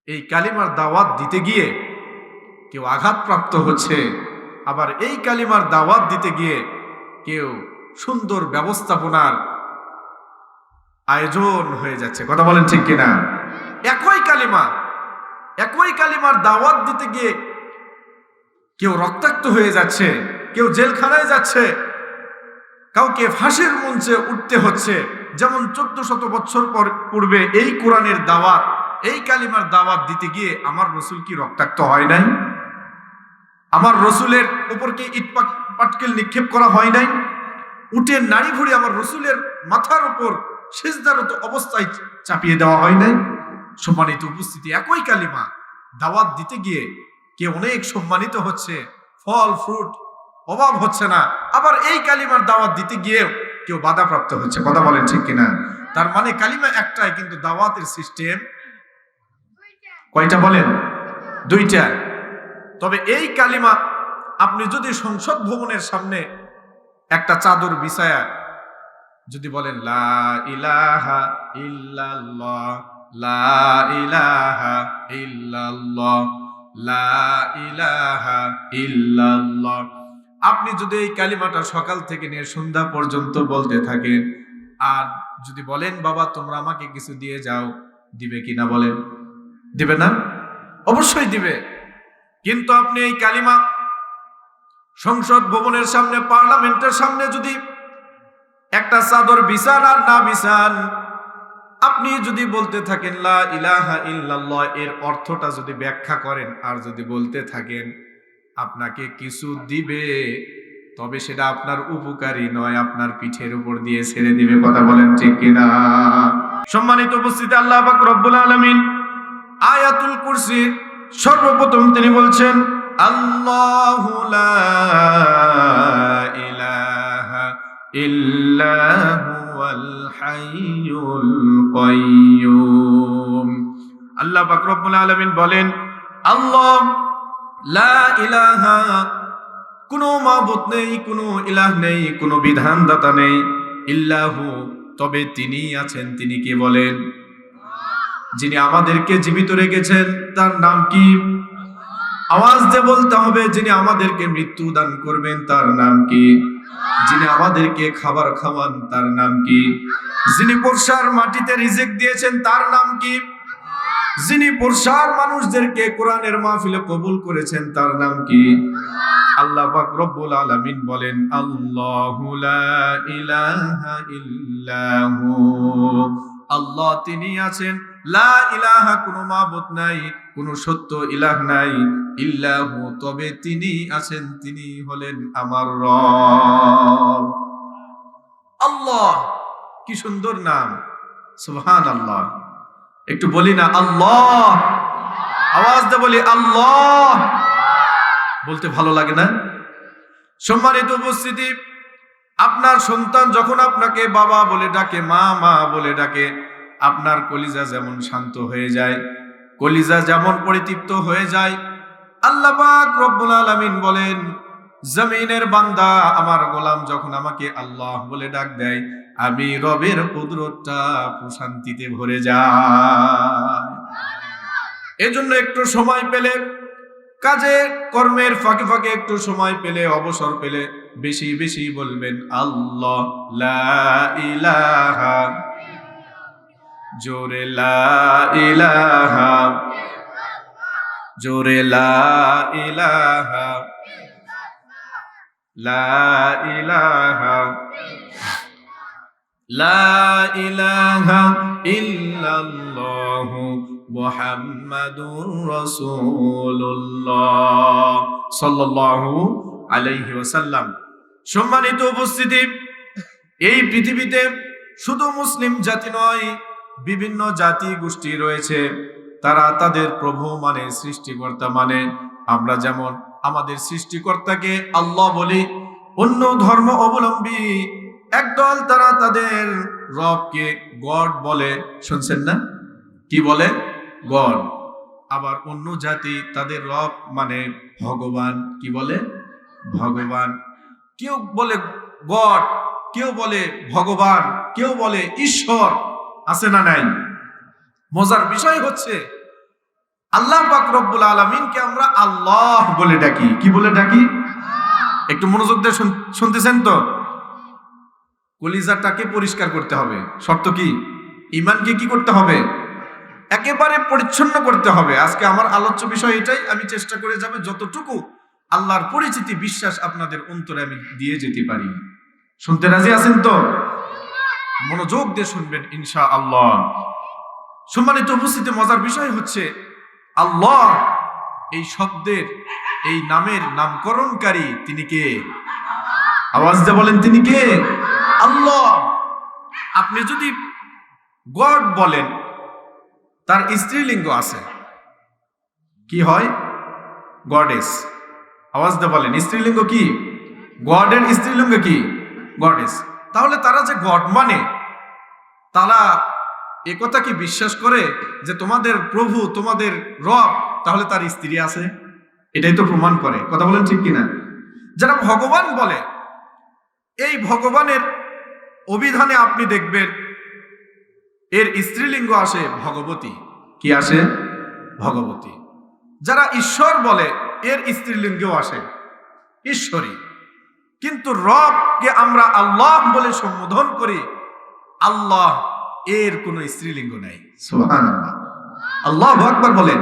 এই কালিমার দাওয়াত দিতে গিয়ে কেউ আঘাতপ্রাপ্ত হচ্ছে, আবার এই কালিমার দাওয়াত দিতে গিয়ে কেউ সুন্দর ব্যবস্থাপনার আয়োজন হয়ে যাচ্ছে। কথা বলেন ঠিক কিনা? একই কালিমার দাওয়াত দিতে গিয়ে কেউ রক্তাক্ত হয়ে যাচ্ছে, কেউ জেলখানায় যাচ্ছে, কাউকে ফাঁসির মঞ্চে উঠতে হচ্ছে। যেমন 1400 বছর পূর্বে এই কোরআনের দাওয়াত, এই কালিমার দাওয়াত দিতে গিয়ে আমার রসুল কি রক্তাক্ত হয় নাই? আমার রসুলের উপর কি ইট পাটকেল নিক্ষেপ করা হয় নাই? উটের নাড়ি ভুড়ি আমার রসুলের মাথার উপর সিজদারত অবস্থায় চাপিয়ে দেওয়া হয় নাই? সম্মানিত উপস্থিতি, একই কালিমা দাওয়াত দিতে গিয়ে কে অনেক সম্মানিত হচ্ছে, ফল ফ্রুট অভাব হচ্ছে না, আবার এই কালিমার দাওয়াত দিতে গিয়েও কেউ বাধাপ্রাপ্ত হচ্ছে। কথা বলেন ঠিক কিনা? তার মানে কালিমা একটাই, কিন্তু দাওয়াতের সিস্টেম কয়টা বলেন? দুইটা। তবে এই কালিমা আপনি যদি সংসদ ভবনের সামনে একটা চাদর বিছায়া যদি বলেন লা ইলাহা ইল্লাল্লাহ, লা ইলাহা ইল্লাল্লাহ, লা ইলাহা ইল্লাল্লাহ, আপনি যদি এই কালিমাটা সকাল থেকে নিয়ে সন্ধ্যা পর্যন্ত বলতে থাকেন, আর যদি বলেন বাবা তোমরা আমাকে কিছু দিয়ে যাও, দিবে কিনা বলেন? দিবে না? অবশ্যই দিবে। কিন্তু আপনি এই কালিমা সংসদ ভবনের সামনে, পার্লামেন্টের সামনে যদি একটা চাদর বিছান আর না বিছান, আপনি যদি বলতে থাকেন লা ইলাহা ইল্লাল্লাহ, এর অর্থটা যদি ব্যাখ্যা করেন আর যদি বলতে থাকেন আপনাকে কিছু দিবে, তবে সেটা আপনার উপকারী নয়, আপনার পিঠের উপর দিয়ে ছেড়ে দিবে। কথা বলেন ঠিক কিনা? সম্মানিত উপস্থিতি, আল্লাহ পাক রব্বুল আলামিন আয়াতুল কুরসি সর্বপ্রথম তিনি বলছেন আল্লাহু লা ইলাহা ইল্লা হুয়াল হাইয়ুল কাইয়্যুম। আল্লাহ পাক রব্বুল আলামিন বলেন আল্লাহ লা ইলাহা, কোনো মাবুদ নেই, কোনো ইলাহ নেই, কোনো বিধানদাতা নেই, ইল্লাহু, তবে তিনিই আছেন। তিনি কে বলেন? যিনি আমাদেরকে জীবিত রেখেছেন তার নাম কি? আওয়াজ দিয়ে বলতে হবে। যিনি আমাদেরকে মৃত্যু দান করবেন তার নাম কি? যিনি আমাদেরকে খাবার খাওয়ান তার নাম কি? যিনি বর্ষার মাটিতে রিজিক দিয়েছেন তার নাম কি? যিনি বর্ষার মানুষদেরকে কোরআনের মাহফিলে কবুল করেছেন তার নাম কি? আল্লাহ পাক রব্বুল আলামিন বলেন আল্লাহু লা ইলাহা ইল্লাহু, আল্লাহ তিনি আছেন, লা ইলাহা, কোনো মাবুদ নাই, কোনো সত্য ইলাহ নাই, ইল্লাহু, তবে তিনি আছেন, তিনি হলেন আমার রব। আল্লাহ, কি সুন্দর নাম, সুবহানাল্লাহ। একটু বলি না আল্লাহ? আওয়াজ দিয়ে বলি আল্লাহ। বলতে ভালো লাগে না? সম্মানিত উপস্থিতি, আপনার সন্তান যখন আপনাকে বাবা বলে ডাকে, মা মা বলে ডাকে, আপনার কলিজা যেমন শান্ত হয়ে যায়, কলিজা যেমন পরিতৃপ্ত হয়ে যায়, আল্লাহ পাক রব্বুল আলামিন বলেন জমিনের বান্দা আমার গোলাম যখন আমাকে আল্লাহ বলে ডাক দেয়, আমি রবের কুদরতটা প্রশান্তিতে ভরে যায়। এজন্য একটু সময় পেলে, কাজে কর্মের ফাঁকে ফাঁকে একটু সময় পেলে, অবসর পেলে বেশি বেশি বলবেন আল্লাহ লা ইলাহা, জোরে লা ইলাহা, জোরে লা ইলাহা, লা ইলাহা, লা ইলাহা ইল্লাল্লাহু মুহাম্মাদুর রাসূলুল্লাহ সাল্লাল্লাহু আলাইহি ওয়াসাল্লাম। সম্মানিত উপস্থিতি, এই পৃথিবীতে শুধু মুসলিম জাতি নয়, বিভিন্ন জাতি গোষ্ঠী রয়েছে, তারা তাদের প্রভু মানে, সৃষ্টিকর্তা মানে। আমরা যেমন আমাদের সৃষ্টিকর্তাকে আল্লাহ বলি, অন্য ধর্ম অবলম্বী একদল তারা তাদের রবকে গড বলে। শুনছেন না? কি বলে? গড। আবার অন্য জাতি তাদের রব মানে ভগবান। কি বলে? ভগবান। কেউ বলে গড, কেউ বলে ভগবান, কেউ বলে ঈশ্বর। আছে না নাই? মজার বিষয় হচ্ছে আল্লাহ পাক রব্বুল আলামিনকে আমরা আল্লাহ বলে ডাকি। কি বলে ডাকি? একটু মনোযোগ দিয়ে শুনতেছেন তো? কলিজাটাকে পরিষ্কার করতে হবে। শর্ত কি? ঈমানকে কি করতে হবে? একেবারে পরিচ্ছন্ন করতে হবে। আজকে আমার আলোচ্য বিষয় এটাই। আমি চেষ্টা করে যাব যতটুকু আল্লাহর পরিচিতি বিশ্বাস আপনাদের অন্তরে আমি দিয়ে যেতে পারি। শুনতে রাজি আছেন তো? মনোযোগ দিয়ে শুনবেন ইনশাআল্লাহ। সম্মানিত উপস্থিতি, মজার বিষয় হচ্ছে আল্লাহ এই শব্দের, এই নামের নামকরণকারী তিনি কে? আওয়াজ দিয়ে বলেন, তিনি কে? আল্লাহ। আপনি যদি গড বলেন, তার স্ত্রীলিঙ্গ আছে, কি হয়? গডেস। আওয়াজ দিয়ে বলেন, স্ত্রীলিঙ্গ কি? গডের স্ত্রীলিঙ্গ কি? গডেস। তাহলে তারা যে গড মানে, তারা একথা কি বিশ্বাস করে যে তোমাদের প্রভু, তোমাদের রব, তাহলে তার স্ত্রী আছে? এটাই তো প্রমাণ করে। কথা বলেন ঠিক কিনা? যারা ভগবান বলে, এই ভগবানের অভিধানে আপনি দেখবেন এর স্ত্রীলিঙ্গ আসে ভগবতী। কি আসে? ভগবতী। যারা ঈশ্বর বলে, এর স্ত্রীলিঙ্গও আসে ঈশ্বরী। কিন্তু রবকে আমরা আল্লাহ বলে সম্বোধন করি, আল্লাহ এর কোনো স্ত্রীলিঙ্গ নাই। সুবহানাল্লাহ, আল্লাহু আকবার বলেন।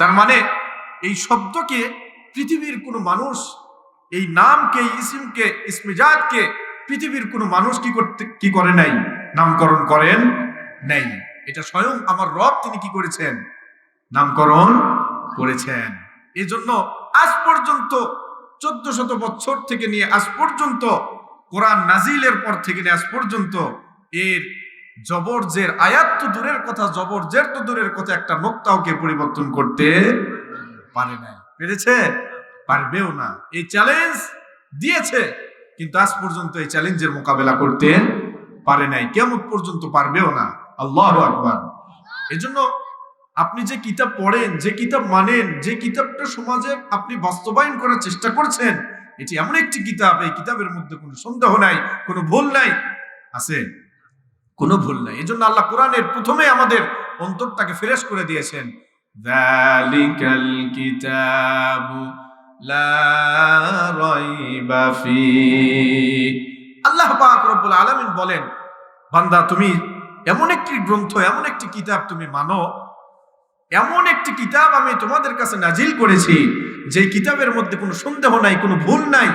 তার মানে এই শব্দকে পৃথিবীর কোনো মানুষ, এই নামকে, ইসমকে, ইসমিজাতকে পৃথিবীর কোনো মানুষ কি করে নাই? নামকরণ করেন নাই। এটা স্বয়ং আমার রব তিনি কি করেছেন? নামকরণ করেছেন। এজন্য আজ পর্যন্ত 1400 বছর থেকে নিয়ে আজ পর্যন্ত, কোরআন নাজিলের পর থেকে নিয়ে আজ পর্যন্ত এর জবরজের আয়াত তো দূরের কথা, জবরজের তো দূরের কথা, একটা নোক্তাওকে পরিবর্তন করতে পারে নাই। পেরেছে? পারবেও না। এই চ্যালেঞ্জ দিয়েছে, কিন্তু আজ পর্যন্ত এই চ্যালেঞ্জের মোকাবেলা করতে পারে নাই, কিয়ামত পর্যন্ত পারবেও না। আল্লাহু আকবার। এজন্য আপনি যে কিতাব পড়েন, যে কিতাব মানেন, যে কিতাবটা সমাজে আপনি বাস্তবায়ন করার চেষ্টা করছেন, এটি এমন একটি কিতাব, এই কিতাবের মধ্যে কোনো সন্দেহ নাই, কোনো ভুল নাই। আছে? কোনো ভুল নাই। এজন্য আল্লাহ কোরআনের প্রথমে আমাদের অন্তরটাকে ফ্রেশ করে দিয়েছেন, যালিকাল কিতাবু লা রাইবা ফি। আল্লাহ পাক রব্বুল আলামিন বলেন, বান্দা তুমি এমন একটি গ্রন্থ, এমন একটি কিতাব তুমি মানো, এমন একটি কিতাব আমি তোমাদের কাছে নাজিল করেছি যে কিতাবের মধ্যে কোনো সন্দেহ নাই, কোনো ভুল নাই,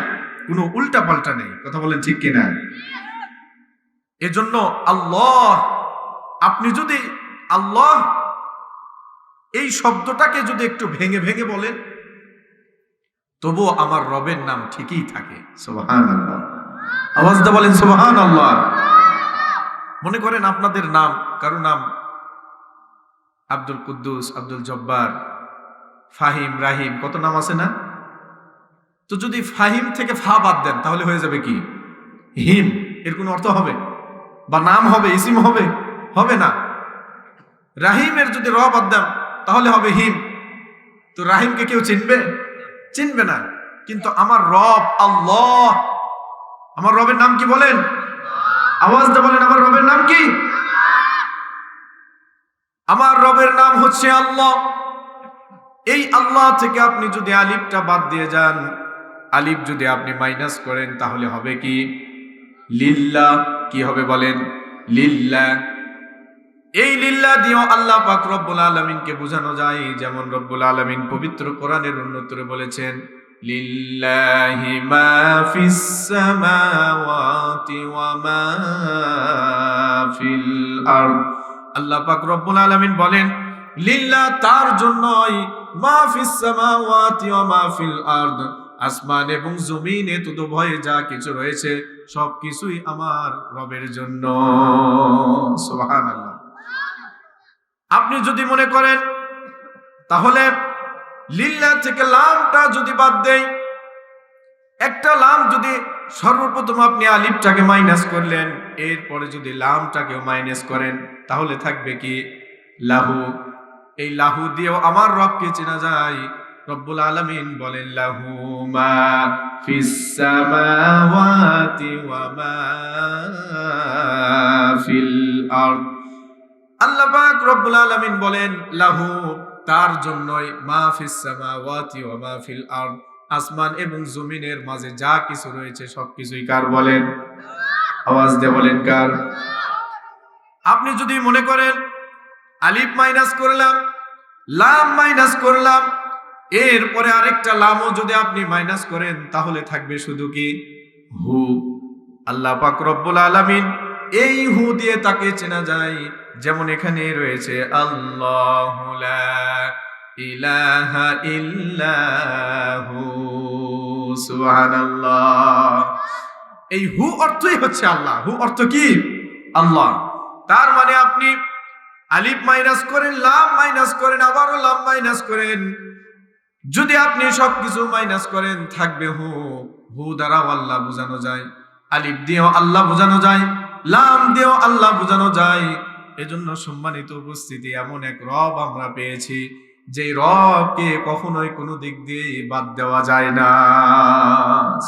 কোনো উল্টা পাল্টা নেই। কথা বলেন ঠিক কিনা? এজন্য আল্লাহ, আপনি যদি আল্লাহ এই শব্দটাকে যদি একটু ভেঙে ভেঙে বলেন, তবুও আমার রবের নাম ঠিকই থাকে। সুবহানাল্লাহ। আওয়াজ দিয়ে বলেন সুবহানাল্লাহ। মনে করেন আপনাদের নাম, কারো নাম আব্দুল কুদ্দুস, আব্দুল জব্বার, ফাহিম, রাহিম, কত নাম আছে না? তো যদি ফাহিম থেকে ফা বাদ দেন, তাহলে হয়ে যাবে কি? হিম। এর কোনো অর্থ হবে? বা নাম হবে, ইসিম হবে? হবে না। রাহিমের যদি র বাদ দেন, তাহলে হবে হিম। তো রাহিমকে কেউ চিনবে? চিনবে না। কিন্তু আমার রব আল্লাহ, আমার রবের নাম কি বলেন? আওয়াজ দিয়ে বলেন, আমার রবের নাম কি? আমার রবের নাম হচ্ছে আল্লাহ। এই আল্লাহ থেকে আপনি যদি আলিফটা বাদ দিয়ে যান, আলিফ যদি আপনি মাইনাস করেন, তাহলে হবে কি? লিল্লাহ। কি হবে বলেন? লিল্লাহ। এই লিল্লাহ দিয়েও আল্লাহ পাক রব্বুল আলামিনকে বোঝানো যায়, যেমন রব্বুল আলামিন পবিত্র কোরআনের অন্যত্রে বলেছেন, লিল্লাহি মা ফিস সামাওয়াতি ওয়া মা ফিল আরদ। আল্লাহ পাক রব্বুল আলামিন বলেন, লিল্লাহ, তার জন্যই, মা ফিস সামাওয়াতি ওয়া মা ফিল আরদ, আসমান এবং জমিনে তো ভয়ে যা কিছু রয়েছে সবকিছুই আমার রবের জন্য। সুবহানাল্লাহ। আপনি যদি মনে করেন তাহলে লিল্লাহ থেকে লামটা যদি বাদ দেই, একটা লাম যদি সর্বপ্রথম আপনি আলিফটাকে মাইনাস করলেন, এরপরে যদি লামটাকেও মাইনাস করেন, তাহলে থাকবে কি? লাহু। এই লাহু দিয়েও আমার রবকে চেনা যায়। রব্বুল আলামিন বলেন, লাহু মা ফিস সামাওয়াতি ওয়া মা ফিল আরদ। আল্লাহ পাক রব্বুল আলামিন বলেন লাহু, তার জন্যই মা ফিস সামাওয়াতি ওয়া মা ফিল আরদ, আসমান এবং জমিনের মাঝে যা কিছু রয়েছে সবকিছুই কার বলেন? আওয়াজ দিয়ে বলেন কার? আপনি যদি মনে করেন আলিফ মাইনাস করলাম, লাম মাইনাস করলাম, এরপরে আরেকটা লামও যদি আপনি মাইনাস করেন, তাহলে থাকবে শুধু কি? হু। আল্লাহ পাক রব্বুল আলামিন এই হু দিয়ে তাকে চেনা যায়। যেমন এখানে রয়েছে আল্লাহু লা ইলাহা ইল্লাহু, সুবহানাল্লাহ। এই হু অর্থই হচ্ছে আল্লাহ। হু অর্থ কি? আল্লাহ। তার মানে আপনি আলিফ মাইনাস করেন, লাম মাইনাস করেন, আবারও লাম মাইনাস করেন, যদি আপনি সবকিছু মাইনাস করেন থাকবে হু। হু দ্বারাও আল্লাহ বোঝানো যায়, আলিফ দিয়েও আল্লাহ বোঝানো যায়, লাম দিয়েও আল্লাহ বোঝানো যায়। এজন্য সম্মানিত উপস্থিতি, এমন এক রব আমরা পেয়েছি যে রবকে কখনোই কোনো দিক দিয়ে বাদ দেওয়া যায় না।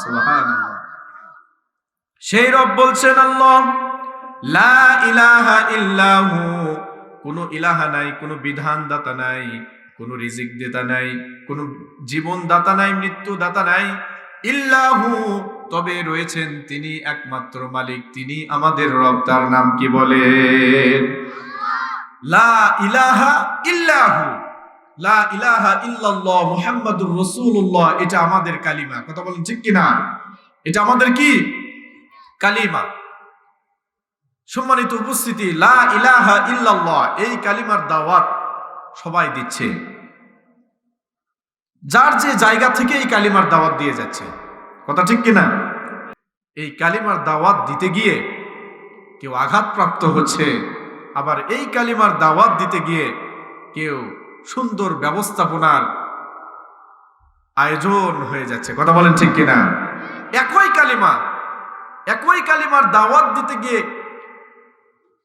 সুবহানাল্লাহ। সেই রব বলছেন আল্লাহ লা ইলাহা ইল্লাহু, কোনো ইলাহা নাই, কোনো বিধানদাতা নাই, কোনো রিজিক দাতা নাই, কোনো জীবন দাতা নাই, মৃত্যু দাতা নাই, ইল্লাহু, তবে রয়েছেন তিনি একমাত্র মালিক, তিনি আমাদের রব। তার নাম কি বলেন? লা ইলাহা ইল্লাহু, লা ইলাহা ইল্লাল্লাহ মুহাম্মাদুর রাসূলুল্লাহ, এটা আমাদের কালিমা। কথা বলেন ঠিক কিনা? এটা আমাদের কি কালিমা। সম্মানিত উপস্থিতি, লা ইলাহা ইল্লাল্লাহ এই কালিমার দাওয়াত সবাই দিচ্ছে, যার যে জায়গা থেকে এই কালিমার দাওয়াত দিয়ে যাচ্ছে। কথা ঠিক কিনা? এই কালিমার দাওয়াত দিতে গিয়ে কেউ আঘাতপ্রাপ্ত হচ্ছে, আবার এই কালিমার দাওয়াত দিতে গিয়ে কেউ সুন্দর ব্যবস্থাপনার আয়োজন হয়ে যাচ্ছে। কথা বলেন ঠিক কিনা? একই কালিমা, একই কালিমার দাওয়াত দিতে গিয়ে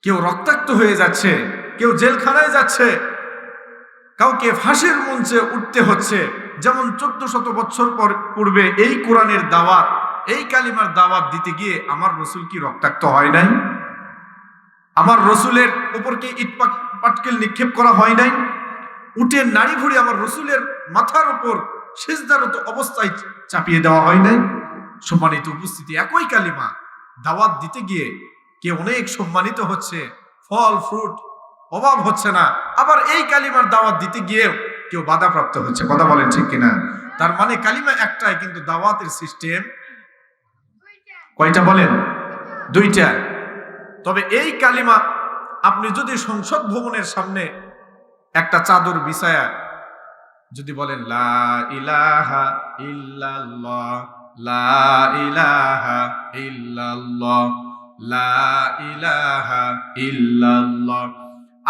কেউ রক্তাক্ত হয়ে যাচ্ছে, কেউ জেলখানায় যাচ্ছে, কাউকে ফাঁসির মঞ্চে উঠতে হচ্ছে। যেমন 1400 বছর পূর্বে এই কোরআনের দাওয়াত, এই কালিমার দাওয়াত দিতে গিয়ে আমার রসুল কি রক্তাক্ত হয় নাই? আমার রসুলের উপর কি ইট পাটকেল নিক্ষেপ করা হয় নাই? উটের নাড়ি ভুড়ি আমার রসুলের মাথার উপর সিজদারত অবস্থায় চাপিয়ে দেওয়া হয় নাই? সম্মানিত উপস্থিতি, একই কালিমা দাওয়াত দিতে গিয়ে কে অনেক সম্মানিত হচ্ছে, ফল ফ্রুট অভাব হচ্ছে না, আবার এই কালিমার দাওয়াত দিতে গিয়েও কেউ বাধাপ্রাপ্ত হচ্ছে। কথা বলেন ঠিক কিনা? তার মানে কালিমা একটাই, কিন্তু দাওয়াতের সিস্টেম কয়টা বলেন? দুইটা। তবে এই কালিমা আপনি যদি সংসদ ভবনের সামনে একটা চাদর বিছায়া যদি বলেন লা ইলাহা ইল্লাল্লাহ, লা ইলাহা ইল্লাল্লাহ, লা ইলাহা ইল্লাল্লাহ,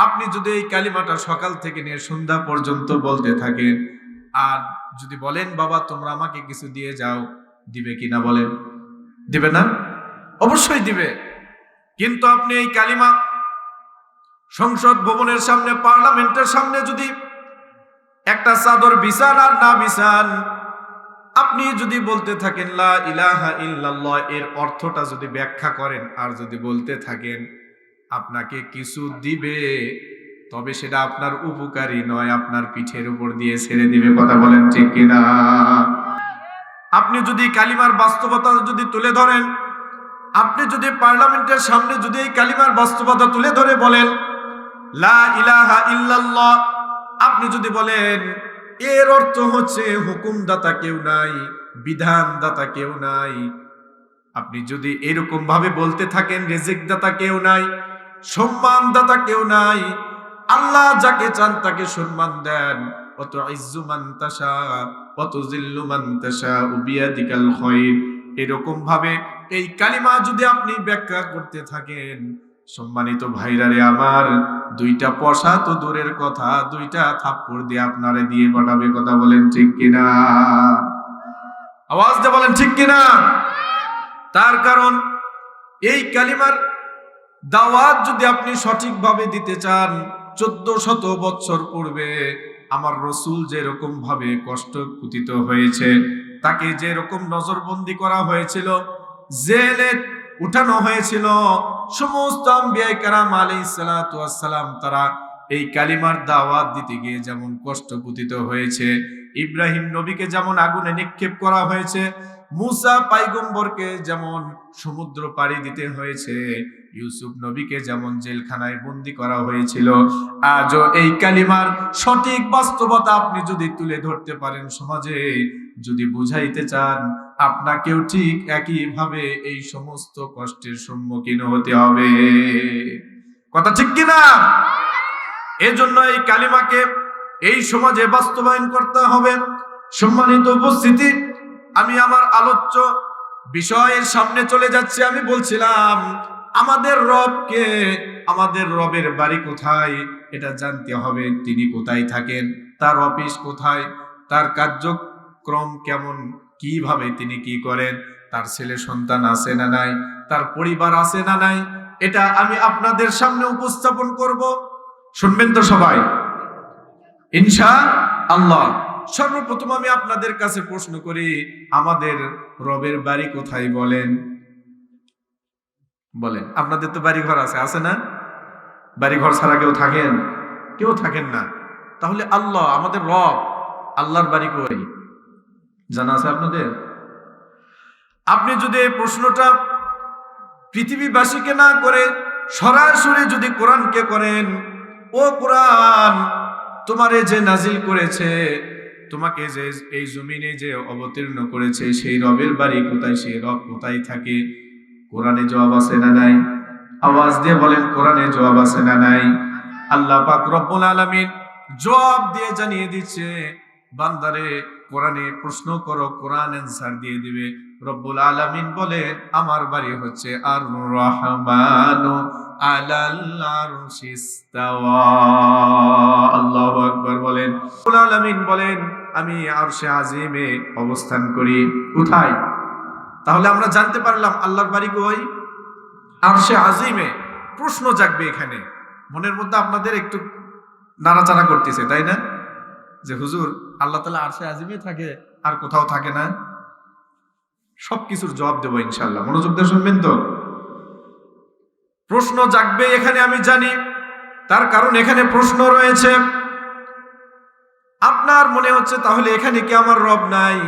আপনি যদি এই কালিমাটা সকাল থেকে নিয়ে সন্ধ্যা পর্যন্ত বলতে থাকেন, আর যদি বলেন বাবা তোমরা আমাকে কিছু দিয়ে যাও, দিবে কিনা বলেন? দিবে না? অবশ্যই দিবে। কিন্তু আপনি এই কালিমা সংসদ ভবনের সামনে, পার্লামেন্টের সামনে যদি একটা চাদর বিছান আর না বিছান, আপনি যদি বলতে থাকেন লা ইলাহা ইল্লাল্লাহ, এর অর্থটা যদি ব্যাখ্যা করেন আর যদি বলতে থাকেন আপনাকে কিছু দিবে, তবে সেটা আপনার উপকারী নয়, আপনার পিঠের উপর দিয়ে ছেড়ে দিবে। কথা বলেন ঠিক কিনা? আপনি যদি কালিমার বাস্তবতা যদি তুলে ধরেন, আপনি যদি পার্লামেন্টের সামনে যদি এই কালিমার বাস্তবতা তুলে ধরে বলেন লা ইলাহা ইল্লাল্লাহ, আপনি যদি বলেন এর অর্থ হচ্ছে হুকুমদাতা কেউ নাই, বিধানদাতা কেউ নাই, আপনি যদি এরকম ভাবে বলতে থাকেন রিজিকদাতা কেউ নাই, সম্মানদাতা কেউ নাই, আল্লাহ যাকে চান তাকে সম্মান দেন, অত ইজ্জু মান তাশা অত জিল্লু মান তাশা বিয়াদিকাল খায়র, এরকম ভাবে এই কালিমা যদি আপনি ব্যাখ্যা করতে থাকেন, সম্মানিত ভাইরারে আমার, দুইটা পয়সা তো দূরের কথা, দুইটা থাপ্পড় দিয়ে আপনারে দিয়ে পাঠাবে। কথা বলেন ঠিক কিনা? আওয়াজ দিয়ে বলেন ঠিক কিনা? তার কারণ এই কালিমার দাওয়াত যদি আপনি সঠিকভাবে দিতে চান, 1400 বছর পূর্বে আমার রসুল যেরকম ভাবে কষ্ট পতিত হয়েছে, তাকে যেরকম নজরবন্দি করা হয়েছিল, জেলে উঠানো হয়েছিল, সমস্ত আম্বিয়া কেরাম আলাইহিস সালাতু ওয়াস সালাম তারা এই কালিমার দাওয়াত দিতে গিয়ে যেমন কষ্ট পতিত হয়েছে, ইব্রাহিম নবীকে যেমন আগুনে নিক্ষেপ করা হয়েছে, মুসা পয়গম্বরকে যেমন সমুদ্র পাড়ি দিতে হয়েছে, ইউসুফ নবীকে যেমন জেলখানায় বন্দী করা হয়েছিল, আজও এই কালিমার সঠিক বাস্তবতা আপনি যদি তুলে ধরতে পারেন, সমাজে যদি বুঝাইতে চান, আপনাকেও ঠিক একইভাবে এই সমস্ত কষ্টের সম্মুখীন হতে হবে। কথা ঠিক কিনা? এজন্য এই কালিমাকে এই সমাজে বাস্তবায়ন করতে হবে। সম্মানিত উপস্থিতি, আমি আমার আলোচ্য বিষয়ের সামনে চলে যাচ্ছি। আমি বলছিলাম আমাদের রবকে, আমাদের রবের বাড়ি কোথায় এটা জানতে হবে। তিনি কোথায় থাকেন, তার অফিস কোথায়, তার কার্যক্রম কেমন, কিভাবে তিনি কি করেন, তার ছেলে সন্তান আছে না নাই, তার পরিবার আছে না নাই, এটা আমি আপনাদের সামনে উপস্থাপন করব। শুনবেন তো সবাই ইনশাআল্লাহ। সর্বপ্রথম আমি আপনাদের কাছে প্রশ্ন করি, আমাদের রবের বাড়ি কোথায় বলেন? বলেন। আপনাদের তো বাড়ি ঘর আছে না? বাড়ি ঘর ছাড়া কেউ থাকেন? কেউ থাকেন না। তাহলে আল্লাহ, আমাদের রব, আল্লাহর বাড়ি কই জানা আছে আপনাদের? আপনি যদি এই প্রশ্নটা পৃথিবীবাসীকে না করে সরাসরি যদি কোরআনকে করেন, ও কোরআন, তোমারে যে নাজিল করেছে, তোমাকে যে এই জমিনে যে অবতীর্ণ করেছে, সেই রবের বাড়ি কোথায়, সেই রব কোথায় থাকে? কোরআনে জবাব আছে না নাই? আওয়াজ দিয়ে বলেন, কোরআনে জবাব আছে না নাই? আল্লাহ পাক রব্বুল আলামিন জবাব দিয়ে জানিয়ে দিচ্ছে, বান্দারে কোরআনে প্রশ্ন করো, কোরআন অ্যানসার দিয়ে দিবে। রব্বুল আলামিন বলে, আমার বাড়ি হচ্ছে আর রহমানু আলাল আরশিস তাওয়া। আল্লাহু আকবার বলেন। রব্বুল আলামিন বলেন, আমি আরশে আজিমে অবস্থান করি। কোথায়? তাহলে আমরা জানতে পারলাম আল্লাহর বাড়ি কই? আরশে আজিমে। প্রশ্ন জাগবে এখানে মনের মধ্যে, আপনাদের একটু নাড়াচাড়া করতেছে, তাই না? যে হুজুর, আল্লাহ তাআলা আরশে আজিমে থাকে, আর কোথাও থাকে না? সবকিছুর জবাব দেবো ইনশাআল্লাহ। মনোযোগ দিয়ে শুনবেন তো। প্রশ্ন জাগবে এখানে আমি জানি, তার কারণ এখানে প্রশ্ন রয়েছে। আপনার মনে হচ্ছে তাহলে এখানে কি আমার রব নাই?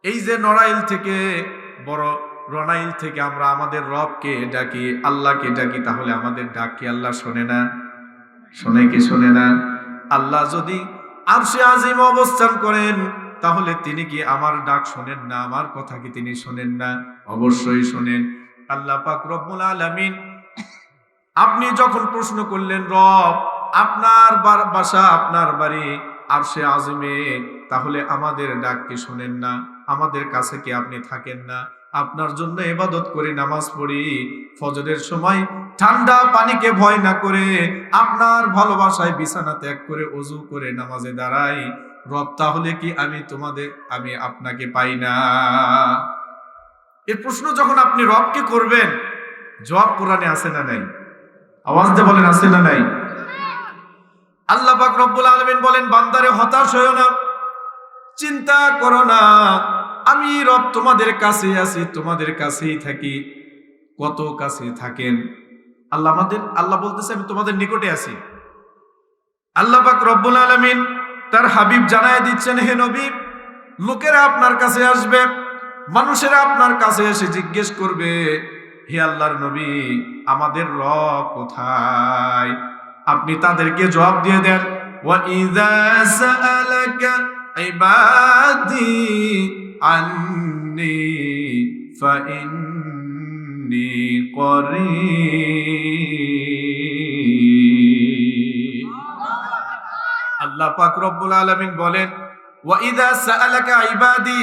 এই যে নড়াইল থেকে, বড় রনাইল থেকে আমরা আমাদের রবকে ডাকি, আল্লাহকে ডাকি, তাহলে আমাদের ডাক কি আল্লাহ শোনে না? শোনে কি শোনে না? আল্লাহ যদি আরশে আজিম অবস্থান করেন, তাহলে তিনি কি আমার ডাক শোনেন না? আমার কথা কি তিনি শোনেন না? অবশ্যই শোনেন। আল্লাহ পাক রব্বুল আলামিন, আপনি যখন প্রশ্ন করলেন রব, আপনার বাসা, আপনার বাড়ি আরশে আজিমে, তাহলে আমাদের ডাক কি শোনেন না? আমাদের কাছে কি আপনি থাকেন না? আপনার জন্য ইবাদত করি, নামাজ পড়ি, ফজরের সময় ঠান্ডা পানিকে ভয় না করে আপনার ভালোবাসায় বিছানা ত্যাগ করে ওযু করে নামাজে দাঁড়াই। রব, তাহলে কি আমি আপনাকে পাই না? এই প্রশ্ন যখন আপনি রবকে করবেন, জবাব কোরআনে আছে না নাই? আওয়াজ দিয়ে বলেন, আছে না নাই? আল্লাহ পাক রব্বুল আলামিন বলেন, বান্দারে হতাশ হয়ো না, চিন্তা করো না, আমি রব তোমাদের কাছে আছি, তোমাদের কাছেই থাকি। কত কাছে থাকেন আল্লাহ বলতেছে, আমি তোমাদের নিকটে আছি। আল্লাহ পাক রব্বুল আলামিন তার হাবিব জানায় দিচ্ছেন, হে নবী, লোকেরা আপনার কাছে আসবে, মানুষেরা আপনার কাছে এসে জিজ্ঞেস করবে, হে আল্লাহর নবী, আমাদের রব কোথায়? আপনি তাদেরকে জবাব দিয়ে দেন, ওয়া ইযা সাআলাকা ইবাদি আন্নি ফাইন্নি করিব। আল্লাহ পাক রব্বুল আলামিন বলেন, ওয়া ইযা সাআলাকা ইবাদি,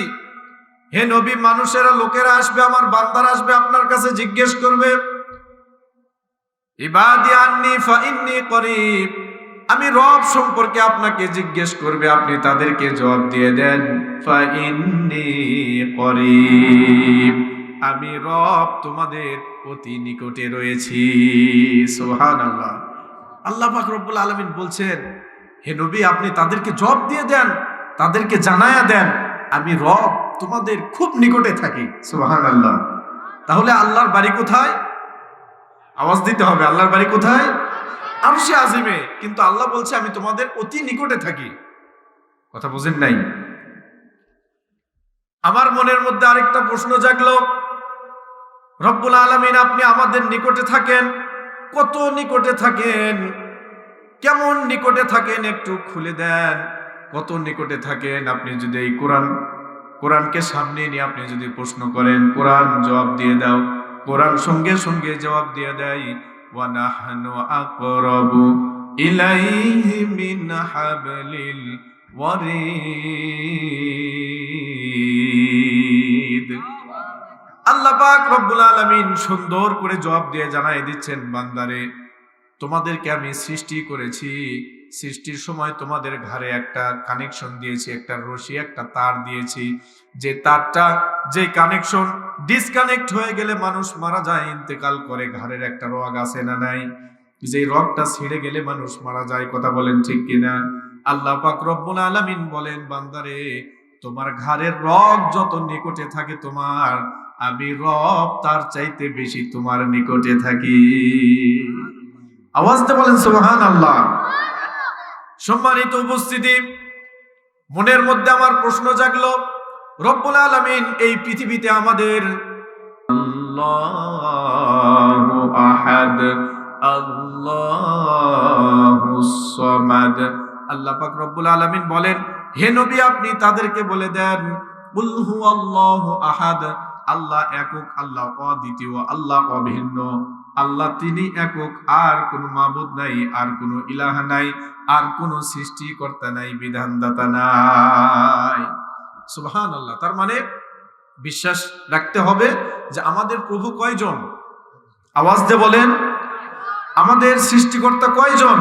হে নবী, মানুষেরা, লোকেরা আসবে, আমার বান্দারা আসবে, আপনার কাছে জিজ্ঞেস করবে, ইবাদি আন্নি ফাইন্নি করিব, আমি রব সম্পর্কে আপনাকে জিজ্ঞেস করবে, আপনি তাদেরকে জবাব দিয়ে দেন, ফাইন্নি করিব, আমি রব তোমাদের অতি নিকটে রয়েছি। সুবহানাল্লাহ। আল্লাহ পাক রব্বুল আলামিন বলছেন, হে নবী, আপনি তাদেরকে জবাব দিয়ে দেন, তাদেরকে জানায়া দেন, আমি রব তোমাদের খুব নিকটে থাকি। সুবহানাল্লাহ। তাহলে আল্লাহর বাড়ি কোথায়? আওয়াজ দিতে হবে, আল্লাহর বাড়ি কোথায়? আরশে আজিমে। কিন্তু আল্লাহ বলছে আমি তোমাদের অতি নিকটে থাকি। কথা বুঝেন নাই? আমার মনের মধ্যে আরেকটা প্রশ্ন জাগলো, রব্বুল আলামিন আপনি আমাদের নিকটে থাকেন, কত নিকটে থাকেন, কেমন নিকটে থাকেন একটু খুলে দেন। কত নিকটে থাকেন? আপনি যদি এই কোরআনকে সামনে নিয়ে আপনি যদি প্রশ্ন করেন, কোরআন জবাব দিয়ে দাও। কোরআন সঙ্গে সঙ্গে জবাব দিয়ে দেয়, ওয়া নাহনু আকরাবু ইলাইহি মিন হাবলিল ওয়ারিদ। আল্লাহ পাক রব্বুল আলামিন সুন্দর করে জবাব দিয়ে জানাই দিচ্ছেন, বান্দারে তোমাদেরকে আমি সৃষ্টি করেছি, সৃষ্টির সময় তোমাদের ঘাড়ে একটা কানেকশন দিয়েছি, একটা রশি, একটা তার দিয়েছি। যে তারটা, যে কানেকশন ডিসকানেক্ট হয়ে গেলে মানুষ মারা যায়, ইন্তেকাল করে। ঘাড়ের একটা রগ আছে না নাই? যে রগটা ছিঁড়ে গেলে মানুষ মারা যায়। কথা বলেন ঠিক কিনা? আল্লাহ পাক রব্বুল আলামিন বলেন, বান্দারে তোমার ঘাড়ের রগ যত নিকটে থাকে তোমার, আমি রব তার চাইতে বেশি তোমার নিকটে থাকি। আওয়াজতে বলেন সুবহানাল্লাহ। সম্মানিত উপস্থিতি, মনের মধ্যে আমার প্রশ্ন জাগলো, রব্বুল আলামিন এই পৃথিবীতে আমাদের আল্লাহু আহাদ আল্লাহুস সামাদ, আল্লাহ পাক রব্বুল আলামিন বলেন, হে নবী আপনি তাদেরকে বলে দেন, কুল হুয়াল্লাহু আহাদ, আল্লাহ একক, আল্লাহ অদ্বিতীয়, আল্লাহ অভিন্ন, আল্লাহ তিনি একক, আর কোনো মাবুদ নাই, আর কোনো ইলাহ নাই, আর কোনো সৃষ্টিকর্তা নাই, বিধানদাতা নাই। সুবহানাল্লাহ। তার মানে বিশ্বাস রাখতে হবে যে আমাদের প্রভু কয়জন? আওয়াজ দিয়ে বলেন, আমাদের সৃষ্টিকর্তা কয়জন?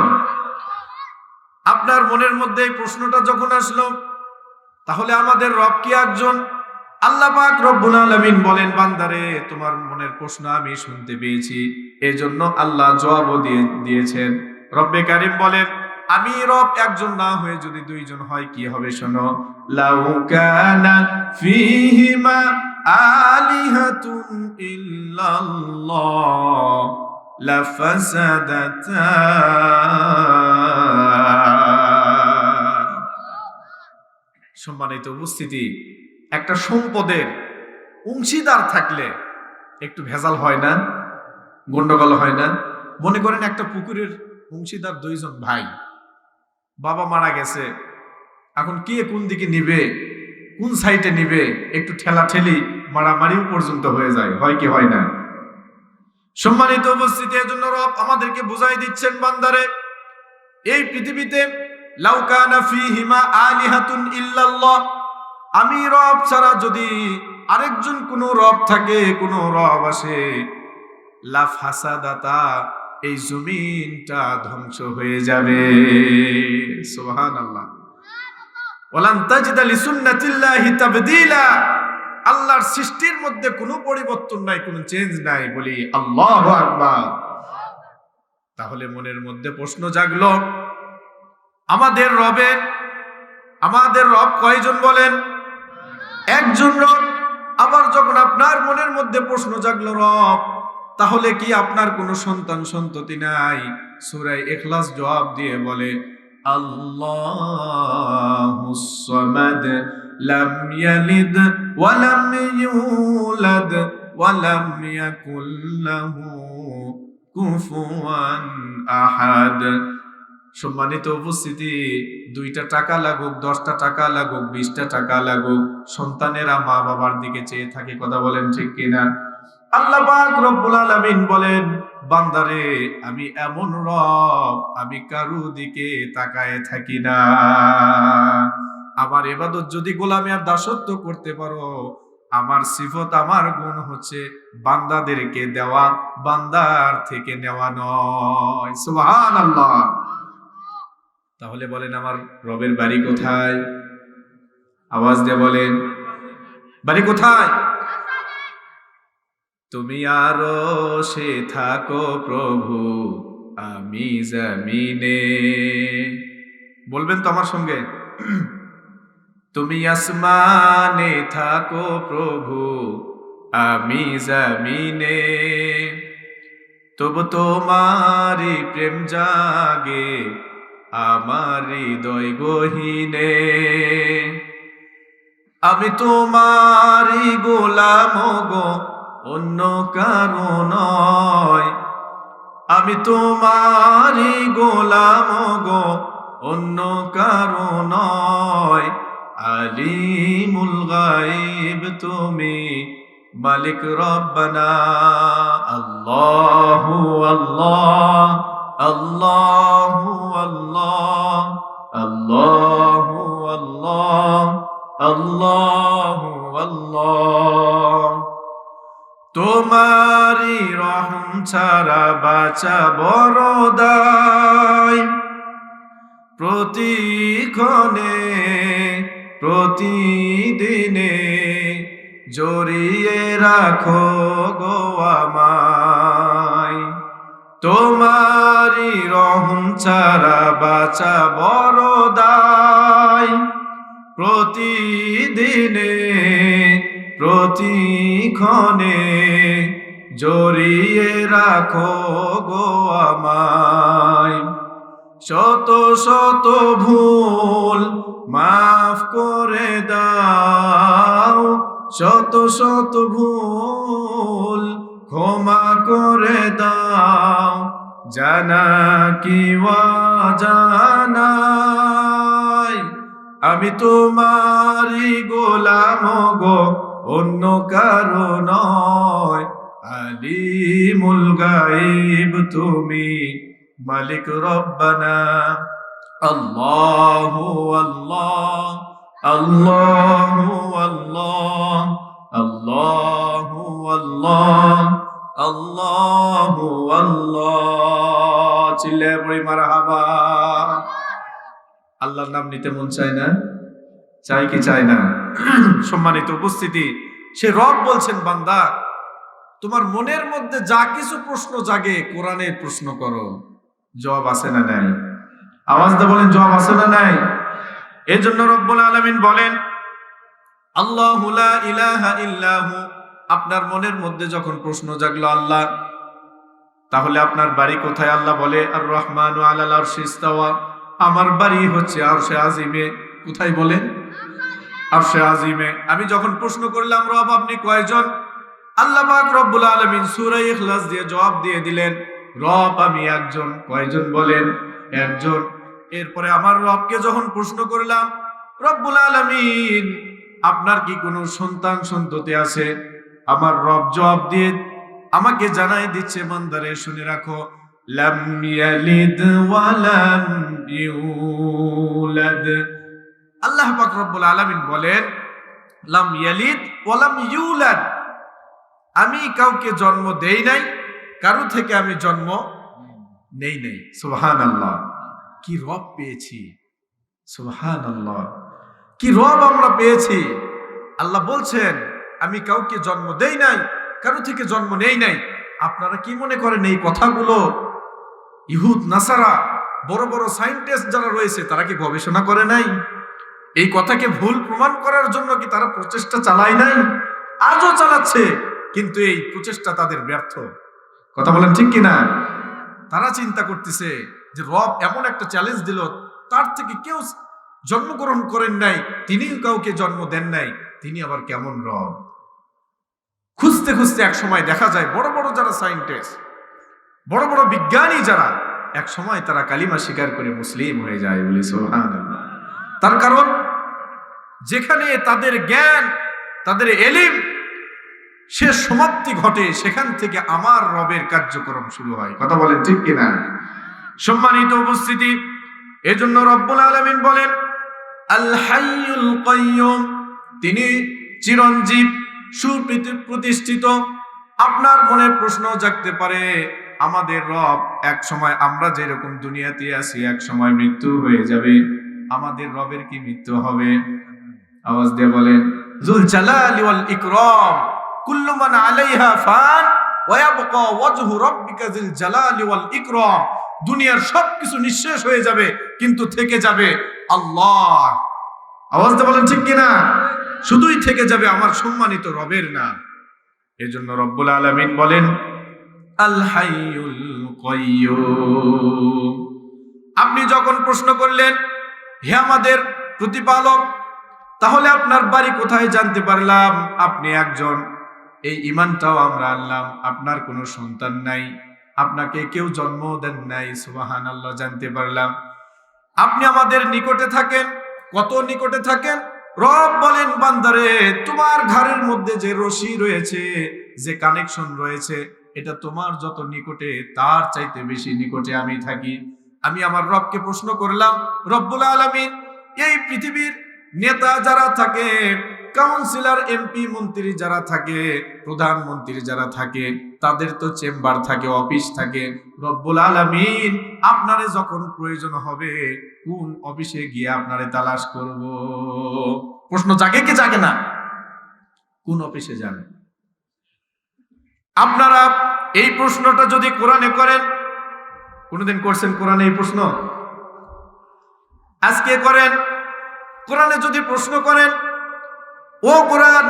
আপনার মনের মধ্যে এই প্রশ্নটা যখন আসলো, তাহলে আমাদের রব কি একজন? আল্লাহ পাক রব্বুল আলামিন বলেন, বান্দারে তোমার মনের প্রশ্ন আমি শুনতে পেয়েছি, এজন্য আল্লাহ জবাবও দিয়েছেন। রব্বে কারীম বলেন, আমি রব একজন না হয়ে যদি দুইজন হয় কি হবে শোনো, লাউ কানা ফীহিমা আলিহাতুন ইল্লাল্লাহ লাফাসাদাতা। সম্মানিত উপস্থিতি, একটা সম্পদের অংশীদার থাকলে একটু ভেজাল হয় না? গন্ডগোল হয় না? মনে করেন একটা পুকুরের অংশীদার দুইজন ভাই, বাবা মারা গেছে, এখন কে কোন দিকে নিবে, কোন সাইডে নিবে, একটু ঠেলাঠেলি মারামারিও পর্যন্ত হয়ে যায়, হয় কি হয় না? সম্মানিত উপস্থিতি, এজন্য রব আমাদেরকে বুঝাই দিচ্ছেন, বান্দারে এই পৃথিবীতে লাউ কানা ফীহিমা আলিহাতুন ইল্লাল্লাহ, আমি রব ছাড়া যদি আরেকজন কোন রব থাকে, কোন রব আসে, লাফাসাদাতা, এই জমিনটা ধ্বংস হয়ে যাবে। সুবহানাল্লাহ। ওয়ালান তাজিদা লিসুন্নাতিল্লাহি তাবদীলা, আল্লাহর সৃষ্টির মধ্যে কোনো পরিবর্তন নাই, কোনো চেঞ্জ নাই। বলি আল্লাহু আকবার। তাহলে মনের মধ্যে প্রশ্ন জাগলো, আমাদের রব কয়জন বলেন? একজন রব। আবার যখন আপনার মনের মধ্যে প্রশ্ন জাগলো রব, তাহলে কি আপনার কোনো সন্তান সন্ততি নাই? সূরা ইখলাস জবাব দিয়ে বলে, আল্লাহুস সামাদ লাম ইয়ালিদ ওয়া লাম ইউলাদ ওয়া লাম ইয়াকুল লাহু কুফুয়ান আহাদ। সম্মানিত উপস্থিতি, 2টা টাকা লাগুক, 10টা টাকা লাগুক, 20টা টাকা লাগুক, সন্তানেরা মা বাবার দিকে চেয়ে থাকে। কথা বলেন ঠিক কিনা? আল্লাহ পাক রব্বুল আলামিন বলেন, বান্দারে আমি এমন রব, আমি কারো দিকে তাকায় থাকি না। আমার ইবাদত যদি গোলামি আর দাসত্ব করতে পারো, আমার সিফত, আমার গুণ হচ্ছে বান্দাদেরকে দেওয়া, বান্দার থেকে নেওয়া নয়। সুবহানাল্লাহ। তাহলে বলেন আমার রবের বাড়ি কোথায়? আওয়াজ দিয়ে বলেন, বাড়ি কোথায়? তুমি আরশে থাকো প্রভু, আমি জমিনে। বলবেন তো আমার সঙ্গে, তুমি আসমানে থাকো প্রভু, আমি জমিনে, তবু তোমারি প্রেম জাগে আমার হৃদয় গহীনে। আমি তোমারি গোলাম গো, অন্য কারো নয়। আমি তোমারি গোলাম গো, অন্য কারো নয়। আলিমুল গায়ব তুমি, মালিক রব্বানা। আল্লাহু আল্লাহ, আল্লাহু আল্লাহ, আল্লাহু আল্লাহ, আল্লাহু আল্লাহ। তোমারি রহম ছাড়া বাঁচা বড় দায়। প্রতিক্ষণে প্রতিদিনে জড়িয়ে রাখো গো আমায়। তোমারি রহম ছাড়া বাঁচা বড় দায়। প্রতিদিনে প্রতিক্ষণে জড়িয়ে রাখো গো আমায়। শত শত ভুল মাফ করে দাও, শত শত ভুল ক্ষমা করে দাও। জানা কি অজানায় আমি তোমারি গোলাম গো, অন্য কারো নয়। আলিমুল গায়ব তুমি, মালিক রব্বানা। আল্লাহু আল্লাহ, আল্লাহু আল্লাহ, আল্লাহু আল্লাহ, আল্লাহু আল্লাহ। চিল্লায়ে পড়ি মারহাবা। আল্লাহর নাম নিতে মন চায় না? চাই কি চায় না? সম্মানিত উপস্থিতি, সে রব বলছেন, বান্দা তোমার মনের মধ্যে যা কিছু প্রশ্ন জাগে কোরআনের প্রশ্ন করো, জবাব আছে না নাই? আওয়াজ দিয়ে বলেন, জবাব আছে না নাই? এজন্য রব্বুল আলামিন বলেন, আল্লাহু লা ইলাহা ইল্লাহু। আপনার মনের মধ্যে যখন প্রশ্ন জাগলো আল্লাহ, তাহলে আপনার বাড়ি কোথায়? আল্লাহ বলে, আর রহমানু আলাল আরশি ইস্তাওয়া। আমার বাড়ি হচ্ছে আরশে আজিমে। কোথায় বলেন? আরশে আজিমে। আমি যখন প্রশ্ন করলাম, রব আপনি কয়জন? আল্লাহ পাক রব্বুল আলামিন সূরা ইখলাস দিয়ে জবাব দিয়ে দিলেন, রব আমি একজন। কয়জন বলেন? একজন। এরপরে আমার রবকে যখন প্রশ্ন করলাম, রব্বুল আলামিন আপনার কি কোনো সন্তান সন্ততি আছে? আমার রব জবাব দিয়ে আমাকে জানাই দিচ্ছে, বান্দারে শুনে রাখো, লাম ইয়ালিদ ওয়া লাম ইউলাদ। আল্লাহ পাক রব্বুল আলামিন বলেন, লাম ইয়ালিদ ওয়া লাম ইউলাদ। আমি কাউকে জন্ম দেই নাই, কারো থেকে আমি জন্ম নেই নাই। সুবহানাল্লাহ। কি রব পেয়েছি! সুবহানাল্লাহ, কি রব আমরা পেয়েছি! আল্লাহ বলছেন, আমি কাউকে জন্ম দেই নাই, কারো থেকে জন্ম নেই নাই। আপনারা কি মনে করেন এই কথাগুলো ইহুদ নাসারা বড় বড় সায়েন্টিস্ট যারা রয়েছে তারা কি গবেষণা করে নাই? এই কথাকে ভুল প্রমাণ করার জন্য কি তারা প্রচেষ্টা চালায় নাই? আজও চালাচ্ছে, কিন্তু এই প্রচেষ্টা তাদের ব্যর্থ। কথা বলেন ঠিক কিনা? তারা চিন্তা করতেছে যে রব এমন একটা চ্যালেঞ্জ দিল, তার থেকে কেউ জন্মগ্রহণ করেন নাই, তিনিও কাউকে জন্ম দেন নাই, তিনি আবার কেমন রব? খুঁজতে খুঁজতে এক সময় দেখা যায় বড় বড় যারা সায়েন্টিস্ট, বড় বড় বিজ্ঞানী যারা, এক সময় তারা কালিমা স্বীকার করে মুসলিম হয়ে যায়। বলে সুবহানাল্লাহ। তার কারণ যেখানে তাদের জ্ঞান, তাদের এলিম শেষ সমাপ্তি ঘটে, সেখান থেকে আমার রবের কার্যক্রম শুরু হয়। কথা বলেন ঠিক কিনা? সম্মানিত উপস্থিতি, এজন্য রব্বুল আলামিন বলেন, আল হাইয়ুল কাইয়ুম, তিনি চিরঞ্জীব, সুপ্রতিষ্ঠিত। আপনার মনে প্রশ্ন জাগতে পারে, আমাদের রব এক সময়, আমরা যেরকম দুনিয়াতে আছি এক সময় মৃত্যু হয়ে যাবে, আমাদের রবের কি মৃত্যু হবে? আওয়াজ দিয়ে বলেন, যুল জালালি ওয়াল ইকরাম, কুল্লু মান আলাইহা ফান ওয়া ইয়াবকা ওয়াজহু রাব্বিকা যিল জালালি ওয়াল ইকরাম। দুনিয়ার সবকিছু নিঃশেষ হয়ে যাবে, কিন্তু থেকে যাবে আল্লাহ। আওয়াজ দিয়ে বলেন ঠিক কিনা? শুধুই থেকে যাবে আমার সম্মানিত রবের নাম। এজন্য রব্বুল আলামিন বলেন আল হাইয়ুল কাইয়্যুম। আপনি যখন প্রশ্ন করলেন হে আমাদের প্রতিপালক, তাহলে আপনার বাড়ি কোথায় জানতে পারলাম আপনি একজন, এই ঈমানটাও আমরা আনলাম আপনার কোনো সন্তান নাই, আপনাকে কেউ জন্ম দেন নাই, সুবহানাল্লাহ, জানতে পারলাম। আপনি আমাদের নিকটে থাকেন, কত নিকটে থাকেন? রব বলেন বান্দারে, তোমার ঘাড়ের মধ্যে যে রশি রয়েছে, যে কানেকশন রয়েছে, এটা তোমার যত নিকটে তার চাইতে বেশি নিকটে আমি থাকি। আমি আমার রবকে প্রশ্ন করলাম, রব্বুল আলামিন, এই পৃথিবীর নেতা যারা থাকে, কাউন্সিলর, এমপি, মন্ত্রী যারা থাকে, প্রধানমন্ত্রী যারা থাকে, তাদের তো চেম্বার থাকে, অফিস থাকে। রব্বুল আলামিন, আপনারে যখন প্রয়োজন হবে কোন অফিসে গিয়ে আপনারে তালাশ করব? প্রশ্ন জাগে কি জাগে না? কোন অফিসে যান? আপনারা এই প্রশ্নটা যদি কোরআনে করেন, কোনদিন করছেন কোরআনে এই প্রশ্ন? আজকে করেন। কোরআনে যদি প্রশ্ন করেন, ও কোরআন,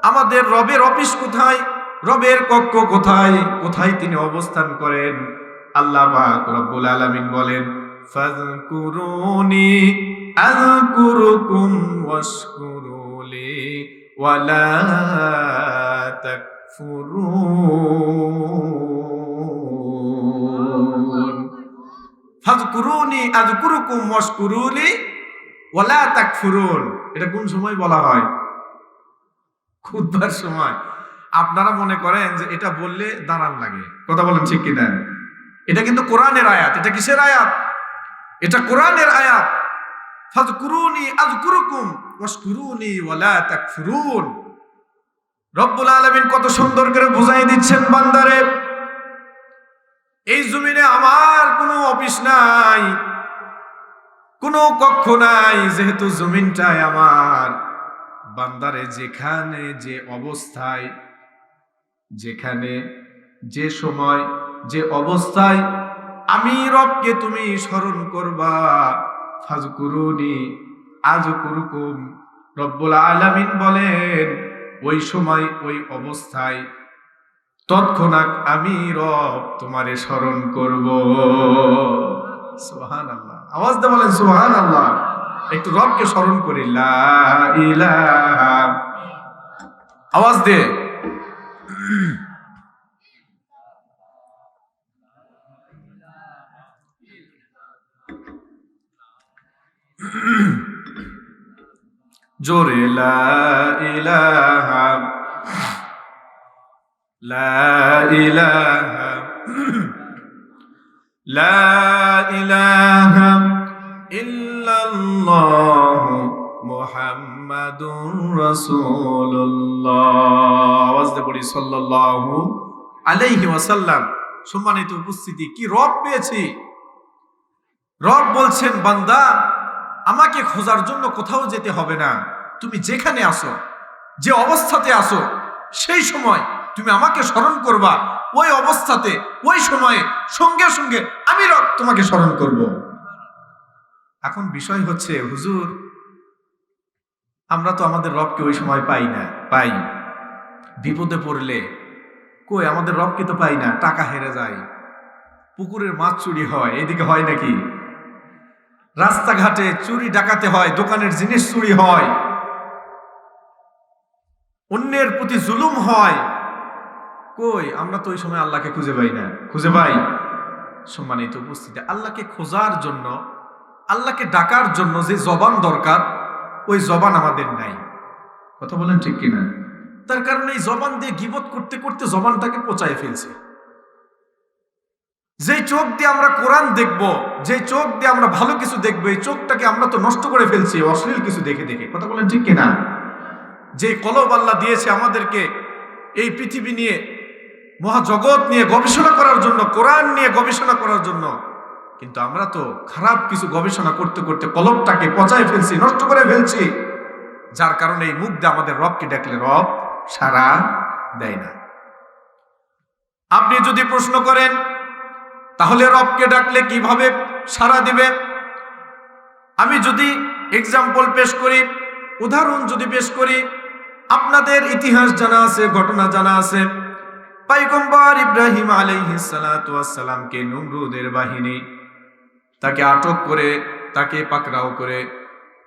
আমাদের রবের অফিস কোথায়, রবের কক্ষ কোথায়, কোথায় তিনি অবস্থান করেন? আল্লাহ পাক রব্বুল আলামিন বলেন ফাযকুরুনি আযকুরুকুম ওয়াশকুরুলি ওয়ালা তাকফুরুন। ফাযকুরুনি আযকুরুকুম ওয়াশকুরুলি ওয়ালা তাকফুরুন। এটা কোন সময় বলা হয়? খুতবার সময়। আপনারা মনে করেন যে এটা বললে দাঁড়ান লাগে, কথা বলেন ঠিক কিনা? এটা কিন্তু কোরআনের আয়াত। এটা কিসের আয়াত? এটা কোরআনের আয়াত। ফাযকুরুনি আযকুরুকুম ওয়াশকুরুনি ওয়ালা তাকফুরুন। রব্বুল আলামিন কত সুন্দর করে বুঝাই দিচ্ছেন বান্দারে, এই জমিনে আমার কোনো অফিস নাই, কোনো কক্ষ নাই, যেহেতু জমিনটাই আমার। বান্দারে যেখানে যে অবস্থায়, যেখানে যে সময় যে অবস্থায় আমি রবকে তুমি স্মরণ করবা, ফাযকুরুনি আযকুরুকুম, রব্বুল আলামিন বলেন ওই সময় ওই অবস্থায় তৎক্ষণাৎ আমি রব তোমারে স্মরণ করব। সুবহানাল্লাহ, আওয়াজ দিয়ে বলেন সুবহানাল্লাহ। একটু রবকে স্মরণ করি, লা ইলাহা, আওয়াজ দে। জোরে লা ইলাহা, লা ইলাহা, লা ইলাহা ইল্লাল্লাহু মুহাম্মাদুর রাসূলুল্লাহ। আওয়াজ দিয়ে পড়ি সাল্লাল্লাহু আলাইহি ওয়াসাল্লাম। সম্মানিত উপস্থিতি, কি রব পেয়েছি! রব বলছেন, বান্দা, আমাকে খোঁজার জন্য কোথাও যেতে হবে না। তুমি যেখানে আসো, যে অবস্থাতে আসো, সেই সময় তুমি আমাকে স্মরণ করবা। ওই অবস্থাতে, ওই সময়ে, সঙ্গে সঙ্গে আমি রব তোমাকে স্মরণ করব। এখন বিষয় হচ্ছে, হুজুর, আমরা তো আমাদের রবকে ওই সময় পাই না। পাই বিপদে পড়লে, কই আমাদের রবকে তো পাই না। টাকা হেরে যায়, পুকুরের মাছ চুরি হয়, এদিকে হয় নাকি? রাস্তাঘাটে চুরি ডাকাতে হয়, দোকানের জিনিস চুরি হয়, অন্যের প্রতি জুলুম হয়। কই আমরা তো ওই সময় আল্লাহকে খুঁজে পাই না। খুঁজে পাই? সম্মানিত উপস্থিতি, আল্লাহকে খোঁজার জন্য, আল্লাহকে ডাকার জন্য যে জবান দরকার, ওই জবান আমাদের নাই। কথা বলেন ঠিক কিনা? তার কারণে এই জবান দিয়ে গীবত করতে করতে জবানটাকে পচায় ফেলছে। যে চোখ দিয়ে আমরা কোরআন দেখব, যে চোখ দিয়ে আমরা ভালো কিছু দেখবো, এই চোখটাকে আমরা তো নষ্ট করে ফেলছি অশ্লীল কিছু দেখে দেখে। কথা বলেন ঠিক কিনা? যে কলব আল্লাহ দিয়েছে আমাদেরকে এই পৃথিবী নিয়ে, মহাজগৎ নিয়ে গবেষণা করার জন্য, কোরআন নিয়ে গবেষণা করার জন্য, কিন্তু আমরা তো খারাপ কিছু গবেষণা করতে করতে কলবটাকে পচায় ফেলছি, নষ্ট করে ফেলছি। যার কারণে এই মুখ দিয়ে আমাদের রবকে ডাকলে রব সাড়া দেয় না। আপনি যদি প্রশ্ন করেন তাহলে রবকে ডাকলে কিভাবে সাড়া দিবে, আমি যদি এক্সাম্পল পেশ করি, উদাহরণ যদি পেশ করি, আপনাদের ইতিহাস জানা আছে, ঘটনা জানা আছে, পয়গম্বর ইব্রাহিম আলাইহিস সালাতু ওয়াস সালামকে নমরুদের বাহিনী তাকে আটক করে, তাকে পাকড়াও করে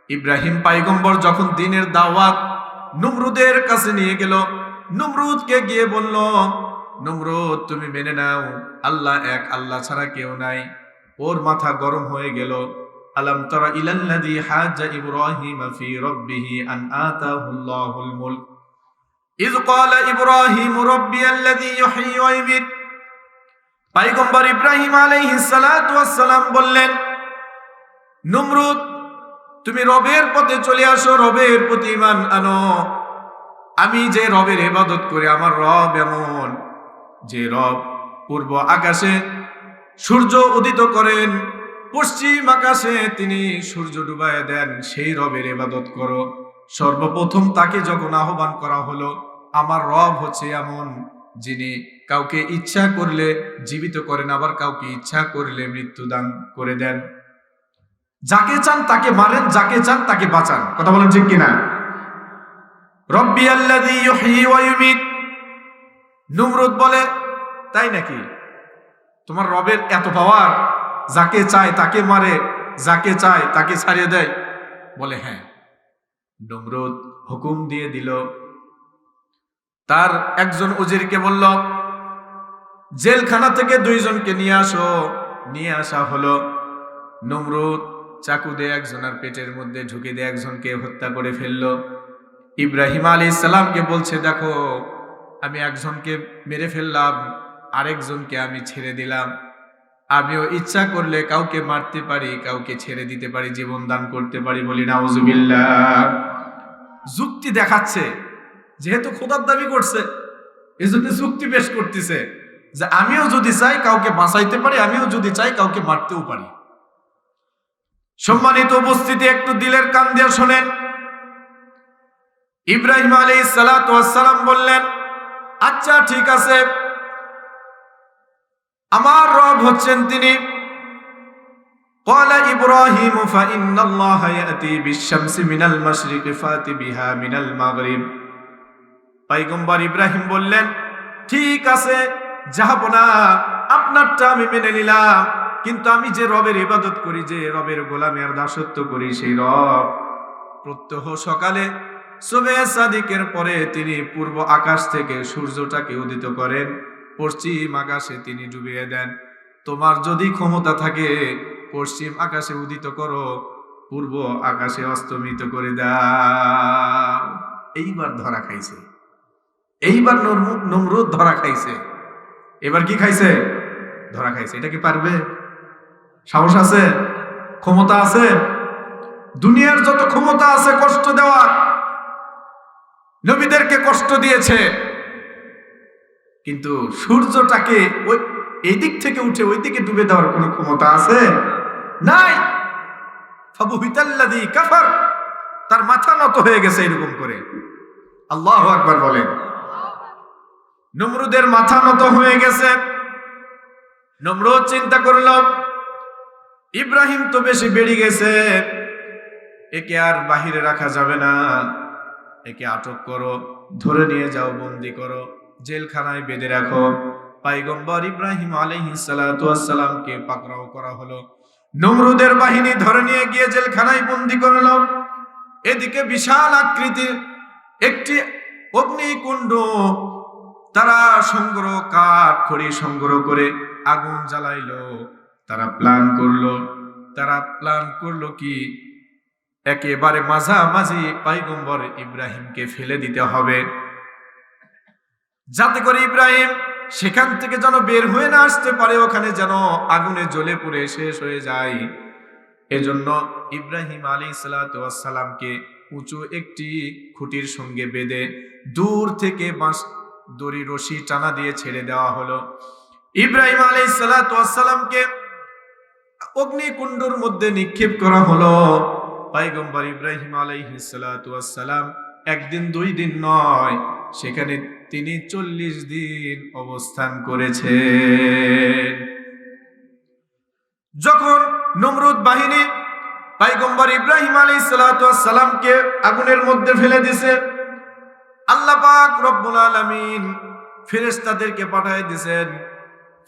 ইব্রাহিম পয়গম্বর যখন দ্বীনের দাওয়াত নমরুদের কাছে নিয়ে গেল, নমরুদকে গিয়ে বলল, নমরুদ তুমি মেনে নাও আল্লাহ এক, আল্লাহ ছাড়া কেউ নাই। ওর মাথা গরম হয়ে গেল। আলাম তারা ইলাল্লাযী হাজ্জা ইব্রাহিম ফি রাব্বিহি আন আতাহুল্লাহুল মুলক ইয ক্বালা ইব্রাহিম রাব্বিয়াল্লাযী ইউহয়ী ওয়া ইউমীত। পয়গম্বর ইব্রাহিম আলাইহিস সালাতু ওয়াস সালাম বললেন, নমরুদ তুমি রবের পথে চলে আসো, রবের প্রতি ঈমান আনো। আমি যে রবের ইবাদত করি, আমার রব এমন যে রব পূর্ব আকাশে সূর্য উদিত করেন, পশ্চিম আকাশে তিনি সূর্য ডুবাইয়া দেন, সেই রবের ইবাদত করো। সর্বপ্রথম তাকে যখন আহ্বান করা হলো, আমার রব হচ্ছে এমন যিনি কাউকে ইচ্ছা করলে জীবিত করেন, আবার কাউকে ইচ্ছা করলে মৃত্যু দান করে দেন। যাকে চান তাকে মারেন, যাকে চান তাকে বাঁচান। কথা বলেন ঠিক কিনা? রব্বি আল্লাযী ইউহয়ী ওয়া ইউমীত। নমরুদ বলে, তাই নাকি? তোমার রবের এত পাওয়ার, যাকে চায় তাকে মারে, যাকে চায় তাকে ছাড়িয়ে দেয়? বলে হ্যাঁ। নমরুদ হুকুম দিয়ে দিল, তার একজন উজিরকে বলল, জেলখানা থেকে 2 জনকে নিয়ে আসো। নিয়ে আসা হলো। নমরুদ চাকু দিয়ে একজনের পেটের মধ্যে ঢুকে দিয়ে একজনকে হত্যা করে ফেললো। ইব্রাহিম আলাইহিস সালামকে বলছে, দেখো আমি একজনকে মেরে ফেললাম, আরেকজনকে আমি ছেড়ে দিলাম। আমিও ইচ্ছা করলে কাউকে মারতে পারি, কাউকে ছেড়ে দিতে পারি, জীবন দান করতে পারি। বলি নাউজুবিল্লাহ। যুক্তি দেখাচ্ছে, যেহেতু খোদার দাবি করছে এজন্য যুক্তি পেশ করতেছে যে আমিও যদি চাই কাউকে বাঁচাইতে পারি, আমিও যদি চাই কাউকে মারতেও পারি। সম্মানিত উপস্থিতি, একটু দিলের কান দিয়ে শোনেন। ইব্রাহিম আলাইহিস সালাতু ওয়াস সালাম বললেন, আচ্ছা ঠিক আছে, আমার রব হচ্ছেন তিনি। ক্বালা ইব্রাহিম ফাইন্নাল্লাহা ইয়াতি বিশ-শামসি মিনাল মাশরিকি ফাতি বিহা মিনাল মাগরিব। পয়গম্বর ইব্রাহিম বললেন, ঠিক আছে যাব না, আপনারটা আমি মেনে নিলাম, কিন্তু আমি যে রবের ইবাদত করি, যে রবের গোলামি আর দাসত্ব করি, সেই রব প্রত্যহ সকালে সুবহে সাদিকের পরে তিনি পূর্ব আকাশ থেকে সূর্যটাকে উদিত করেন, পশ্চিম আকাশে তিনি ডুবিয়ে দেন। তোমার যদি ক্ষমতা থাকে পশ্চিম আকাশে উদিত করো, পূর্ব আকাশে অস্তমিত করে দাও। এইবার ধরা খাইছে, এইবার নমরুদ ধরা খাইছে। এবার কি খাইছে? ধরা খাইছে। এটা কি পারবে? সাহস আছে? ক্ষমতা আছে? দুনিয়ার যত ক্ষমতা আছে কষ্ট দেওয়ার, নবীদেরকে কষ্ট দিয়েছে, কিন্তু সূর্যটাকে ওই এই দিক থেকে উঠে ওই দিকে ডুবে দেওয়ার কোনো ক্ষমতা আছে? নাই। ফাবুহিতাল্লাযী কাফার, তার মাথা নত হয়ে গেছে এরকম করে। আল্লাহু আকবার বলেন। নমরুদের মাথা নত হয়ে গেছে। নমরুদ চিন্তা করল, ইব্রাহিম তো বেশি বেড়ে গেছে, একে আর বাহিরে রাখা যাবে না, একে আটক করো, ধরে নিয়ে যাও, বন্দি করো, জেলখানায় বেঁধে রাখো। পয়গম্বর ইব্রাহিম আলাইহিস সালাতু ওয়াস সালামকে পাকড়াও করা হলো। নমরুদের বাহিনী ধরে নিয়ে গিয়ে জেলখানায় বন্দি করলো। এদিকে বিশাল আকৃতির একটি অগ্নিকুণ্ড, তারা সংগ্রহ, কাঠ খড়ি সংগ্রহ করে আগুন জ্বালাইলো। তারা প্ল্যান করলো কি, একেবারে মাঝামাঝি পয়গম্বর ইব্রাহিমকে ফেলে দিতে হবে, যাতে করে ইব্রাহিম সেখান থেকে যেন বের হয়ে না আসতে পারে, ওখানে যেন আগুনে জ্বলে পুড়ে শেষ হয়ে যায়। এজন্য ইব্রাহিম আলাইহিস সালাতু ওয়াস সালামকে উঁচু একটি খুঁটির সঙ্গে বেঁধে দূর থেকে বাঁশ দড়ি রশি টানা দিয়ে ছেড়ে দেওয়া হলো। ইব্রাহিম আলাইহিস সালাতু ওয়াস সালামকে অগ্নিকুণ্ডের মধ্যে নিক্ষেপ করা হলো। পয়গম্বর ইব্রাহিম আলাইহিস সালাতু ওয়াস সালাম একদিন 2 দিন নয়, সেখানে তিনি 40 দিন অবস্থান করেছেন। যখন নমরুদ বাহিনী পয়গম্বর ইব্রাহিম আলাইহিস সালাতু ওয়াস সালামকে আগুনের মধ্যে ফেলে দিয়েছে, আল্লাহ পাক রব্বুল আলামিন ফেরেশতাদেরকে পাঠিয়ে দিয়েছেন।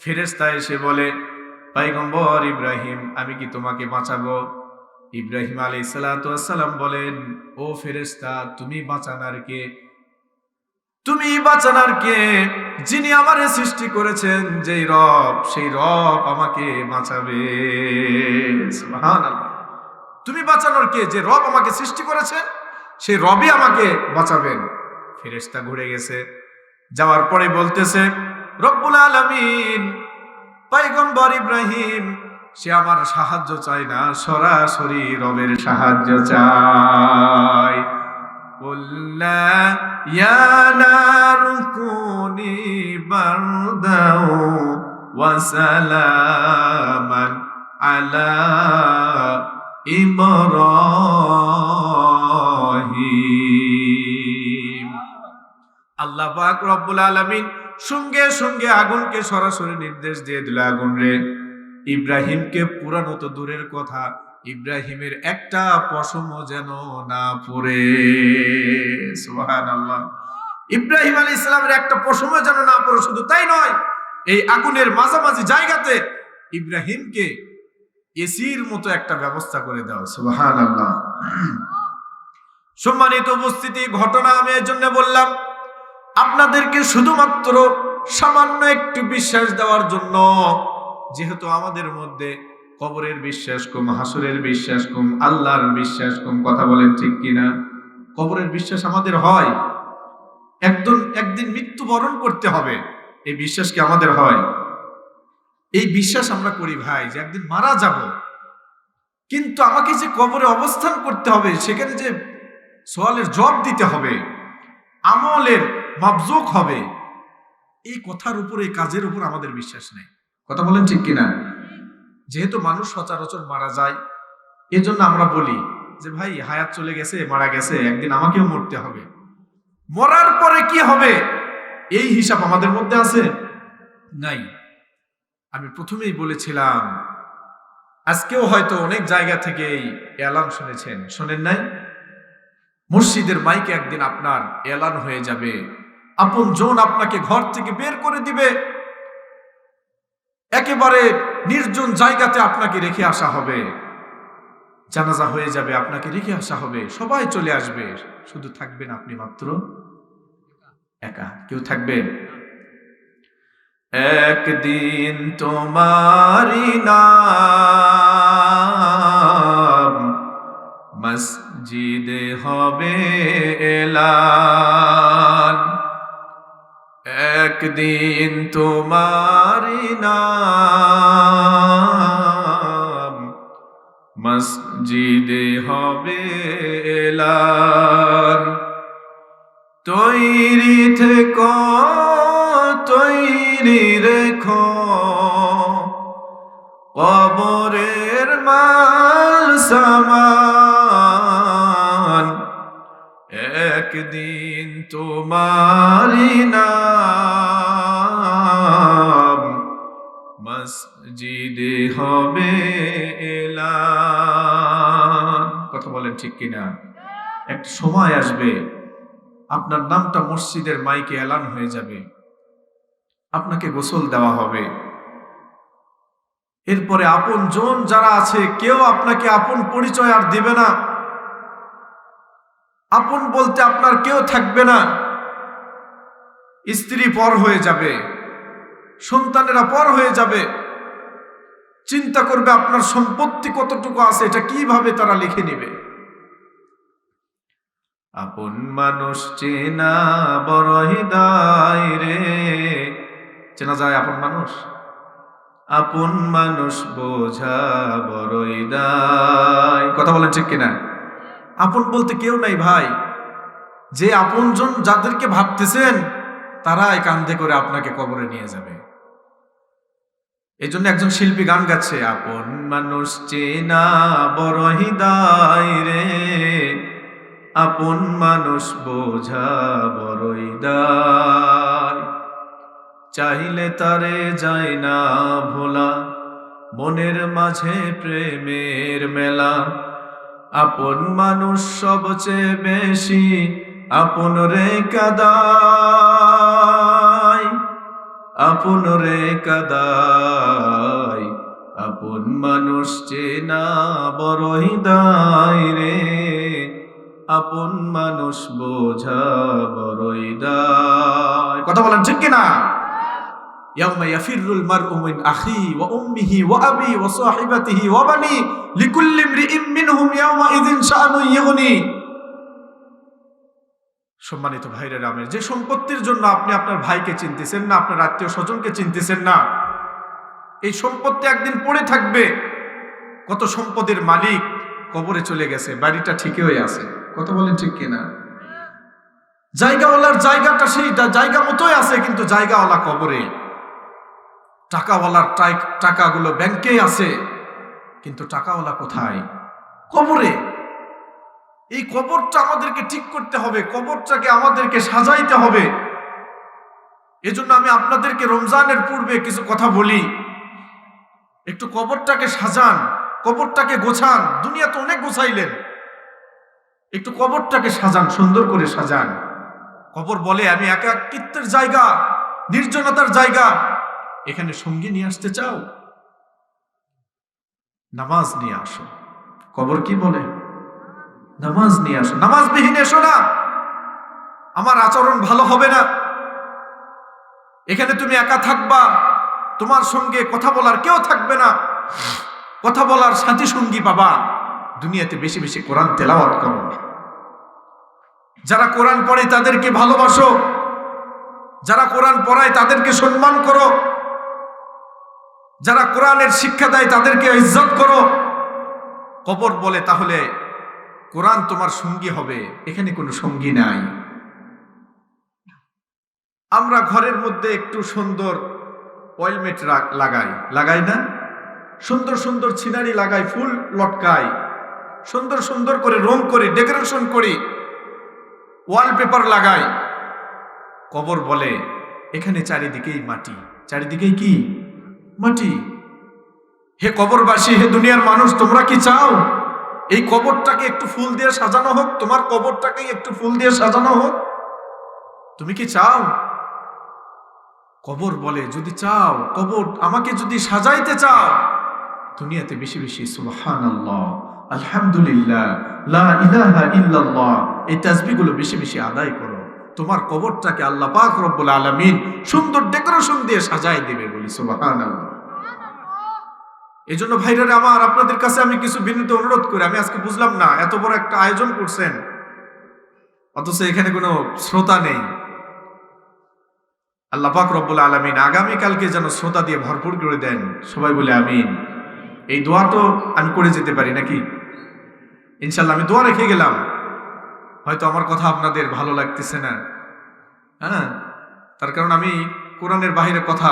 ফেরেশতা এসে বলে, পয়গম্বর ইব্রাহিম, আমি কি তোমাকে বাঁচাবো? ইব্রাহিম আলাইহিস সালাতু ওয়াস সালাম বলেন, ও ফেরেশতা, তুমি বাঁচানার কে? তুমি বাঁচানার কে? যিনি আমারে সৃষ্টি করেছেন, যেই রব, সেই রব আমাকে বাঁচাবে। সুবহানাল্লাহ। তুমি বাঁচানোর কে? যে রব আমাকে সৃষ্টি করেছেন, সেই রবই আমাকে বাঁচাবেন। ফেরেশতা ঘুরে গেছে। যাওয়ার পরে বলতেছে, রব্বুল আলামিন, পয়গম্বর ইব্রাহিম সে আমার সাহায্য চায় না, সরাসরি রবের সাহায্য চায়। কুল্লা ইয়া নারু কুনি বারদাও ওয়া সালামান আলা ইব্রাহিম। আল্লাহ পাক রব্বুল আলামিন সঙ্গে সঙ্গে আগুনকে সরাসরি নির্দেশ দিয়ে দিল, আগুন রে, ইব্রাহিমকে পুরানো তো দূরের কথা, ইব্রাহিমের একটা পশমও যেন না পড়ে। সুবহানাল্লাহ। ইব্রাহিম আলাইহিস সালামের একটা পশমও যেন না পড়ে। শুধু তাই নয়, এই আগুনের মাঝামাঝি জায়গাতে ইব্রাহিমকে এসির মতো একটা ব্যবস্থা করে দাও। সুবহানাল্লাহ। সম্মানিত উপস্থিতি, ঘটনা আমি এর জন্য বললাম আপনাদেরকে শুধুমাত্র সামান্য একটু বিশ্বাস দেওয়ার জন্য। যেহেতু আমাদের মধ্যে কবরের বিশ্বাস কম, হাসরের বিশ্বাস কম, আল্লাহর বিশ্বাস কম। কথা বলেন ঠিক কিনা? কবরের বিশ্বাস আমাদের হয়, একদিন মৃত্যুবরণ করতে হবে, এই বিশ্বাস কি আমাদের হয়? এই বিশ্বাস আমরা করি ভাই, যে একদিন মারা যাব, কিন্তু আমাকে যে কবরে অবস্থান করতে হবে, সেখানে যে সওয়ালের জবাব দিতে হবে, আমলের মাবজুক হবে, এই কথার উপর, এই কাজের উপর আমাদের বিশ্বাস নেই। কথা বলেন ঠিক কিনা? যেহেতু মানুষ সচরাচর মারা যায়, এজন্য আমরা বলি যে ভাই হায়াত চলে গেছে, মারা গেছে, একদিন আমাকেও মরতে হবে। মরার পরে কি হবে এই হিসাব আমাদের মধ্যে আছে? নাই। আমি প্রথমেই বলেছিলাম, আজকেও হয়তো অনেক জায়গা থেকে এই এলান শুনেছেন, শোনেন নাই? মসজিদের মাইকে একদিন আপনার এলান হয়ে যাবে, আপন জন আপনাকে ঘর থেকে বের করে দিবে, একেবারে নির্জন জায়গাতে আপনাকে রেখে আসা হবে, জানাজা হয়ে যাবে, আপনাকে রেখে আসা হবে, সবাই চলে আসবে, শুধু থাকবেন আপনি মাত্র একা। কেউ থাকবে? একদিন তোমারি নাম মসজিদে হবে এলান, একদিন তোমারি নাম মসজিদে হবে এলান। তৈরি থেকো, তৈরি রেখো, কবরের মাল সামান, একদিন তোমারি নাম মসজিদে হবে এলান। কথা বলেন ঠিক কিনা? একটা সময় আসবে আপনার নামটা মসজিদের মাইকে এলান হয়ে যাবে, আপনাকে গোসল দেওয়া হবে। এরপরে আপন জন যারা আছে, কেউ আপনাকে আপন পরিচয় আর দিবে না। আপন বলতে আপনার কেউ থাকবে না। স্ত্রী পর হয়ে যাবে, সন্তানেরা পর হয়ে যাবে। চিন্তা করবে আপনার সম্পত্তি কতটুকু আছে, এটা কিভাবে তারা লিখে নেবে। আপন মানুষ চেনা বড় হৃদয় রে। চেনা যায় আপন মানুষ? আপন মানুষ বোঝা বড় হৃদয়। কথা বলেন ঠিক কিনা? আপন বলতে কেউ নাই ভাই। যে আপনজন যাদেরকে ভাবতেছেন, তারাই কান্ধে করে আপনাকে কবরে নিয়ে যাবে। এই জন্য একজন শিল্পী গান গাচ্ছে, আপন মানুষ চেনা বড় হৃদয় রে, আপন মানুষ বোঝা বড় হৃদয়। চাইলে তারে যায় না ভোলা, মনের মাঝে প্রেমের মেলা। আপন মানুষ সবচেয়ে বেশি আপন রে কাদাই, আপন রে কাদাই, আপন মানুষ চেনা বড়ই দায় রে, আপন মানুষ বোঝা বড়ই দায়। কথা বলেন ঠিক কিনা? ইয়াউমা ইয়াফিরুল মারউ মিন আখি ওয়া উম্মিহি ওয়া আবি ওয়া সাহিবাতিহি ওয়া বানি লিকুল্লি ইমরিইম মিনহুম ইয়াউমা ইযিন শাআনুন ইউগনি। সম্মানিত ভাইরা রামের, যে সম্পত্তির জন্য আপনি আপনার ভাইকে চিনতেছেন না, আপনার আত্মীয় স্বজনকে চিনতেছেন না, এই সম্পত্তি একদিন পড়ে থাকবে। কত সম্পদের মালিক কবরে চলে গেছে, বাড়িটা ঠিকই আছে। কথা বলেন ঠিক কিনা? জায়গাওয়ালার জায়গাটা সেই জায়গা মতোই আছে, কিন্তু জায়গাওয়ালা কবরে। টাকাওয়ালার টাকাগুলো ব্যাংকে আছে, কিন্তু টাকাওয়ালা কোথায়? কবরে। এই কবরটা আমাদেরকে ঠিক করতে হবে, কবরটাকে আমাদেরকে সাজাইতে হবে। এজন্য আমি আপনাদেরকে রমজানের পূর্বে কিছু কথা বলি, একটু কবরটাকে সাজান, কবরটাকে গোছান। দুনিয়া তো অনেক গোছাইলেন, একটু কবরটাকে সাজান, সুন্দর করে সাজান। কবর বলে আমি একাকিত্বের জায়গা, নির্জনতার জায়গা। এখানে সঙ্গী নিয়ে আসতে চাও, নামাজ নিয়ে আসো। কবর কি বলে? নামাজ নিয়ে আসো। নামাজ বিহীন এসো না, আমার আচরণ ভালো হবে না। এখানে তুমি একা থাকবা, তোমার সঙ্গে কথা বলার কেউ থাকবে না, কথা বলার সাথী সঙ্গী পাবা। দুনিয়াতে বেশি বেশি কোরআন তেলাওয়াত করো। যারা কোরআন পড়ে তাদেরকে ভালোবাসো, যারা কোরআন পড়ায় তাদেরকে সম্মান করো, যারা কোরআনের শিক্ষা দেয় তাদেরকে ইজ্জত করো। কবর বলে তাহলে কোরআন তোমার সঙ্গী হবে, এখানে কোনো সঙ্গী নাই। আমরা ঘরের মধ্যে একটু সুন্দর অয়েলমেট লাগাই না? সুন্দর সুন্দর ছিনারি লাগাই, ফুল লটকাই, সুন্দর সুন্দর করে রং করি, ডেকোরেশন করি, ওয়ালপেপার লাগাই। কবর বলে এখানে চারিদিকেই মাটি, চারিদিকেই কি? মাটি। হে কবরবাসী, হে দুনিয়ার মানুষ, তোমরা কি চাও এই কবরটাকে একটু ফুল দিয়ে সাজানো হোক? তোমার কবরটাকে একটু ফুল দিয়ে সাজানো হোক? তুমি কি চাও? কবর বলে যদি চাও, কবর আমাকে যদি সাজাইতে চাও, দুনিয়াতে বেশি বেশি সুবহানাল্লাহ, আলহামদুলিল্লাহ, লা ইলাহা ইল্লাল্লাহ এই তাসবিহগুলো বেশি বেশি আদায় করো। তোমার কবরটাকে আল্লাহ পাক রব্বুল আলামিন সুন্দর ডেকোরেশন দিয়ে সাজায় দিবে, বলি সুবহানাল্লাহ। এই জন্য ভাইরা আমার, আপনাদের কাছে আমি কিছু বিনীত অনুরোধ করি। আমি আজকে বুঝলাম না, এত বড় একটা আয়োজন করছেন অথচ এখানে কোনো শ্রোতা নেই। আল্লাহ পাক রব্বুল আলামিন আগামীকালকে যেন শ্রোতা দিয়ে ভরপুর করে দেন। সবাই বলে আমিন। এই দোয়া তো আমি করে যেতে পারি নাকি? ইনশাল্লাহ আমি দোয়া রেখে গেলাম। হয়তো আমার কথা আপনাদের ভালো লাগতেছে না, হ্যাঁ, তার কারণ আমি কোরআনের বাহিরে কথা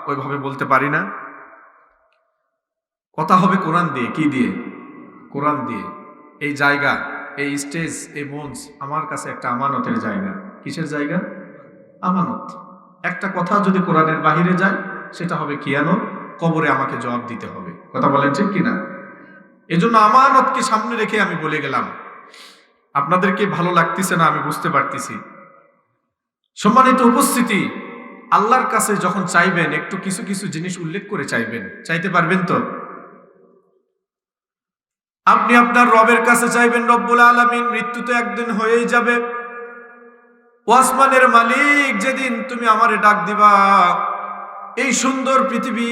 ওইভাবে বলতে পারি না। কথা হবে কোরআন দিয়ে। কি দিয়ে? কোরআন দিয়ে। এই জায়গা, এই স্টেজ, এই মঞ্চ আমার কাছে একটা আমানতের জায়গা। কিসের জায়গা? আমানত। একটা কথা যদি কোরআনের বাহিরে যায় সেটা হবে কিয়ামত, কবরে আমাকে জবাব দিতে হবে। কথা বলেন ঠিক কিনা? এজন্য আমানতকে সামনে রেখে আমি বলে গেলাম। আপনাদেরকে ভালো লাগতেছে না আমি বুঝতে পারতেছি। সম্মানিত উপস্থিতি, আল্লাহর কাছে যখন চাইবেন একটু কিছু কিছু জিনিস উল্লেখ করে চাইবেন। চাইতে পারবেন তো? আপনি আপনার রবের কাছে চাইবেন, রব্বুল আলামিন মৃত্যু তো একদিন হয়েই যাবে। আসমানের মালিক, যেদিন তুমি আমারে ডাক দিবা, এই সুন্দর পৃথিবী,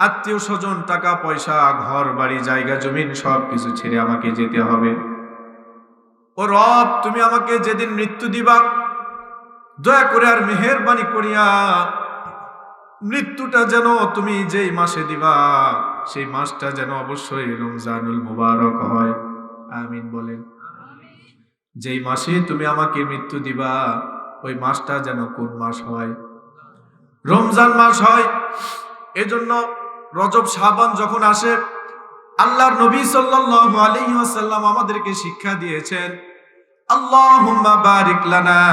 আত্মীয় স্বজন, টাকা পয়সা, ঘর বাড়ি, জায়গা জমিন সব কিছু ছেড়ে আমাকে যেতে হবে। ও রব, তুমি আমাকে যেদিন মৃত্যু দিবা, দয়া করে আর মেহেরবানি করিয়া মৃত্যুটা যেন তুমি যেই মাসে দিবা সেই মাসটা যেন অবশ্যই রমজানুল মুবারক হয়। আমিন বলেন। যেই মাসে তুমি আমাকে মৃত্যু দিবা ওই মাসটা যেন কোন মাস হয়? রমজান মাস হয়। এজন্য রজব শাবান যখন আসে, আল্লাহর নবী সাল্লাল্লাহু আলাইহি ওয়াসাল্লাম আমাদেরকে শিক্ষা দিয়েছেন, আল্লাহুম্মা বারিক লানা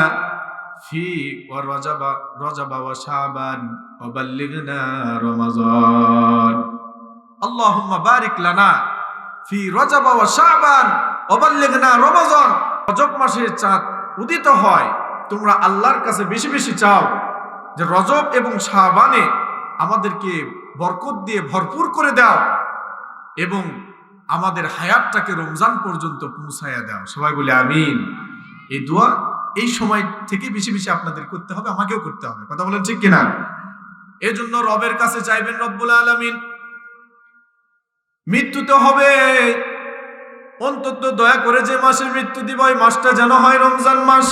ফি ওয়া রজব ওয়া শাবান ওয়া বাল্লিগনা রমাজান। আল্লাহুম্মা বারিক লানা ফি রজব ওয়া শাবান ওয়া বাল্লিগনা রমাজান। রজব মাসের চাঁদ উদিত হয় তোমরা আল্লাহর কাছে বেশি বেশি চাও যে রজব এবং শাবানে আমাদেরকে বরকত দিয়ে ভরপুর করে দাও এবং আমাদের হায়াতটাকে রমজান পর্যন্ত পৌঁছায়া দাও। সবাই বলে আমিন। এই দোয়া এই সময় থেকে বেশি বেশি আপনাদের করতে হবে, আমাকেও করতে হবে। কথা বলেন ঠিক কিনা? এই জন্য রবের কাছে চাইবেন রব্বুল আলামিন মৃত্যু তো হবে, অন্তত দয়া করে যে মাসে মৃত্যু দিব ওই মাসটা যেন হয় রমজান মাস।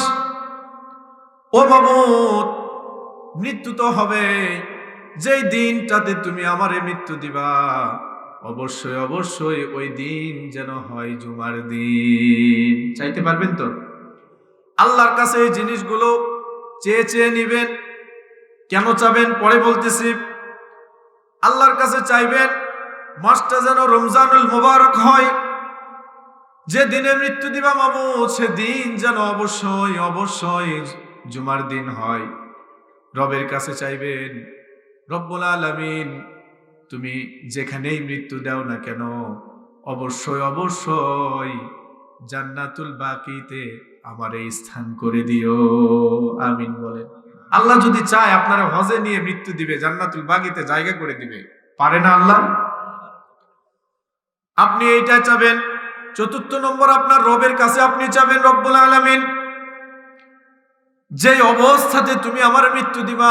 ও মাবুদ, মৃত্যু তো হবে, যেই দিনটাতে তুমি আমারে মৃত্যু দিবা অবশ্যই অবশ্যই ওই দিন যেন হয় জুমার দিন। চাইতে পারবেন তো? আল্লাহর কাছে এই জিনিসগুলো চেয়ে চেয়ে নিবেন। কেন চাবেন পরে বলতেছি। আল্লাহর কাছে চাইবেন মাসটা যেন রমজানুল মুবারক হয়, যে দিনে মৃত্যু দিবা মাবুদ সে দিন যেন অবশ্যই অবশ্যই জুমার দিন হয়। রবের কাছে চাইবেন রব্বুল আলামিন তুমি যেখানেই মৃত্যু দাও না কেন অবশ্যই অবশ্যই জান্নাতুল বাকিতে আমার এই স্থান করে দিও। আমিন বলেন। আল্লাহ যদি চায় আপনারা হজে নিয়ে মৃত্যু দিবে, জান্নাতুল বাকিতে জায়গা করে দিবে, পারে না আল্লাহ? আপনি এইটা চাবেন। চতুর্থ নম্বর, আপনার রবের কাছে আপনি চাবেন রব্বুল আলামিন যে অবস্থাতে তুমি আমার মৃত্যু দিবা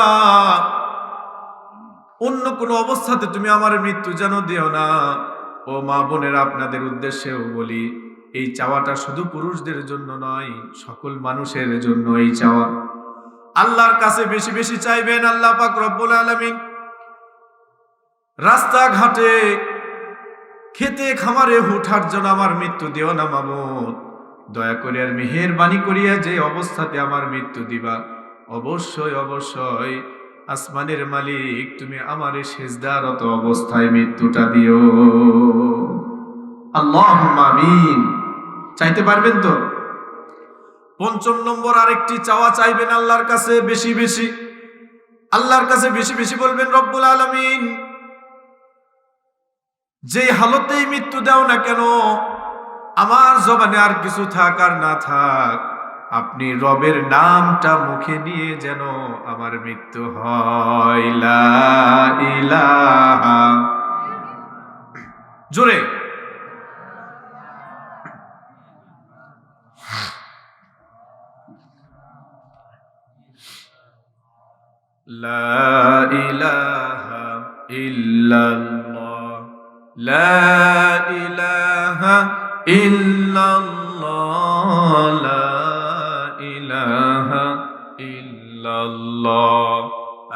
অন্য কোনো অবস্থাতে তুমি আমার মৃত্যু যেন দিও না। ও মা বোনেরা, আপনাদের উদ্দেশ্যেও বলি এই চাওয়াটা শুধু পুরুষদের জন্য নয়, সকল মানুষের জন্য এই চাওয়া। আল্লাহর কাছে বেশি বেশি চাইবেন আল্লাহ পাক রব্বুল আলামিন রাস্তাঘাটে খেতে খামারে হুঠার জন্য আমার মৃত্যু দিও না মাবুদ, দয়া করে আর মেহেরবানি করিয়া যে অবস্থাতে আমার মৃত্যু দিবা অবশ্যই অবশ্যই আসমানের মালিক তুমি আমারে সিজদারত অবস্থায় মৃত্যুটা দিও। আল্লাহুম্মা আমিন। চাইতে পারবেন তো? পঞ্চম নম্বর আরেকটি চাওয়া চাইবেন আল্লাহর কাছে বেশি বেশি। আল্লাহর কাছে বেশি বেশি বলবেন রব্বুল আলামিন যে হালতেই মৃত্যু দাও না কেন আমার জবানে আর কিছু থাক আর না থাক আপনি রবের নামটা মুখে নিয়ে যেন আমার মৃত্যু হয়। লা ইলাহা, জোরে লা ইলাহা ইল্লাল্লাহ, লা ইলাহা ইল্লাল্লাহ, লা ইলাহা ইল্লাল্লাহ।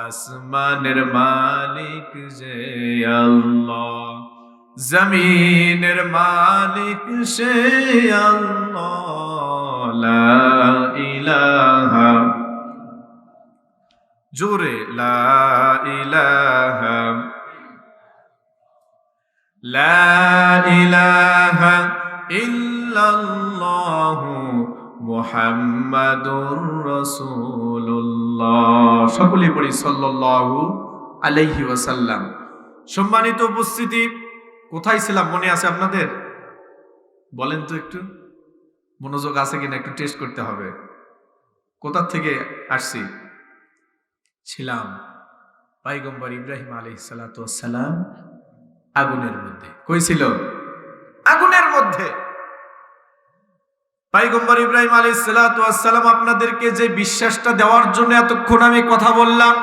আসমানের মালিক যে আল্লাহ, জমিনের মালিক সে আল্লাহ, লা ইলাহা, জোরে লা ইলাহা, লা ইলাহা ইল্লাল্লাহু মুহাম্মাদুর রাসূলুল্লাহ। সকলে পড়ি সাল্লাল্লাহু আলাইহি ওয়াসাল্লাম। সম্মানিত উপস্থিতি, কোথায় ছিলাম মনে আছে আপনাদের? বলেন তো একটু, মনোযোগ আছে কিনা একটু টেস্ট করতে হবে। কোথা থেকে আসছি? ছিলাম পয়গম্বর ইব্রাহিম আলাইহিস সালাতু ওয়াস সালাম আগুনের মধ্যে। কই ছিল? আগুনের মধ্যে। পয়গম্বর ইব্রাহিম আলাইহিস সালাতু ওয়াস সালাম আপনাদেরকে যে বিশ্বাসটা দেওয়ার জন্য এতক্ষণ আমি কথা বললাম,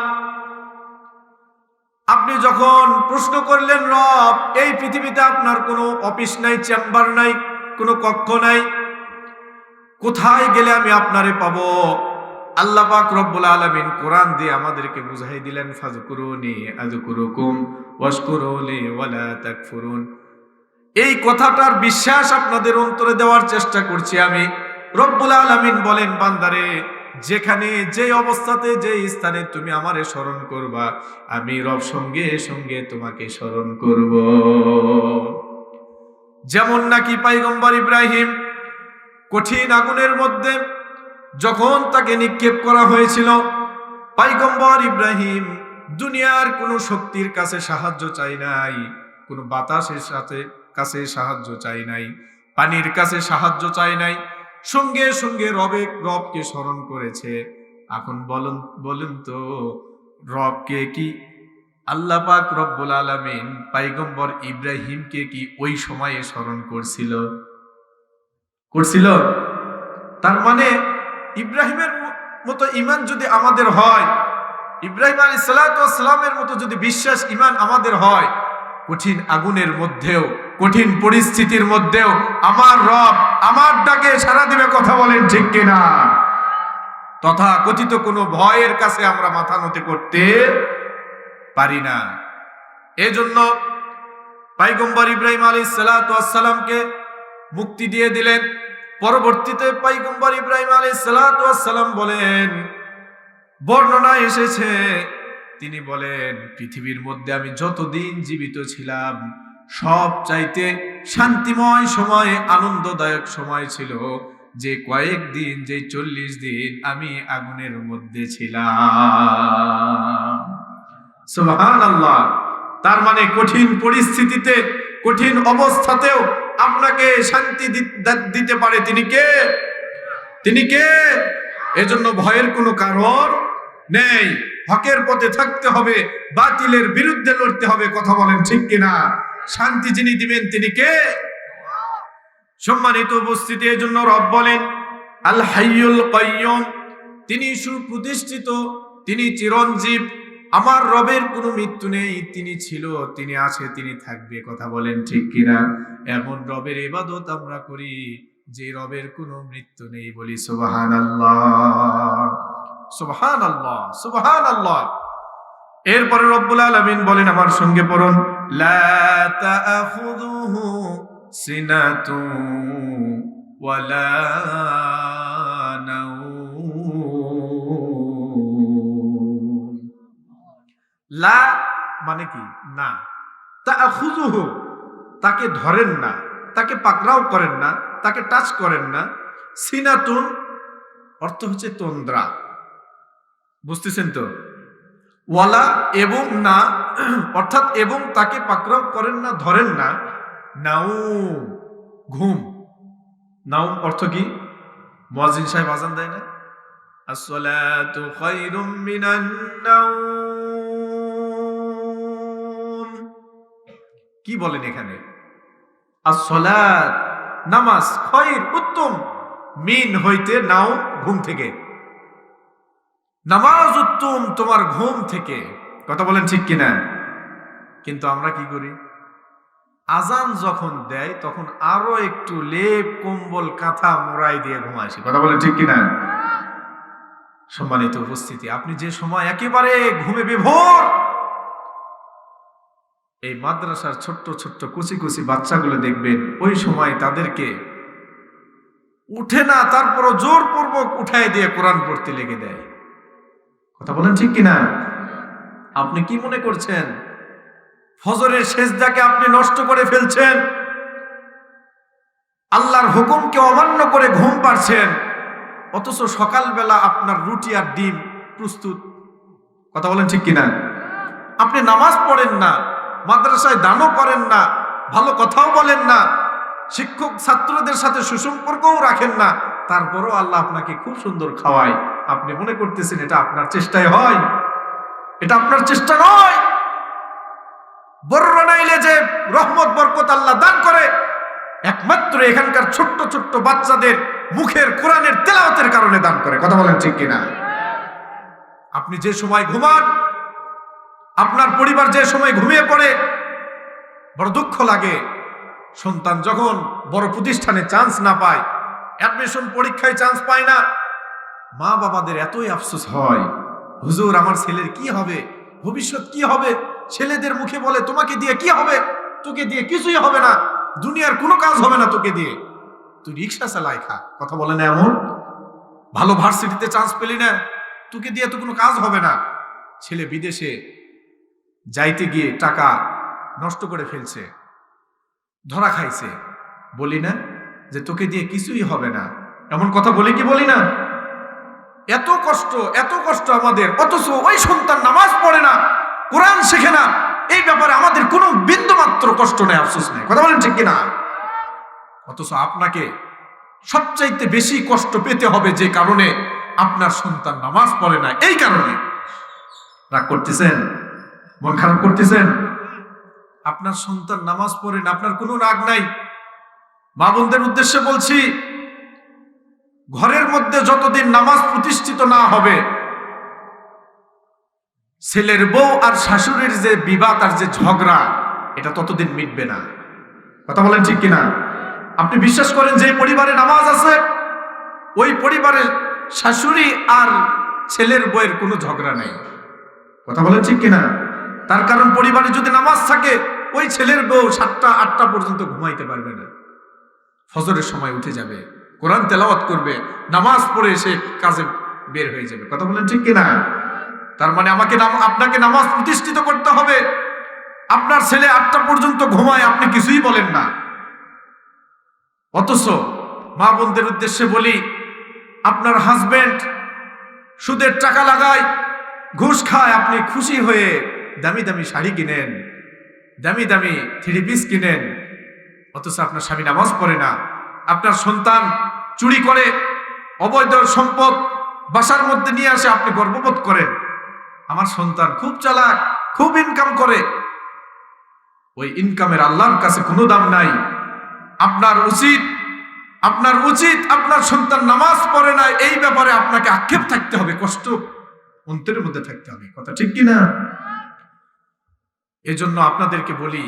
আপনি যখন প্রশ্ন করলেন রব এই পৃথিবীতে আপনার কোনো অফিস নাই, চেম্বার নাই, কোনো কক্ষ নাই, কোথায় গেলে আমি আপনারে পাবো? আল্লাহ পাক রব্বুল আলামিন কোরআন দিয়ে আমাদেরকে বুঝাই দিলেন ফাযকুরুনি আযকুরুকুম ওয়াশকুরুলি ওয়ালা তাকফুরুন। এই কথাটার বিশ্বাস আপনাদের অন্তরে দেওয়ার চেষ্টা করছি আমি। রব্বুল আলামিন বলেন বান্দারে যেখানে যে অবস্থাতে যে স্থানে তুমি আমারে স্মরণ করবা আমি রব সঙ্গে সঙ্গে তোমাকে স্মরণ করব। যেমন নাকি পয়গম্বর ইব্রাহিম কঠিন আগুনের মধ্যে যখন তাকে নিক্ষেপ করা হয়েছিল, পয়গম্বর ইব্রাহিম দুনিয়ার কোনো শক্তির কাছে সাহায্য চাই নাই, কোনো বাতাসের কাছে সাহায্য চাই নাই, পানির কাছে সাহায্য চাই নাই, সঙ্গে সঙ্গে রবকে স্মরণ করেছে। এখন বলুন তো, রবকে কি আল্লাহ পাক রব্বুল আলামিন পয়গম্বর ইব্রাহিমকে কি ওই সময়ে স্মরণ করছিল? তার মানে ইব্রাহিমের মতো ঈমান যদি আমাদের হয়, ইব্রাহিম আলাইহিস সালাতু ওয়াস সালামের মতো যদি বিশ্বাস ঈমান আমাদের হয়, কঠিন আগুনের মধ্যেও, কঠিন পরিস্থিতির মধ্যেও আমার রব আমার ডাকে সাড়া দিবে। কথা বলেন ঠিক কিনা? তথা কথিত কোনো ভয়ের কাছে আমরা মাথা নত করতে পারি না। এজন্য পয়গম্বর ইব্রাহিম আলাইহিস সালাতু ওয়াস সালামকে মুক্তি দিয়ে দিলেন। পরবর্তীতে পয়গম্বর ইব্রাহিম আলাইহিস সালাতু ওয়াস সালাম বলেন, বর্ণনায় এসেছে, তিনি বলেন, পৃথিবীর মধ্যে আমি যতদিন জীবিত ছিলাম সব চাইতে শান্তিময় সময়, আনন্দদায়ক সময় ছিল যে কয়েকদিন, যে 40 দিন আমি আগুনের মধ্যে ছিলাম। সুবহানাল্লাহ। তার মানে কঠিন পরিস্থিতিতে, কঠিন অবস্থাতেও আপনাকে শান্তি দিতে পারে তিনি কে? এজন্য ভয়ের কোনো কারণ নেই। হকের পথে থাকতে হবে, বাতিলের বিরুদ্ধে লড়তে হবে। কথা বলেন ঠিক কিনা? শান্তি যিনি দিবেন তিনি কে? সম্মানিত উপস্থিতি, এজন্য রব বলেন আল হাইয়ুল কাইয়ুম, তিনি সুপ্রতিষ্ঠিত, তিনি চিরঞ্জীব। আমার রবের কোনো মৃত্যু নেই, তিনি ছিল, তিনি আছে, তিনি থাকবে। কথা বলেন ঠিক কিনা? এমন রবের ইবাদত আমরা করি যে রবের কোনো মৃত্যু নেই। বলি সুবহানাল্লাহ, সুবহানাল্লাহ, সুবহানাল্লাহ। এরপরে রব্বুল আলামিন বলেন, আমার সঙ্গে পড়ুন, লা তাআখুযুহু সিনাতুন ওয়ালা নাওম। লা মানে কি? না। তাআখুযুহু, তাকে ধরেন না, তাকে পাকড়াও করেন না, তাকে টাচ করেন না। সিনাতুন অর্থ হচ্ছে তন্দ্রা, বুঝতেছেন তো? ওয়ালা এবং না, অর্থাৎ এবং তাকে পাকড়াও করেন না, ধরেন না। নাউম ঘুম। নাউম অর্থ কি? মুয়াজ্জিন সাহেব আযান দেয় না, আসসালাতু খায়রুম মিনান নাওম। কি বলেন এখানে? আসসালাত নামাজ, খায়র উত্তম, মিন হইতে, নাও ঘুম থেকে। নামাজ উত্তম তোমার ঘুম থেকে। কথা বলেন ঠিক কিনা? কিন্তু আমরা কি করি? আজান যখন দেয় তখন আরো একটু লেপ কম্বল কাঁথা মোড়াই দিয়ে ঘুমাইছি। কথা বলেন ঠিক কিনা? সম্মানিত উপস্থিতি, আপনি যে সময় একেবারে ঘুমে বিভোর, এই মাদ্রাসার ছোট্ট ছোট্ট কুচি কুচি বাচ্চাগুলো দেখবেন, ওই সময় তাদেরকে উঠে না, তারপরও জোরপূর্বক উঠায় দিয়ে কোরআন পড়তে লেগে দেয়। কথা বলেন ঠিক কিনা? আপনি কি মনে করছেন ফজরের সেজদাকে আপনি নষ্ট করে ফেলছেন, আল্লাহর হুকুমকে অমান্য করে ঘুম পাড়ছেন, অথচ সকালবেলা আপনার রুটি আর ডিম প্রস্তুত। কথা বলেন ঠিক কিনা? আপনি নামাজ পড়েন না, মাদ্রাসায় দানও করেন না, ভালো কথাও বলেন না, শিক্ষক ছাত্রদের সাথে সুসম্পর্কও রাখেন না, তারপরও আল্লাহ আপনাকে খুব সুন্দর খাওয়ায়। আপনি মনে করতেছেন এটা আপনার চেষ্টায় হয়? এটা আপনার চেষ্টা নয়। বর্ণনাইলে যে রহমত বরকত আল্লাহ দান করে, একমাত্র এখানকার ছোট্ট ছোট্ট বাচ্চাদের মুখের কোরআনের তেলাওয়াতের কারণে দান করে। কথা বলেন ঠিক কিনা? আপনি যে সময় ঘুমান, আপনার পরিবার যে সময় ঘুমিয়ে পড়ে, বড় দুঃখ লাগে। সন্তান যখন বড় প্রতিষ্ঠানে চান্স না পায়, অ্যাডমিশন পরীক্ষায় চান্স পায় না, মা বাবাদের এতই আফসোস হয়, হুজুর আমার ছেলের কি হবে, ভবিষ্যৎ কি হবে। ছেলেদের মুখে বলে, তোমাকে দিয়ে কি হবে? তোকে দিয়ে কিছুই হবে না, দুনিয়ার কোনো কাজ হবে না তোকে দিয়ে, তুই রিক্সা চালাই খা। কথা বলে না এমন? ভালো ভার্সিটিতে চান্স পেলি না, তোকে দিয়ে তো কোনো কাজ হবে না। ছেলে বিদেশে যাইতে গিয়ে টাকা নষ্ট করে ফেলছে, ধরা খাইছে, বলি না যে তোকে দিয়ে কিছুই হবে না? এমন কথা বলি কি বলি না? এত কষ্ট আমাদের, অথচ ওই সন্তান নামাজ পড়ে না, কোরআন শেখে না, এই ব্যাপারে আমাদের কোনো বিন্দু মাত্র কষ্ট নেই, আফসোস নেই। কথা বলেন ঠিক কিনা? অথচ আপনাকে সবচাইতে বেশি কষ্ট পেতে হবে যে কারণে আপনার সন্তান নামাজ পড়ে না। এই কারণে রাগ করতেছেন, মন খারাপ করতেছেন, আপনার সন্তান নামাজ পড়ে না, আপনার কোনো রাগ নাই। মা বোনদের উদ্দেশ্যে বলছি, ঘরের মধ্যে যতদিন নামাজ প্রতিষ্ঠিত না হবে, ছেলের বউ আর শাশুড়ির যে বিবাদ আর যে ঝগড়া, এটা ততদিন মিটবে না। কথা বলেন ঠিক কিনা? আপনি বিশ্বাস করেন যে পরিবারে নামাজ আছে, ওই পরিবারে শাশুড়ি আর ছেলের বউয়ের কোনো ঝগড়া নেই। কথা বলেন ঠিক কিনা? তার কারণ পরিবারে যদি নামাজ থাকে, ওই ছেলের বউ 7টা 8টা পর্যন্ত ঘুমাইতে পারবে না, ফজরের সময় উঠে যাবে, কোরআন তেলাওয়াত করবে, নামাজ পড়ে সে কাজে বের হয়ে যাবে। কথা বলেন ঠিক কিনা? তার মানে আপনাকে নামাজ প্রতিষ্ঠিত করতে হবে। আপনার ছেলে 8টা পর্যন্ত ঘুমায়, আপনি কিছুই বলেন না। অথচ মা বোনদের উদ্দেশ্যে বলি, আপনার হাজবেন্ড সুদের টাকা লাগায়, ঘুষ খায়, আপনি খুশি হয়ে দামি দামি শাড়ি কিনেন, দামি দামি 3 পিস কিনেন, অথচ আপনার স্বামী নামাজ পড়ে না। আপনার সন্তান চুরি করে, অবৈধ সম্পদ বাসার মধ্যে নিয়ে আসে, আপনি গর্ববোধ করেন, আমার সন্তান খুব চালাক, খুব ইনকাম করে। ওই ইনকামের আল্লাহর কাছে কোনো দাম নাই। আপনার উচিত আপনার সন্তান নামাজ পড়ে না, এই ব্যাপারে আপনাকে আক্ষেপ থাকতে হবে, কষ্ট অন্তরের মধ্যে থাকতে হবে। কথা ঠিক কিনা? এজন্য আপনাদেরকে বলি,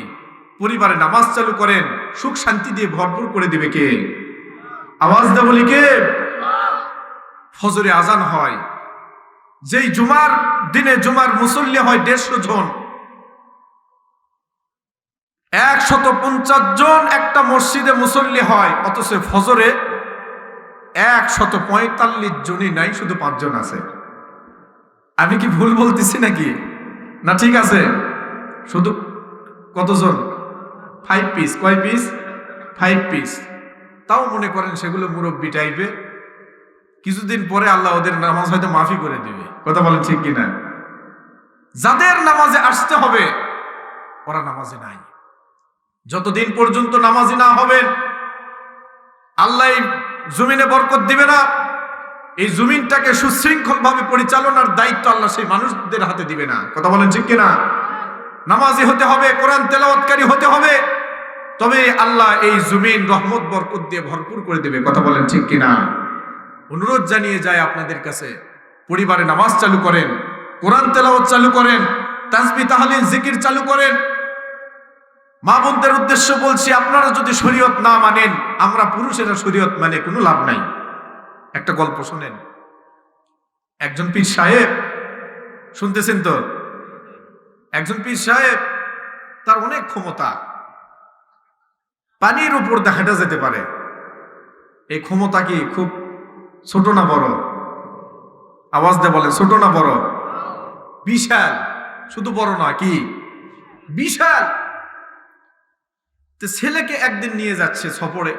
পরিবারে নামাজ চালু করেন, সুখ শান্তি দিয়ে ভরপুর করে দিবে কে? আওয়াজ দে বলি কে? ফজরে আজান হয়, যেই জুমার দিনে জুমার মুসল্লি হয় 150 জন, 150 জন একটা মসজিদে মুসল্লি হয়, অথচ ফজরে 145 জনই নাই, শুধু 5 জন আছে। আমি কি ভুল বলতেছি নাকি? না ঠিক আছে? শুধু কতজন? 5 পিস। কয় পিস? 5 পিস। তাও মনে করেন সেগুলো মুরব্বি টাইপে, কিছুদিন পরে আল্লাহ ওদের নামাজ হয়তো মাফি করে দিবে। কথা বলেন ঠিক কিনা? যাদের নামাজে আসতে হবে ওরা নামাজে নাই। যতদিন পর্যন্ত নামাজি না হবেন, আল্লাহ জমিনে বরকত দিবে না। এই জমিনটাকে সুশৃঙ্খল ভাবে পরিচালনার দায়িত্ব আল্লাহ সেই মানুষদের হাতে দিবে না। কথা বলেন ঠিক কিনা? নামাজি হতে হবে, কোরআন তেলাওয়াতকারী হতে হবে, তবে আল্লাহ এই জমিন রহমত বরকত দিয়ে ভরপুর করে দেবে। কথা বলেন ঠিক কিনা? অনুরোধ জানিয়ে যায় আপনাদের কাছে, পরিবারে নামাজ চালু করেন, কোরআন তেলাওয়াত চালু করেন, তাসবিহ তাহলিল জিকির চালু করেন। মা বোনদের উদ্দেশ্য বলছি, আপনারা যদি শরীয়ত না মানেন, আমরা পুরুষেরা শরীয়ত মানে কোনো লাভ নাই। একটা গল্প শোনেন। একজন পীর সাহেব, শুনতেছেন তো? একজন পীর সাহেব, তার অনেক ক্ষমতা, পানির উপর হাঁটা যেতে পারে। এই ক্ষমতা কি খুব ছোট না বড়? আওয়াজ দিয়ে বলেন, ছোট না বড়? বিশাল। শুধু বড় নয়, কি বিশাল। ছেলেকে একদিন নিয়ে যাচ্ছে সফরে।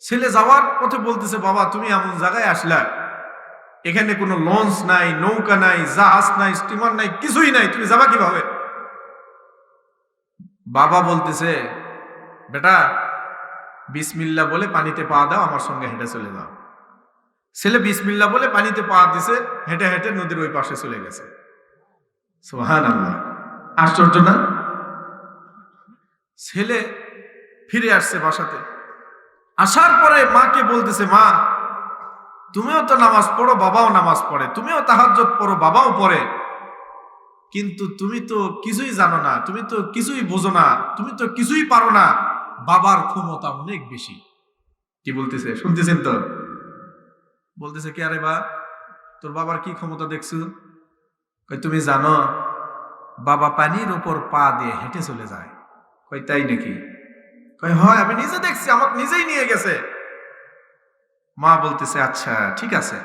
ছেলে যাওয়ার পথে বলতেছে, বাবা তুমি এমন জায়গায় আসলা, এখানে কোনো লঞ্চ নাই, নৌকা নাই, জাহাজ নাই, স্টিমার নাই, কিছুই নাই, তুমি যাবা কিভাবে? বাবা বলতেছে, বেটা বিসমিল্লাহ বলে পানিতে পা দাও, আমার সঙ্গে হেঁটে চলে যাও। ছেলে বিসমিল্লাহ বলে পানিতে পা দিছে, হেঁটে হেঁটে নদীর ওই পাশে চলে গেছে। সুবহানাল্লাহ, আশ্চর্য না? ছেলে ফিরে আসছে বাসাতে। আসার পরে মাকে বলতেছে, মা তুমিও তো নামাজ পড়ো, বাবাও নামাজ পড়ে, তুমিও তাহাজ্জুদ পড়ো, বাবাও পড়ে, কিন্তু তুমি তো কিছুই জানো না, তুমি তো কিছুই বোঝো না, তুমি তো কিছুই পারো না, বাবার ক্ষমতা অনেক বেশি। কি বলতেছে? শুনতেছেন তো? বলতেছে, কে আরে বা, তোর বাবার কি ক্ষমতা দেখছো? কই তুমি জানো বাবা পানির উপর পা দিয়ে হেঁটে চলে যায়। কই তাই নাকি? কই হয়, আমি নিজে দেখছি, আমাকে নিজেই নিয়ে গেছে। মা বলতেছে, আচ্ছা ঠিক আছে,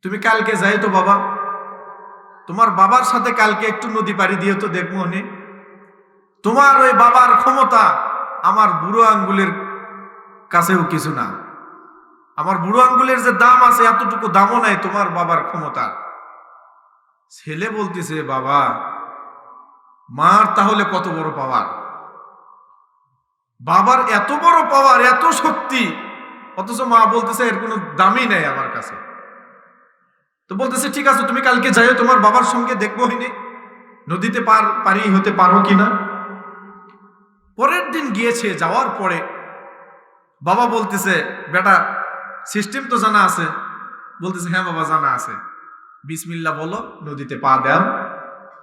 তুমি কালকে যাই তো বাবা, তোমার বাবার সাথে কালকে একটু নদী পাড়ি দিয়ে তো দেখবো নে। তোমার ওই বাবার ক্ষমতা আমার বুড়ো আঙ্গুলের কাছেও কিছু না। আমার বুড়ো আঙ্গুলের যে দাম আছে, এতটুকু দামও নাই তোমার বাবার ক্ষমতা। ছেলে বলতেছে, বাবা মার তাহলে কত বড় পাওয়ার? বাবার এত বড় পাওয়ার, এত শক্তি, অথচ মা বলতেছে এর কোনো দামই নেই আমার কাছে। তো বলতেছে ঠিক আছে, তুমি কালকে যাইও, তোমার বাবার সঙ্গে দেখবো হইনি নদীতে পারি হতে পারো কিনা। পরের দিন গিয়েছে, যাওয়ার পরে বাবা বলতেছে বেটা সিস্টেম তো জানা আছে? বলতেছে হ্যাঁ বাবা জানা আছে। বিসমিল্লাহ বলো, নদীতে পা দাও,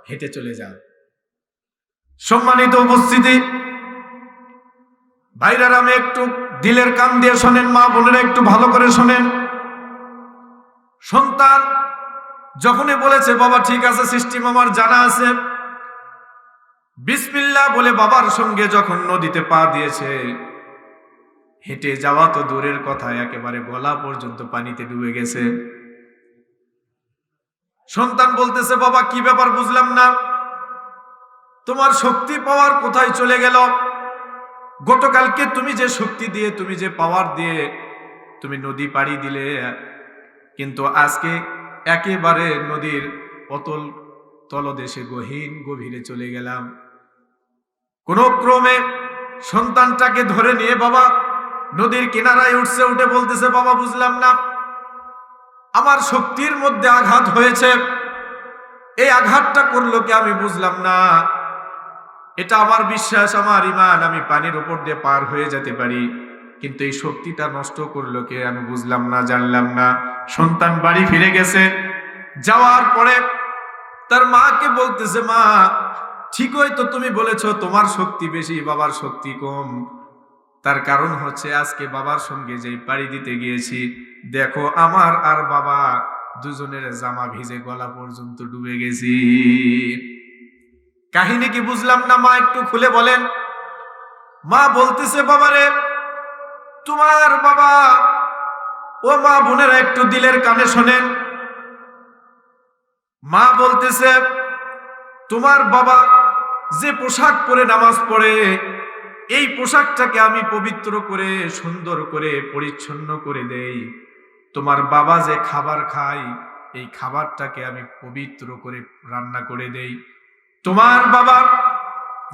হেঁটে চলে যাও। সম্মানিত উপস্থিতি, ভাইরার আমি একটু দিলের কান দিয়ে শোনেন, মা বোনেরা একটু ভালো করে শোনেন। সন্তান যখনই বলেছে বাবা ঠিক আছে সিস্টেম আমার জানা আছে, বিসমিল্লাহ বলে বাবার সঙ্গে যখন নদীতে পা দিয়েছে, হেঁটে যাওয়া তো দূরের কথা, একেবারে গলা পর্যন্ত পানিতে ডুবে গেছে। সন্তান বলতেছে বাবা কি ব্যাপার বুঝলাম না, তোমার শক্তি পাওয়ার কোথায় চলে গেল? গতকালকে তুমি যে শক্তি দিয়ে, তুমি যে পাওয়ার দিয়ে তুমি নদী পাড়ি দিলে, কিন্তু আজকে একেবারে নদীর অতল তলদেশে গভীরে চলে গেলাম। কোন ক্রমে সন্তানটাকে ধরে নিয়ে বাবা নদীর কিনারায় উঠছে, উঠে বলতেছে বাবা বুঝলাম না, আমার শক্তির মধ্যে আঘাত হয়েছে, এই আঘাতটা করলো কি আমি বুঝলাম না, এটা আমার বিশ্বাস, আমার ঈমান, আমি পানির উপর দিয়ে পার হয়ে যেতে পারি, কিন্তু এই শক্তিটা নষ্ট করলো কে আমি বুঝলাম না, জানলাম না। সন্তান বাড়ি ফিরে গেছে, যাওয়ার পরে তার মাকে বলতেছে মা ঠিকই তো তুমি বলেছো তোমার শক্তি বেশি, বাবার শক্তি কম। তার কারণ হচ্ছে আজকে বাবার সঙ্গে যেই পাড়ি দিতে গিয়েছি, দেখো আমার আর বাবা দুজনের জামা ভিজে গলা পর্যন্ত ডুবে গেছি। কাহিনী কি বুঝলাম না, মা একটু খুলে বলেন। মা বলতেছে বাবারে তোমার বাবা, ও মা বোনেরা একটু দিলের কানে শোনেন, মা বলতেছে তোমার বাবা যে পোশাক পরে নামাজ পড়ে, এই পোশাকটাকে আমি পবিত্র করে সুন্দর করে পরিচ্ছন্ন করে দেই। তোমার বাবা যে খাবার খায়, এই খাবারটাকে আমি পবিত্র করে রান্না করে দেই। তোমার বাবা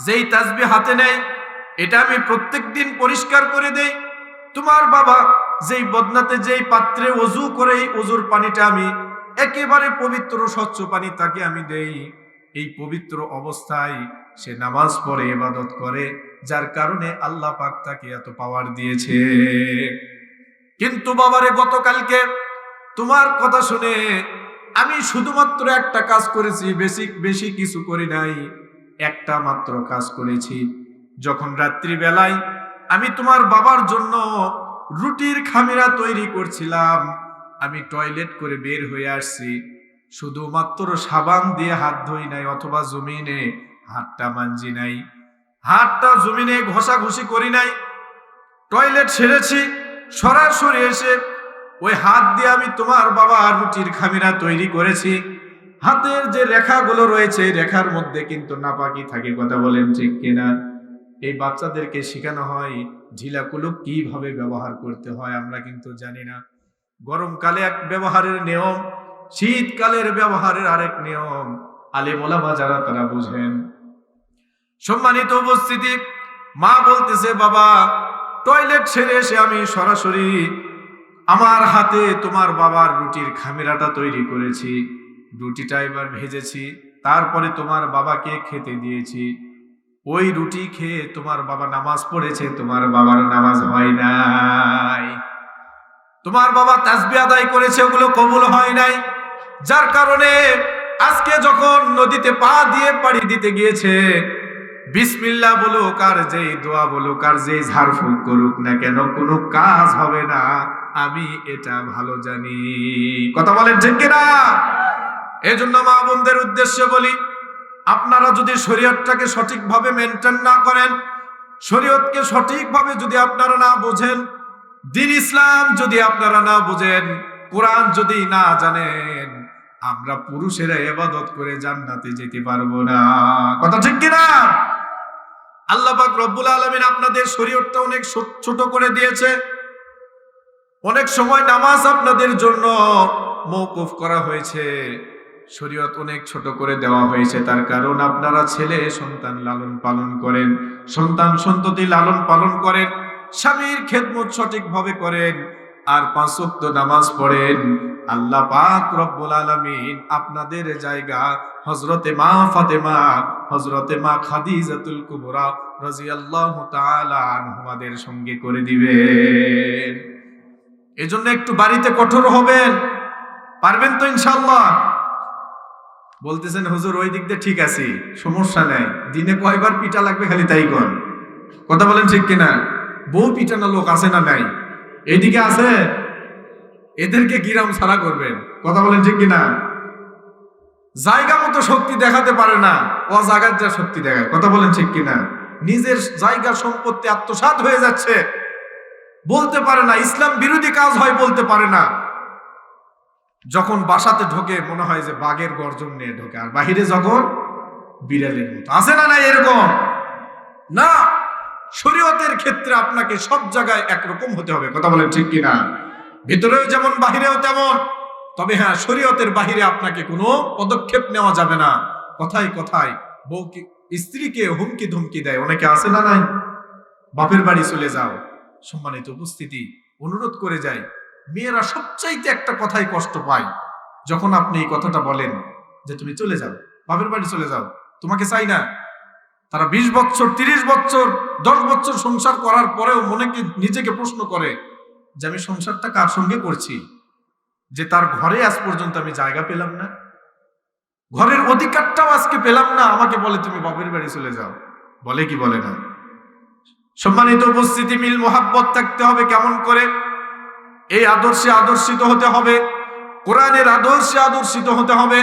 যেই তাসবিহ হাতে নেয়, এটা আমি প্রত্যেকদিন পরিষ্কার করে দেই। তোমার বাবা যেই বদনাতে যেই পাত্রে ওযু করে, এই ওযুর পানিটা আমি একেবারে পবিত্র স্বচ্ছ পানি তাকে আমি দেই। এই পবিত্র অবস্থায় সে নামাজ পড়ে, ইবাদত করে, যার কারণে আল্লাহ পাক তাকে এত পাওয়ার দিয়েছে। কিন্তু বাবারে গতকালকে তোমার কথা শুনে আমি শুধুমাত্র একটা কাজ করেছি, বেশি কিছু করি নাই, একটা মাত্র কাজ করেছি। যখন রাত্রি বেলায় আমি তোমার বাবার জন্য রুটির খামিরা তৈরি করছিলাম, আমি টয়লেট করে বের হয়ে আসছি, শুধুমাত্র সাবান দিয়ে হাত ধুই নাই, অথবা জমিনে হাতটা মাঞ্জি নাই, হাতটা জমিনে ঘষাঘষি করি নাই, টয়লেট সেরেছি, সরাসরি এসে ওই হাত দিয়ে আমি তোমার বাবা রুটির খামিরা তৈরি করেছি। হাতের যে রেখাগুলো রয়েছে, রেখার মধ্যে কিন্তু নাপাকি থাকে, কথা বলেন ঠিক কিনা? এই বাচ্চাদেরকে শেখানো হয় ঢিলা কুলুপ কিভাবে ব্যবহার করতে হয়, আমরা কিন্তু জানি না। গরমকালে এক ব্যবহারের নিয়ম, শীতকালের ব্যবহারের আরেক নিয়ম, আলেম ওলামা যারা তারা বুঝেন। সম্মানিত উপস্থিতি, মা বলতেছে বাবা টয়লেট ছেড়ে এসে আমি সরাসরি আমার হাতে তোমার বাবার রুটির খামিরাটা তৈরি করেছি, রুটিটা এবার ভেজেছি, তারপরে তোমার বাবাকে খেতে দিয়েছি। ওই রুটি খেয়ে তোমার বাবা নামাজ পড়েছে, তোমার বাবার নামাজ হয় নাই। তোমার বাবা তাসবিহ আদায় করেছে, ওগুলো কবুল হয় নাই, যার কারণে আজকে যখন নদীতে পা দিয়ে পাড়ি দিতে গিয়েছে, বিসমিল্লাহ বলুক আর যেই দোয়া বলুক আর যেই ঝাড়ফুঁক করুক না কেন, কোনো কাজ হবে না, আমি এটা ভালো জানি। কথা বলেন ঠিক কিনা? এই জন্য মা বোনদের উদ্দেশ্যে বলি, আপনারা যদি শরীয়তটাকে সঠিকভাবে মেনটেন না করেন, শরীয়তকে সঠিকভাবে যদি আপনারা না বোঝেন, দ্বীন ইসলাম যদি আপনারা না বোঝেন, কোরআন যদি না জানেন, আমরা পুরুষেরা ইবাদত করে জান্নাতে যেতে পারবো না। কথা ঠিক কিনা? আল্লাহ পাক রব্বুল আলামিন আপনাদের শরীয়তটা অনেক ছোট করে দিয়েছে। অনেক সময় নামাজ আপনাদের জন্য মওকুফ করা হয়েছে, শরীয়ত অনেক ছোট করে দেওয়া হয়েছে, তার কারণ আপনারা ছেলে সন্তান লালন পালন করেন, সন্তান সন্ততি লালন পালন করেন, স্বামীর খেদমত সঠিকভাবে করেন, আর 5 ওয়াক্ত নামাজ পড়েন। আল্লাহ পাক রব্বুল আলামিন আপনাদের জায়গা হযরতে মা ফাতেমা, হযরতে মা খাদিজাতুল কুবরা রাদিয়াল্লাহু তাআলা আনহুমাদের সঙ্গে করে দিবেন। এজন্য একটু বাড়িতে কঠোর হবেন। পারবেন তো ইনশাআল্লাহ? বলতেছেন হুজুর ওই দিক দিয়ে ঠিক আছে, সমস্যা নাই, দিনে কয়বার পিটা লাগবে খালি তাই কোন। কথা বলেন ঠিক কিনা? বউ পিটানো লোক আছে না নাই? এইদিকে আছে, এদেরকে গিরাম ছাড়া করবেন। কথা বলেন ঠিক কিনা? জায়গা মতো শক্তি দেখাতে পারে না, ও জায়গার যা শক্তি দেখায়। কথা বলেন ঠিক কিনা? নিজের জায়গা সম্পত্তি আত্মসাৎ হয়ে যাচ্ছে, বলতে পারে না, ইসলাম বিরোধী কাজ হয় বলতে পারে না। যখন বাসাতে ঢোকে মনে হয় যে বাঘের গর্জন নিয়ে ঢোকে, আর বাহিরে যখন বিড়ালের মতো। আছে না নাই এরকম? না, শরীয়তের ক্ষেত্রে আপনাকে সব জায়গায় একরকম হতে হবে। কথা বলেন ঠিক কিনা? ভিতরেও যেমন বাহিরেও তেমন। তবে হ্যাঁ, শরীয়তের বাহিরে আপনাকে কোনো পদক্ষেপ নেওয়া যাবে না। কথায় কথায় বউকে স্ত্রীকে হুমকি ধমকি দেয়, অনেকে আছে না নাই? বাপের বাড়ি চলে যাও। সম্মানিত উপস্থিতি, অনুরোধ করে যাই, মেয়েরা সবচাইতে একটা কথাই কষ্ট পায়, যখন আপনি এই কথাটা বলেন যে তুমি চলে যাও, বাপের বাড়ি চলে যাও, তোমাকে চাই না। তারা 20 বছর 30 বছর 10 বছর সংসার করার পরেও নিজেকে প্রশ্ন করে যে আমি সংসারটা কার সঙ্গে করছি, যে তার ঘরে আজ পর্যন্ত আমি জায়গা পেলাম না, ঘরের অধিকারটাও আজকে পেলাম না, আমাকে বলে তুমি বাপের বাড়ি চলে যাও। বলে কি বলে না? সম্মানিত উপস্থিতি, মিল মোহাব্বত থাকতে হবে। কেমন করে? এই আদর্শে আদর্শিত হতে হবে, কোরআনের আদর্শে আদর্শিত হতে হবে,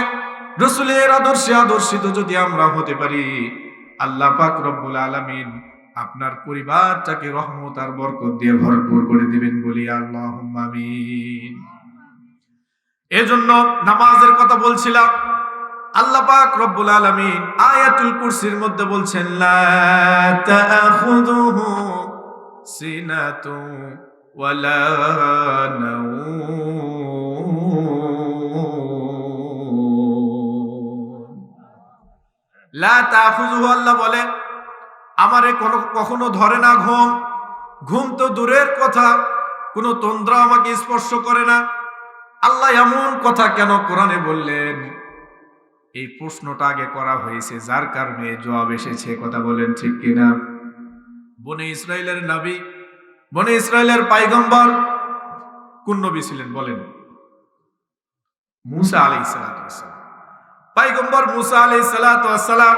রাসূলের আদর্শে আদর্শিত যদি আমরা হতে পারি, আল্লাহ পাক রব্বুল আলামিন আপনার পরিবারটাকে রহমত আর বরকত দিয়ে ভরপুর করে দিবেন, বলি আল্লাহুম্মা আমিন। এজন্য নামাজের কথা বলছিলাম। আল্লাহ পাক রব্বুল আলামিন আয়াতুল কুরসির মধ্যে বলছেন, লা তাখুযুহু সিনাতু ওয়ালা নাওম। লা তাখুযুহু, আল্লাহ বলে আমারে কখনো ধরে না ঘুম। ঘুম তো দূরের কথা, কোন তন্দ্রা আমাকে স্পর্শ করে না। আল্লাহ এমন কথা কেন কোরআনে বললেন? এই প্রশ্নটা আগে করা হয়েছে, যার কারণে জবাব এসেছে। কথা বলেন ঠিক কিনা? বনে ইসরাইলের নবী, বনে ইসরাইলের পয়গম্বর কোন নবী ছিলেন বলেন? মুসা আলাইহিস সালাতু ওয়াস সালাম। পয়গম্বর মুসা আলাইহিস সালাতু ওয়াস সালাম,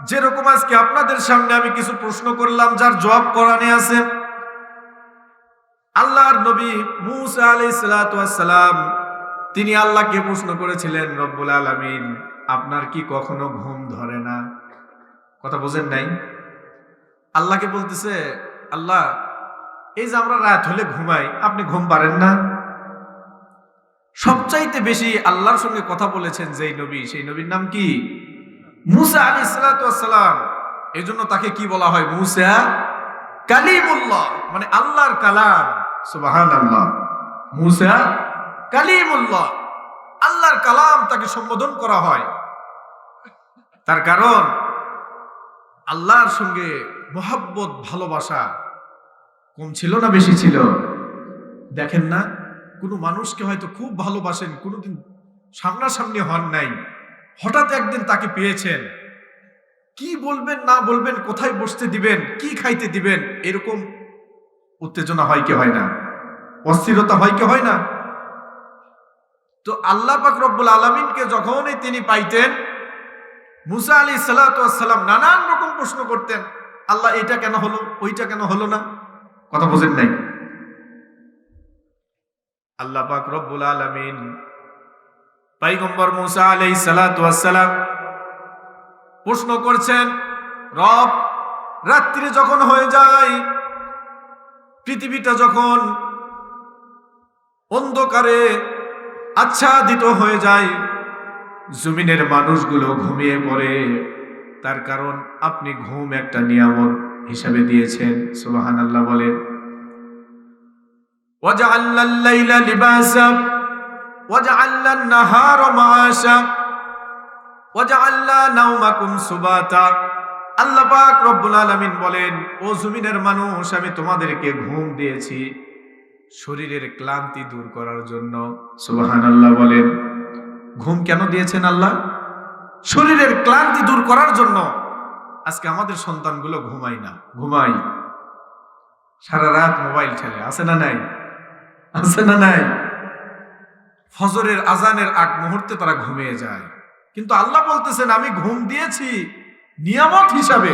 যেরকম আজকে আপনাদের সামনে আমি কিছু প্রশ্ন করলাম যার জবাব কোরআনে আছে। আল্লাহর নবী মুসা আলাইহিস সালাতু ওয়াস সালাম তিনি আল্লাহকে প্রশ্ন করেছিলেন, রব্বুল আলামিন আপনার কি কখনো ঘুম ধরে না? কথা বোঝেন নাই? আল্লাহকে বলতেছে, আল্লাহ এই যে আমরা রাত হলে ঘুমাই, আপনি ঘুম পারেন না? সবচাইতে বেশি আল্লাহর সঙ্গে কথা বলেছেন যেই নবী, সেই নবীর নাম কি? মুসা আলাইহিস সালাতু ওয়াস সালাম। এজন্য তাকে কি বলা হয়? মুসা কালিমুল্লাহ, মানে আল্লাহর কালাম। সুবহানাল্লাহ। মুসা কালিমুল্লাহ, আল্লাহর কালাম তাকে সম্বোধন করা হয়। তার কারণ আল্লাহর সঙ্গে মহব্বত ভালোবাসা কম ছিল না বেশি ছিল? দেখেন না, কোনো মানুষকে হয়তো খুব ভালোবাসেন, কোনোদিন সামনাসামনি হন নাই, হঠাৎ একদিন তাকে পেয়েছেন, কি বলবেন না বলবেন, কোথায় বসতে দিবেন, কি খাইতে দিবেন, এরকম উত্তেজনা হয় কি হয় না? অস্থিরতা হয় কি হয় না? তো আল্লাহ পাক রব্বুল আলামিনকে যখনই তিনি পাইতেন, মুসা আলাইহিস সালাতু ওয়াস সালাম নানান রকম প্রশ্ন করতেন, আল্লাহ এটা কেন হলো, ওইটা কেন হলো না? কথা বোঝেন নাই? আল্লাহ পাক রব্বুল আলামিন পয়গম্বর মুসা আলাইহিস সালাতু ওয়াস সালাম প্রশ্ন করছেন, রব রাত্রি যখন হয়ে যায়, পৃথিবীটা যখন অন্ধকারে আচ্ছাদিত হয়ে যায়, জমিনের মানুষগুলো ঘুমিয়ে পড়ে, তার কারণ আপনি ঘুম একটা নিয়ামত হিসাবে দিয়েছেন। সুবহানাল্লাহ বলেন। ওয়াজআলনাল লাইলা লিবাসা, ওয়াজআলনা আন-নাহারা মাআশা ওয়াজআলনা নাওমাকুম সুবাতা। আল্লাহ পাক রব্বুল আলামিন বলেন, ও জমিনের মানুষ, আমি তোমাদেরকে ঘুম দিয়েছি শরীরের ক্লান্তি দূর করার জন্য। সুবহানাল্লাহ বলেন। ঘুম কেন দিয়েছেন আল্লাহ? শরীরের ক্লান্তি দূর করার জন্য। আজকে আমাদের সন্তানগুলো ঘুমাই সারা রাত মোবাইল খেলে, আছে না নাই? আছে না নাই? ফজরের আজানের আগ মুহূর্তে তারা ঘুমিয়ে যায়। কিন্তু আল্লাহ বলতেছেন, আমি ঘুম দিয়েছি নিয়ামত হিসাবে,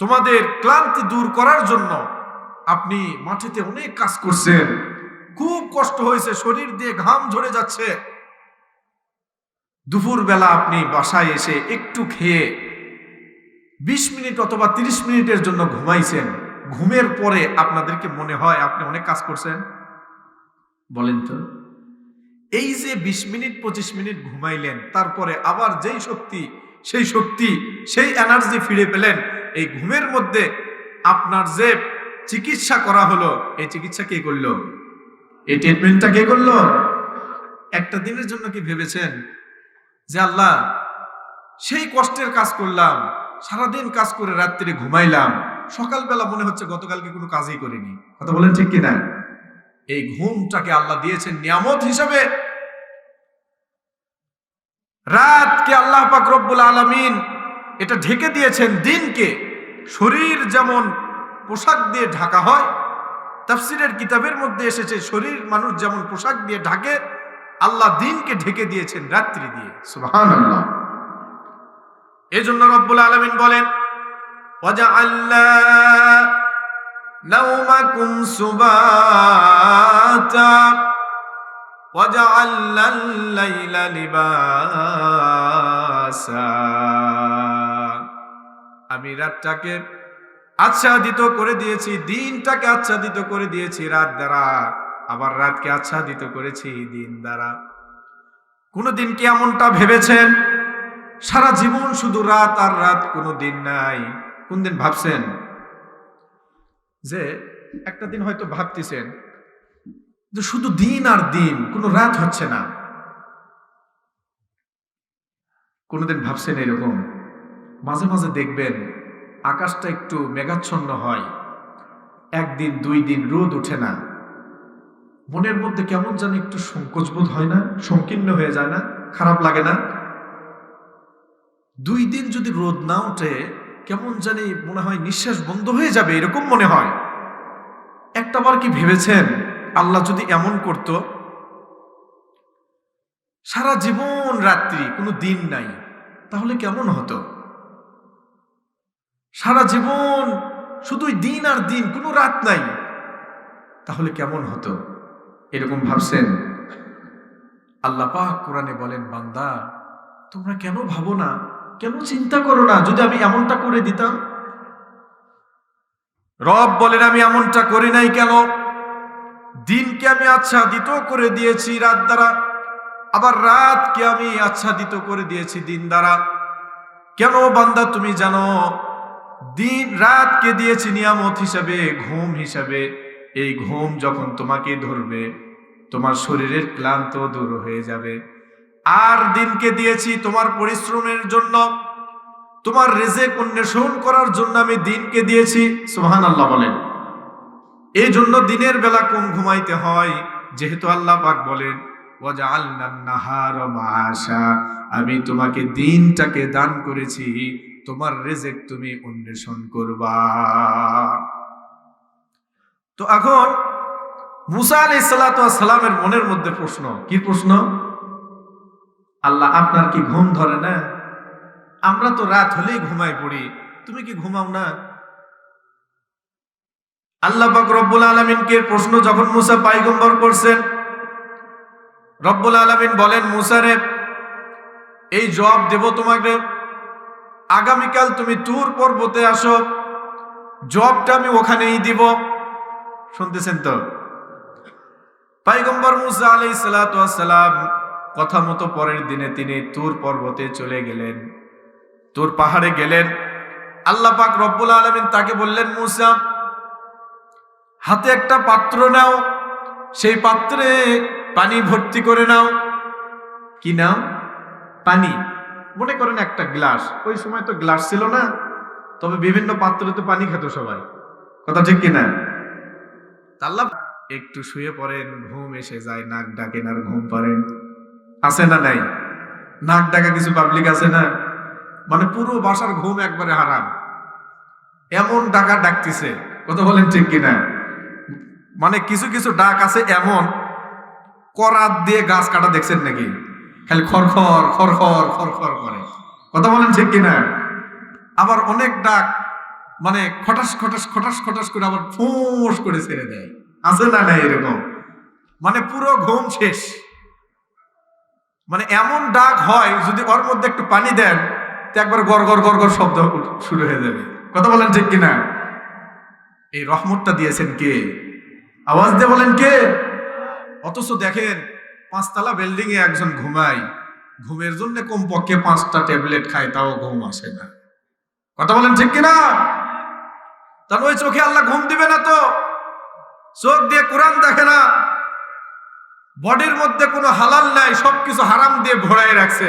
তোমাদের ক্লান্তি দূর করার জন্য। আপনি মাঠেতে অনেক কাজ করছেন, খুব কষ্ট হয়েছে, শরীর দিয়ে ঘাম ঝরে যাচ্ছে। দুপুর বেলা আপনি বাসায় এসে একটু খেয়ে 20 মিনিট অথবা 30 মিনিটের জন্য ঘুমাইছেন। ঘুমের পরে আপনাদেরকে মনে হয় আপনি অনেক কাজ করছেন? বলেন তো। এই যে 20 মিনিট 25 মিনিট ঘুমাইলেন, তারপরে আবার যেই শক্তি সেই এনার্জি ফিরে পেলেন, এই ঘুমের মধ্যে আপনার যে চিকিৎসা করা হলো, এই চিকিৎসা কে করলো? এই ট্রিটমেন্টটা কে করলো? একটা দিনের জন্য কি ভেবেছেন যে আল্লাহ সেই কষ্টের কাজ করলাম, সারাদিন কাজ করে রাত্রে ঘুমাইলাম, সকালবেলা মনে হচ্ছে গতকালকে কোনো কাজই করিনি? কথা বলেন ঠিক কিনা? এই ঘুমটাকে আল্লাহ দিয়েছেন নিয়ামত হিসাবে। রাতকে আল্লাহ পাক রব্বুল আলামিন এটা ঢেকে দিয়েছেন দিনকে। শরীর যেমন পোশাক দিয়ে ঢাকা হয়, তাফসীরের কিতাবের মধ্যে এসেছে শরীর মানুষ যেমন পোশাক দিয়ে ঢাকে, আল্লাহ দিনকে ঢেকে দিয়েছেন রাত্রি দিয়ে। সুবহানাল্লাহ। এজন্য রব্বুল আলামিন বলেন, ওয়াজআলনা নাওমাকুম সুবাতা ওয়াজআলনা আল-লাইলা লিবাসা। আমি রাতটাকে আচ্ছাদিত করে দিয়েছি, দিনটাকে আচ্ছাদিত করে দিয়েছি রাত দ্বারা, আবার রাতকে আচ্ছাদিত করেছি দিন দ্বারা। কোনদিন কি এমনটা ভেবেছেন সারা জীবন শুধু রাত আর রাত, কোনো দিন নাই? কোনদিন ভাবছেন যে একটা দিন হয়তো ভাবতেছেন যে শুধু দিন আর দিন, কোনো রাত হচ্ছে না? কোনদিন ভাবছেন এরকম? মাঝে মাঝে দেখবেন আকাশটা একটু মেঘাচ্ছন্ন হয়, একদিন 2 দিন রোদ ওঠে না, মনের মধ্যে কেমন যেন একটু সংকোচবোধ হয় না? সংকীর্ণ হয়ে যায় না? খারাপ লাগে না? 2 দিন যদি রোদ না ওঠে কেমন জানি মনে হয় নিঃশ্বাস বন্ধ হয়ে যাবে, এরকম মনে হয়। একটাবার কি ভেবেছেন আল্লাহ যদি এমন করত, সারা জীবন রাত্রি, কোনো দিন নাই, তাহলে কেমন হতো? সারা জীবন শুধুই দিন আর দিন, কোনো রাত নাই, তাহলে কেমন হতো? এরকম ভাবছেন? আল্লাহ পাক কোরআনে বলেন, বান্দা তোমরা কেন ভাবো না, কেন চিন্তা করো না যদি আমি এমনটা করে দিতাম? রব বলেন, আমি এমনটা করি নাই কেন? দিনকে আমি আচ্ছাদিত করে দিয়েছি রাত দ্বারা, আবার রাতকে আমি আচ্ছাদিত করে দিয়েছি দিন দ্বারা। কেন বান্দা তুমি জানো? দিন রাতকে দিয়েছি নিয়ামত হিসাবে, ঘুম হিসাবে। এই ঘুম যখন তোমাকে ধরবে, তোমার শরীরের ক্লান্ত দূর হয়ে যাবে। আর দিনকে দিয়েছি তোমার পরিশ্রমের জন্য, তোমার রিজিক অন্বেষণ করার জন্য আমি দিনকে দিয়েছি। সুবহানাল্লাহ বলেন। এই জন্য দিনের বেলা কম ঘুমাইতে হয়, যেহেতু আল্লাহ পাক বলেন, ওয়াজআলনা আন-নাহারা মাআশা, আমি তোমাকে দিনটাকে দান করেছি, তোমার রিজিক তুমি অন্বেষণ করবা। তো এখন মুসা আলাইহিস সালাতু ওয়াস সালামের মনের মধ্যে প্রশ্ন, কি প্রশ্ন? আল্লাহ আপনার কি ঘুম ধরে না? আমরা তো রাত হলেই ঘুমাই পড়ি, তুমি কি ঘুমাও না? আল্লাহ পাক রব্বুল আলামিনকে প্রশ্ন যখন মুসা পয়গম্বর করছেন, রব্বুল আলামিন বলেন, মুসা রে, এই জবাব দেব তোমাকে, আগামীকাল তুমি তুর পর্বতে আসো, জবাবটা আমি ওখানেই দিব। শুনতেছেন তো? পয়গম্বর মুসা আলাইহিস সালাতু ওয়াস সালাম কথা মতো পরের দিনে তিনি তুর পর্বতে চলে গেলেন, তুর পাহাড়ে গেলেন। আল্লাহ পাক রব্বুল আলামিন তাকে বললেন, মুসা হাতে একটা পাত্র নাও, সেই পাত্রে পানি ভর্তি করে নাও। কি নাও? পানি। মনে করেন একটা গ্লাস, ওই সময় তো গ্লাস ছিল না, তবে বিভিন্ন পাত্রে তো পানি খেত সবাই, কথা ঠিক কিনা? আল্লাহ একটু শুয়ে পড়েন, ঘুম এসে যায়, নাক ডাকেন আর ঘুম পারেন, আছে না নাই? নাক ডাকা কিছু পাবলিক আছে না, মানে পুরো বাসার ঘুম একবারে হারাম, এমন ডাকা ডাকতেছে, কথা বলেন ঠিক কিনা? মানে কিছু কিছু ডাক আছে এমন, করাত দিয়ে গাছ কাটা দেখছেন নাকি? খালি খরখর খরখর খরখর করে, কথা বলেন ঠিক কিনা? আবার অনেক ডাক মানে খটাস খটাস খটাস খটাস করে আবার ফোঁস করে ছেড়ে দেয়, আছে না নাই এরকম? মানে পুরো ঘুম শেষ। মানে এমন ডাক হয়, যদি ওর মধ্যে একটু পানি দেন তো একবার গড় গড় গড় গড় শব্দ শুরু হয়ে যাবে, কথা বলেন ঠিক কিনা? এই রহমতটা দিয়েছেন কে? আওয়াজ দিয়ে বলেন কে? অথচ দেখেন 5 তলা বিল্ডিং এ একজন ঘুমায়, ঘুমের জন্য কমপক্ষে 5টা ট্যাবলেট খায়, তাও ঘুম আসে না, কথা বলেন ঠিক কিনা? তাহলে ওই চোখে আল্লাহ ঘুম দিবে না তো? চোখ দিয়ে কোরআন দেখে না, বডির মধ্যে কোনো হালাল নাই, সবকিছু হারাম দিয়ে ভরাই রাখছে,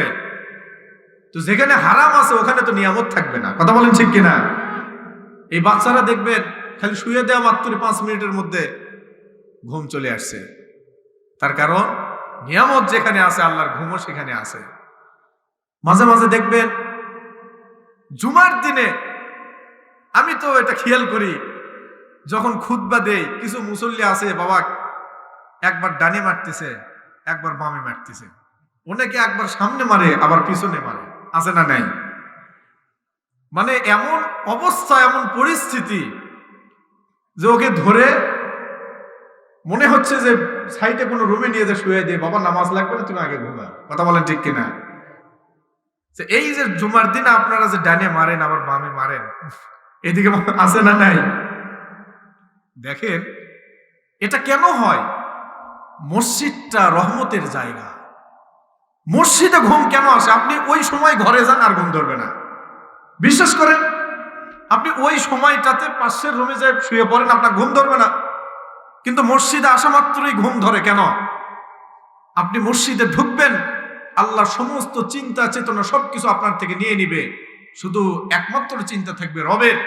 তো যেখানে হারাম আছে ওখানে তো নিয়ামত থাকবে না, কথা বলেন ঠিক কিনা? এই বাচ্চারা দেখবেন খালি শুয়ে দেওয়া মাত্র 5 মিনিটের মধ্যে ঘুম চলে আসছে, তার কারণ নিয়ামত যেখানে আছে আল্লাহর ঘুমও সেখানে আছে। মাঝে মাঝে দেখবেন জুমার দিনে, আমি তো এটা খেয়াল করি, যখন খুতবা দেই কিছু মুসল্লি আছে বাবা, একবার ডানে মারতেছে একবার বামে মারতেছে, অনেকে একবার সামনে মারে আবার পিছনে মারে, আছে না নাই? মানে এমন অবস্থা, এমন পরিস্থিতি যে ওকে ধরে মনে হচ্ছে যে সাইডে কোনো রুমে নিয়ে যে শুয়ে দিয়ে, বাবা নামাজ লাগবে না, তুমি আগে ঘুমা, কথা বলেন ঠিক কিনা? এই যে জুমার দিন আপনারা যে ডানে মারেন আবার বামে মারেন, এদিকে আছে না নাই? দেখেন এটা কেন হয়? মসজিদটা রহমতের জায়গা, মসজিদে ঘুম কেন আসে? আপনি ওই সময় ঘরে যান আর ঘুম ধরবে না, বিশ্বাস করেন, আপনি ওই সময়টাতে পাশের রুমে যায় শুয়ে পড়েন, আপনার ঘুম ধরবে না, কিন্তু মসজিদে আসা মাত্রই ঘুম ধরে কেন? আপনি মসজিদে ঢুকবেন, আল্লাহ সমস্ত চিন্তা চেতনা সবকিছু আপনার থেকে নিয়ে নিবে, শুধু একমাত্র চিন্তা থাকবে রবের,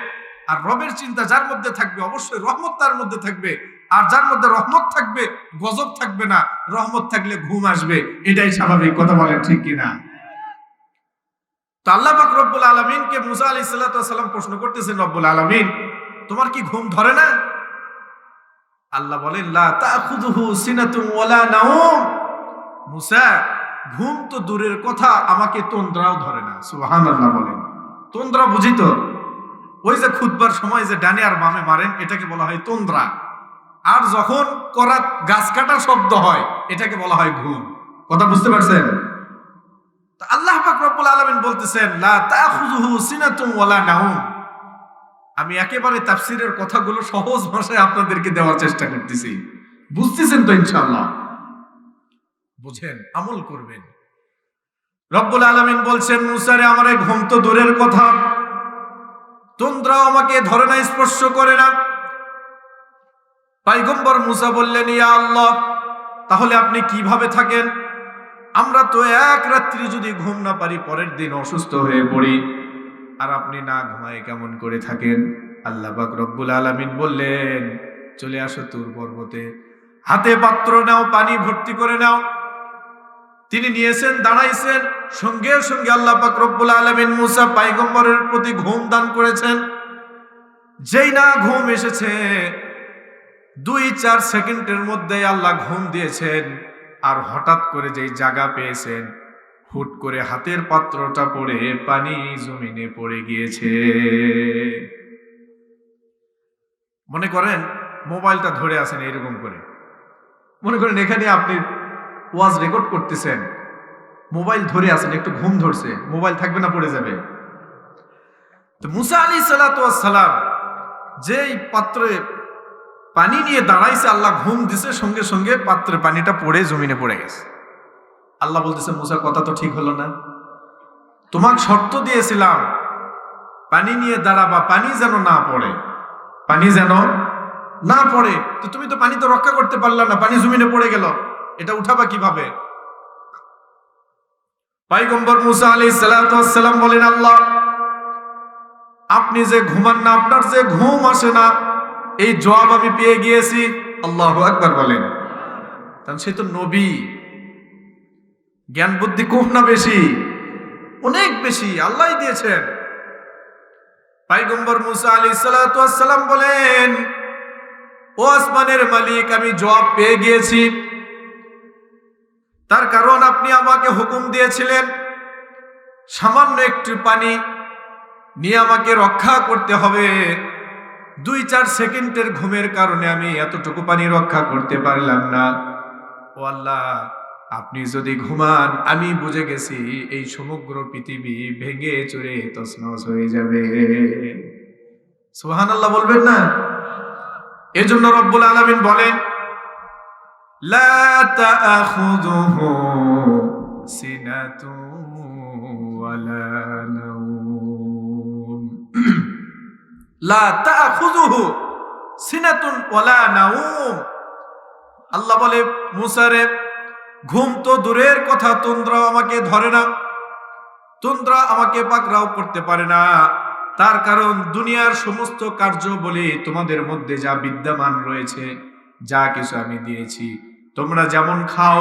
আর রবের চিন্তা যার মধ্যে থাকবে অবশ্যই রহমত তার মধ্যে থাকবে, আর যার মধ্যে রহমত থাকবে গজব থাকবে না, রহমত থাকলে ঘুম আসবে, এটাই স্বাভাবিক, কথা বলেন ঠিক কিনা? তো আল্লাহ পাক রব্বুল আলামিনকে মুসা আলাইহিস সালাতু ওয়াস সালাম প্রশ্ন করতেছেন, রব্বুল আলামিন তোমার কি ঘুম ধরে না? আল্লাহ বলেন লা তাখুযুহু সিনাতুন ওয়ালা নাওম, মুসা ঘুম তো দূরের কথা, আমাকে তন্দ্রাও ধরে না, সুবহানাল্লাহ বলেন। তন্দ্রা বুঝি তো, ওই যে খুতবার সময় যে ডানে আর বামে মারেন এটাকে বলা হয় তন্দ্রা, আর যখন করাত গাছ কাটার শব্দ হয় এটাকে বলা হয় ঘুম, কথা বুঝতে পারছেন? আল্লাহ পাক রব্বুল আলামিন বলতেছেন লা তাখুযুহু সিনাতুন ওয়ালা নাওম। আমি একেবারে তাফসীরের কথাগুলো সহজ ভাষায় আপনাদেরকে দেওয়ার চেষ্টা করতেছি, বুঝতেছেন তো ইনশাআল্লাহ? বুঝেন, আমল করবেন। রব্বুল আলামিন বলছেন মুসা রে, আমার এই ঘুম তো দূরের কথা, তন্দ্রাও আমাকে ধরে না, স্পর্শ করে না। পয়গম্বর মুসা বললেন ইয়া আল্লাহ, তাহলে আপনি কিভাবে থাকেন? আমরা তো এক রাত্রি যদি ঘুম না পারি পরের দিন অসুস্থ হয়ে পড়ি, আর আপনি না ঘুমায় কেমন করে থাকেন? আল্লাহ পাক রব্বুল আলামিন বললেন চলে আসো তুর পর্বতে, হাতে পাত্র নাও, পানি ভর্তি করে নাও। তিনি নিয়েছেন, দাঁড়াইছেন, সঙ্গে সঙ্গে আল্লাহ পাক রব্বুল আলামিন মুসা পয়গম্বরের প্রতি ঘুম দান করেছেন। যেই না ঘুম এসেছে 2-4 সেকেন্ডের মধ্যে আল্লাহ ঘুম দিয়েছেন, আর হঠাৎ করে যেই জায়গা পেয়েছেন, হুট করে হাতের পাত্রটা পড়ে পানি জমিনে পড়ে গিয়েছে। মনে করেন মোবাইলটা ধরে আছেন এরকম করে, মনে করেন এখানে আপনি ওয়াজ রেকর্ড করতেছেন, মোবাইল ধরে আছেন, একটু ঘুম ধরছে, মোবাইল থাকবে না, পড়ে যাবে। তো মুসা আলাইহিস সালাতু ওয়াস সালাম যেই পাত্রে পানি নিয়ে দাঁড়াইছে, আল্লাহ ঘুম দিছে, সঙ্গে সঙ্গে পাত্রে পানিটা পড়ে জমিনে পড়ে গেছে। আল্লাহ বলতেছে মুসা কথা তো ঠিক হলো না, তোমাকে শর্ত দিয়েছিলাম পানি নিয়ে দাঁড়াবা, পানি যেন না পড়ে, পানি যেন না পড়ে, তো তুমি তো পানি তো রক্ষা করতে পারলা না, পানি জমিনে পড়ে গেল। এটা উঠাবা কিভাবে? পয়গম্বর মুসা আলাইহিস সালাতু ওয়াস সালাম বলেন, আল্লাহ, আপনি যে ঘুমান না, আপনার যে ঘুম আসে না, এই জবাব আমি পেয়ে গিয়েছি। আল্লাহু আকবার বলেন। কারণ সে তো নবী, জ্ঞান বুদ্ধি কম না বেশি? অনেক বেশি, আল্লাহই দিয়েছেন। পয়গম্বর মুসা আলাইহিস সালাতু ওয়াস সালাম বলেন, ও আসমানের মালিক, আমি জবাব পেয়ে গিয়েছি। তার কারণ আপনি আমাকে হুকুম দিয়েছিলেন সামান্য একটু পানি নিয়ে আমাকে রক্ষা করতে হবে। 2-4 সেকেন্ডের ঘুমের কারণে আমি এতটুকু পানি রক্ষা করতে পারলাম না। ও আল্লাহ, আপনি যদি ঘুমান, আমি বুঝে গেছি এই সমগ্র পৃথিবী ভেঙে চুরে তছনছ হয়ে যাবে। সুবহানাল্লাহ বলবেন না? এজন্য রব্বুল আলামিন বলেন, লা তাআখুযুহু সিনাতুন ওয়ালা নাওম। লা তাআখুযুহু সিনাতুন ওয়ালা নাওম। আল্লাহ বলে, মুসা রে, ঘুম তো দূরের কথা, তন্দ্রা আমাকে ধরে না, তন্দ্রা আমাকে পাকড়াও করতে পারে না। তার কারণ দুনিয়ার সমস্ত কার্য বলে তোমাদের মধ্যে যা বিদ্যমান রয়েছে, যা কিছু আমি দিয়েছি, তোমরা যেমন খাও,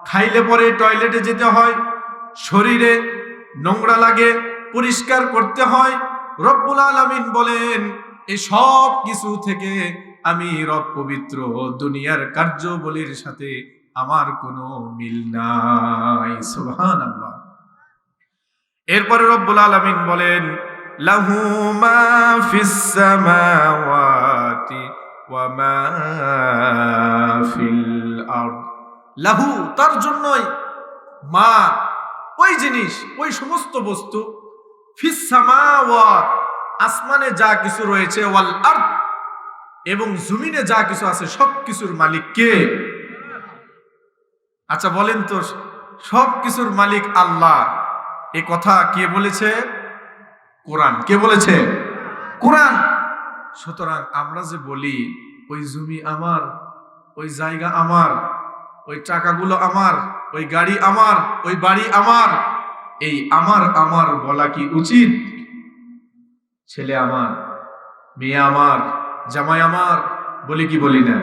খাইলে পরে টয়লেটে যেতে হয়, শরীরে নোংরা লাগে, পরিষ্কার করতে হয়। রব্বুল আলামিন বলেন, এই সব কিছু থেকে আমি রব পবিত্র, দুনিয়ার কার্যবলীর সাথে আমার কোনো মিল নাই। সুবহানাল্লাহ। এরপরে রব্বুল আলামিন বলেন, লাহু মা ফিস সামাওয়াতি ওয়া মা ফিল আরদ। লাহু, তার জন্যই, মা ওই জিনিস, ওই সমস্ত বস্তু, ফিস সামাওয়াত আসমানে যা কিছু রয়েছে, ওয়াল আরদ এবং জমিনে যা কিছু আছে, সব কিছুর মালিক কে? আচ্ছা বলেন তো, সব কিছুর মালিক আল্লাহ, এ কথা কে বলেছে? কোরআন। কে বলেছে? কোরআন। সুতরাং আমরা যে বলি ওই জমি আমার, ওই জায়গা আমার, ওই টাকাগুলো আমার, ওই গাড়ি আমার, ওই বাড়ি আমার, এই আমার আমার বলা কি উচিত? ছেলে আমার, মেয়ে আমার, জামাই আমার বলি কি বলি না?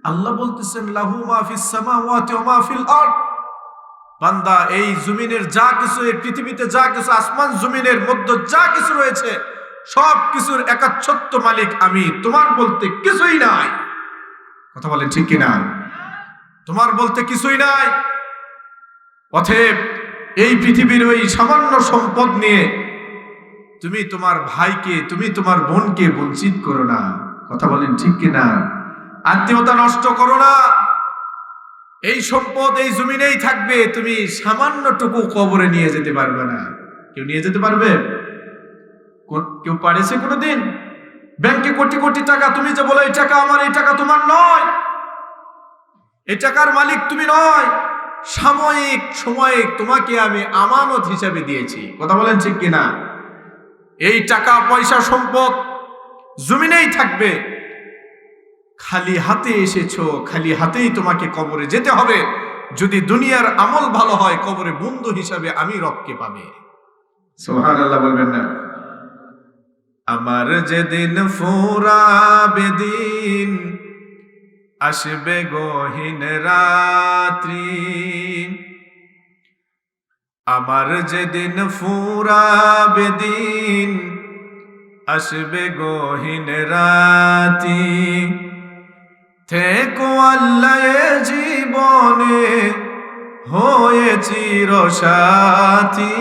আল্লাহ বলতেছেন, লাহু মা ফিস সামাওয়াতি ওয়া মা ফিল আরদ। বান্দা, এই জমিনের যা কিছু, এই পৃথিবীতে যা কিছু, আসমান জমিনের মধ্যে যা কিছু রয়েছে, সব কিছুর একাচ্ছত্ব মালিক আমি, তোমার বলতে কিছুই নাই। কথা বলেন ঠিক কিনা? তোমার বলতে কিছুই নাই। অতএব এই পৃথিবীর ওই সামান্য সম্পদ নিয়ে তুমি তোমার ভাইকে, তুমি তোমার বোনকে বঞ্চিত করো না। কথা বলেন ঠিক কিনা? আত্মীয়তা নষ্ট করো না। এই সম্পদ এই জমিনেই থাকবে, তুমি সামান্যটুকু কবরে নিয়ে যেতে পারবে না। কেউ নিয়ে যেতে পারবে? কেউ পারেছে কোনোদিন? ব্যাংকে কোটি কোটি টাকা, তুমি যে বলো এই টাকা আমার, এই টাকা তোমার নয়, এই টাকার মালিক তুমি নয়। সাময়িক সময়ে তোমাকে আমি আমানত হিসাবে দিয়েছি। কথা বলেন ঠিক কিনা? এই টাকা পয়সা সম্পদ জমিনেই থাকবে। খালি হাতে এসেছো, খালি হাতেই তোমাকে কবরে যেতে হবে। যদি দুনিয়ার আমল ভালো হয়, কবরে বন্ধু হিসাবে আমি রবকে পাবে। সুবহানাল্লাহ বলবেন না? আমার যেদিন ফুরাবে দিন, আসবে গহীন রাত্রি। আমার যেদিন ফুরাবে দিন, আসবে গহীন রাতি। থেকো আল্লাহ জীবনে হয়ে চিরসাথী,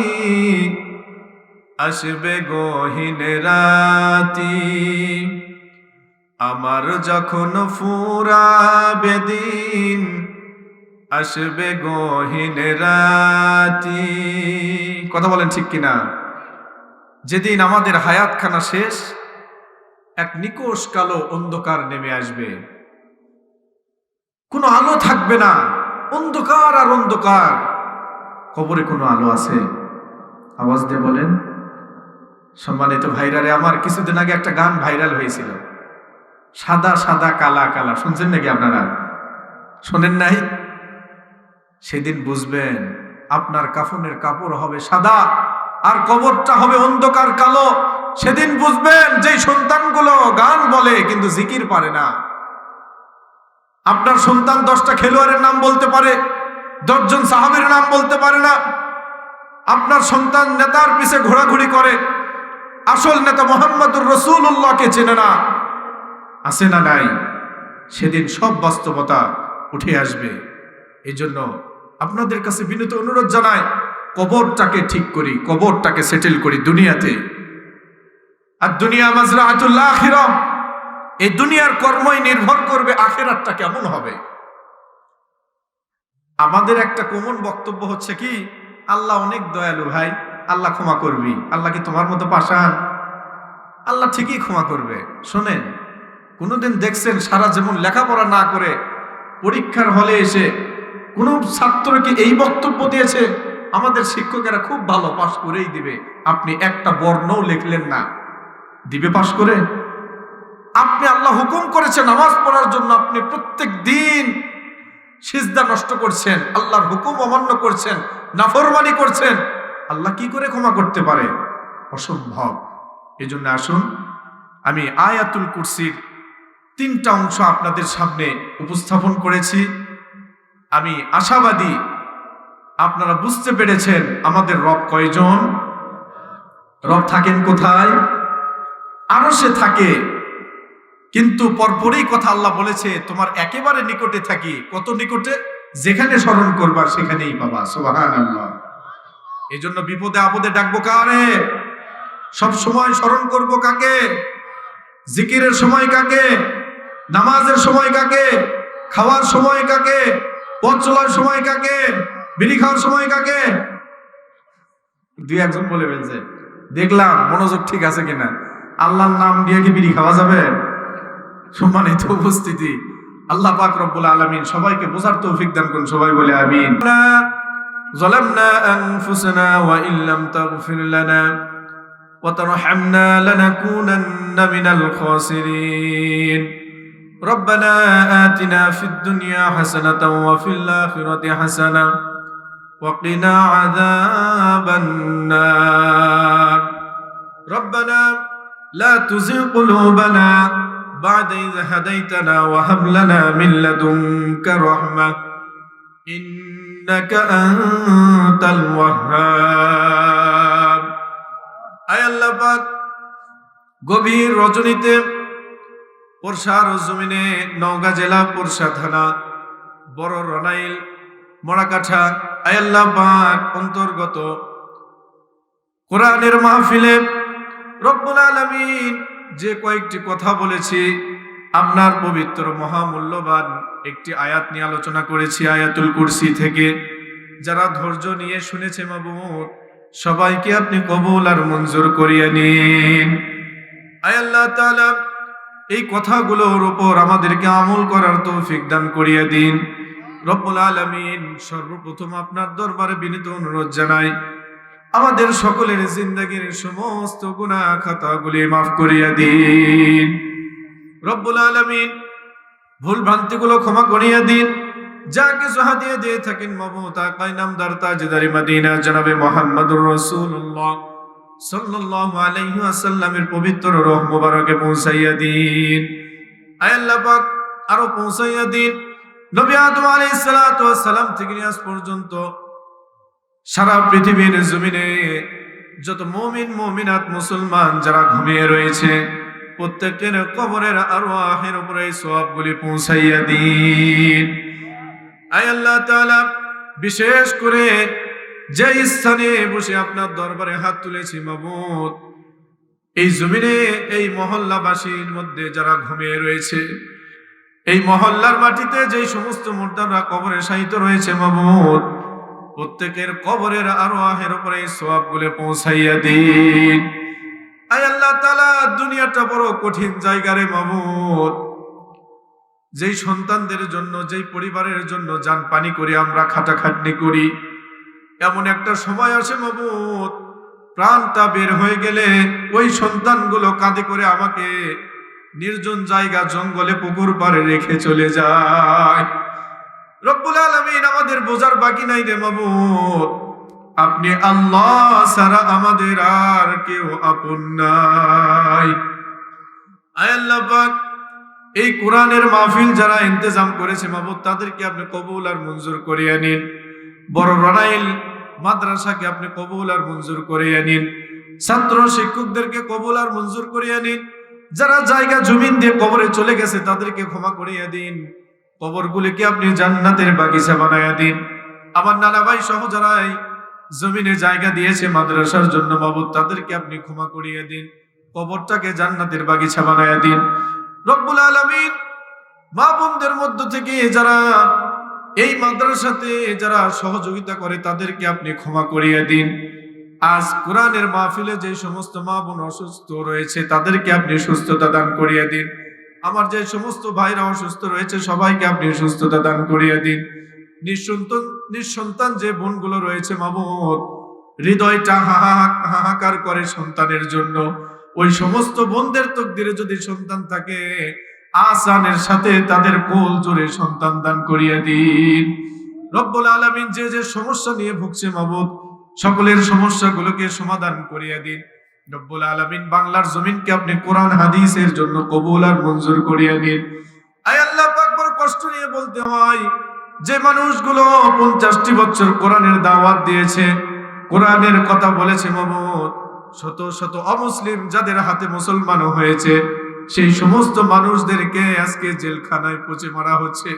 আসবে গহীন রাতি। আমার যখন ফুরাবে দিন, আসবে গহীন রাতি। কথা বলেন ঠিক কিনা? যেদিন আমাদের হায়াতখানা শেষ, এক নিকোষ কালো অন্ধকার নেমে আসবে, কোনো আলো থাকবে না, অন্ধকার আর অন্ধকার। কবরে কোনো আলো আছে? আওয়াজ দিয়ে বলেন। সম্মানিত ভাইরারে আমার, কিছুদিন আগে একটা গান ভাইরাল হয়েছিল, সাদা সাদা কালা কালা। শুনছেন নাকি আপনারা? শোনেন নাই? সেদিন বুঝবেন আপনার কাফনের কাপড় হবে সাদা আর কবরটা হবে অন্ধকার কালো। সেদিন বুঝবেন যেই সন্তানগুলো গান বলে কিন্তু জিকির পারে না। আপনার সন্তান 10টা খেলোয়াড়ের নাম বলতে পারে, 10 জন সাহাবীর নাম বলতে পারে না। আপনার সন্তান নেতার পিছে ঘোরাঘুরি করে, আসল নেতা মুহাম্মদুর রাসূলুল্লাহকে চেনে না। আছে না নাই? সেদিন সব বাস্তবতা উঠে আসবে। এই জন্য আপনাদের কাছে বিনীত অনুরোধ জানাই, কবরটাকে ঠিক করি, কবরটাকে সেটেল করি দুনিয়াতে। আর দুনিয়া মাজরাআতুল আখিরাহ, এই দুনিয়ার কর্মই নির্ভর করবে আখিরাতটা কেমন হবে। আমাদের একটা কমন বক্তব্য হচ্ছে কি, আল্লাহ অনেক দয়ালু ভাই, আল্লাহ ক্ষমা করবি। আল্লাহ কি তোমার মতো পাষাণ? আল্লাহ ঠিকই ক্ষমা করবে। শোনেন, কোনোদিন দেখছেন সারা জীবন লেখাপড়া না করে পরীক্ষার হলে এসে কোনো ছাত্রকে এই বক্তব্য দিয়েছে, আমাদের শিক্ষকেরা খুব ভালো, পাশ করেই দিবে। আপনি একটা বর্ণও লিখলেন না, দিবে পাশ করে? আপনি আল্লাহ হুকুম করেছে নামাজ পড়ার জন্য, আপনি প্রত্যেক দিন সিজদা নষ্ট করছেন, আল্লাহর হুকুম অমান্য করছেন, নাফরমানি করছেন, আল্লাহ কি করে ক্ষমা করতে পারে? অসম্ভব। এই জন্য আসুন, আমি আয়াতুল কুরসির 3টা অংশ আপনাদের সামনে উপস্থাপন করেছি। আমি আশাবাদী আপনারা বুঝতে পেরেছেন আমাদের রব কয়জন। রব থাকেন কোথায়? আরশে থাকে। কিন্তু পরপরই কথা আল্লাহ বলেছে, তোমার একেবারে নিকটে থাকি। কত নিকটে? যেখানে স্মরণ করবা সেখানেই পাবা। সুবহানাল্লাহ। এই জন্য বিপদে আপদে ডাকবো কারে? সব সময় স্মরণ করব কাকে? জিকিরের সময় কাকে? নামাজের সময় কাকে? খাওয়ার সময় কাকে? পথ চলার সময় কাকে? বিড়ি খাওয়ার সময় কাকে? 2-1 জন বলে ফেলছে, দেখলাম মনোযোগ ঠিক আছে কিনা। আল্লাহর নাম দিয়ে কি বিড়ি খাওয়া যাবে? সম্মানিত উপস্থিতি, আল্লাহ পাক রব্বুল আলামিন সবাইকে বোঝার তৌফিক দান করুন। সবাই বলে আমিন। ظلمنا أنفسنا وإن لم تغفر لنا وترحمنا لنكونن من الخاسرين ربنا آتنا في الدنيا حسنة وفي الآخرة حسنة وقنا عذاب النار ربنا لا تزغ قلوبنا بعد إذ هديتنا وهب لنا من لدنك رحمة إنك أنت الوهاب আয় আল্লাহ পাক, গভীর রজনীতে পোরশার জমিনে নওগাঁ জেলা পোরশা থানা বড় রনাইল মরাকাঠা আয় আল্লাহ পাক অন্তর্গত কোরআনের মাহফিলে রব্বুল আলামিন যে কয়েকটি কথা বলেছি, আপনার পবিত্র মহামূল্যবান একটি আয়াত নিয়ে আলোচনা করেছি আয়াতুল কুরসি থেকে। যারা ধৈর্য নিয়ে শুনেছে মাবুদ, সবাইকে আপনি কবুল আর মঞ্জুর করিয়ে নিন। আয় আল্লাহ তাআলা, এই কথাগুলোর উপর আমাদেরকে আমল করার তৌফিক দান করিয়ে দিন রব্বুল আলামিন। সর্বপ্রথম আপনার দরবারে বিনীত অনুরোধ জানাই, আমাদের সকলের জিন্দেগীর সমস্ত গুনাহ খাতাগুলি মাফ করিয়ে দিন রব্বুল আলামিন। ভুল ভ্রান্তিগুলো ক্ষমা করিয়ে দিন। যা কিছু হাদিয়া দিয়ে থাকেন মাবুদ, আকাই নামদার তাজদারি মদিনা জনাবে মুহাম্মদুর রাসূলুল্লাহ সাল্লাল্লাহু আলাইহি ওয়াসাল্লামের পবিত্র রূহ মুবারকে পৌঁছাইয়া দিন। আয় আল্লাহ পাক, আরো পৌঁছাইয়া দিন নবী আদম আলাইহিস সালাতু ওয়াস সালাম থেকে আজ পর্যন্ত সারা পৃথিবীর জমিনে যত মুমিন মুমিনাত মুসলমান যারা ঘুমিয়ে রয়েছে, প্রত্যেকের কবরের আরওয়াহের উপরে এই সওয়াবগুলি পৌঁছাইয়া দিন। আয় আল্লাহ তাআলা, বিশেষ করে যে স্থানে বসে আপনার দরবারে হাত তুলেছি মাবুদ, এই জমিনে এই মহল্লাবাসীর মধ্যে যারা ঘুমিয়ে রয়েছে, এই মহল্লার মাটিতে যেই সমস্ত মুর্দাররা কবরে শায়িত রয়েছে মাবুদ, প্রত্যেকের কবরের আরওয়াহের উপরে এই সওয়াবগুলো পৌঁছাইয়া দিন। আয় আল্লাহ তাআলা, দুনিয়াটা বড় কঠিন জায়গা রে মাবুদ। যেই সন্তানদের জন্য, যেই পরিবারের জন্য জান পানি করে আমরা খাটাখাটনি করি, এমন একটা সময় আসে মাবুদ, প্রাণটা বের হয়ে গেলে ওই সন্তানগুলো কাঁদে করে আমাকে নির্জন জায়গা জঙ্গলে পুকুর পাড়ে রেখে চলে যায়। রব্বুল আলামিন আমাদের বোঝার বাকি নাই রে মাবুদ, আপনি আল্লাহ ছাড়া আমাদের আর কেউ আপন নাই। আয় আল্লাহ পাক, এই কোরআনের মাহফিল যারা ইন্তজাম করেছে মাবুদ, তাদেরকে আপনি কবুল আর মঞ্জুর করিয়ে নিন। বড় রনাইল মাদ্রাসাকে আপনি কবুল আর মঞ্জুর করিয়ে নিন। ছাত্র শিক্ষকদেরকে কবুল আর মঞ্জুর করিয়ে নিন। যারা জায়গা জমিন দিয়ে কবরে চলে গেছে তাদেরকে ক্ষমা করিয়ে দিন। কবরগুলিকে আপনি জান্নাতের বাগিচা বানাইয়া দিন। আমার নানা ভাই সহ যারা এই জমিনে জায়গা দিয়েছে মাদ্রাসার জন্য মাবুদ, তাদেরকে আপনি ক্ষমা করিয়ে দিন। কবরটাকে জান্নাতের বাগিচা বানাইয়া দিন। রব্বুল আলামিন, মা বোনদের মধ্য থেকে যারা এই মাদ্রাসাতে যারা সহযোগিতা করে তাদেরকে আপনি ক্ষমা করিয়ে দিন। আজ কোরআনের মাহফিলে যে সমস্ত মা বোন অসুস্থ রয়েছে তাদেরকে আপনি সুস্থতা দান করিয়ে দিন। আমার যে সমস্ত ভাইরা অসুস্থ রয়েছে সবাইকে আপনি সুস্থতা দান করিয়ে দিন। নিঃসন্তান যে বোনগুলো রয়েছে মাবুদ, হৃদয়টা হাহাকার করে সন্তানের জন্য, ওই সমস্ত বোনদের তকদিরে যদি সন্তান থাকে আসানের সাথে তাদের কোল জোরে সন্তান দান করিয়ে দিন। রব্বুল আলামিন, যে যে সমস্যা নিয়ে ভুগছে মাবুদ, সকলের সমস্যাগুলোকে সমাধান করিয়ে দিন। রব্বুল আলামিন, বাংলার জমিনকে আপনি কোরআন হাদিসের জন্য কবুল আর মঞ্জুর করিয়ে দিন। আয় আল্লাহ পাক, বড় কষ্ট নিয়ে বলতে হয়, যে মানুষগুলো 50টি বছর কোরআনের দাওয়াত দিয়েছে, কোরআনের কথা বলেছে মাবুদ, শত শত অমুসলিম যাদের হাতে মুসলমানও হয়েছে, সেই সমস্ত মানুষদেরকে আজকে জেলখানায় পচে মারা হচ্ছে।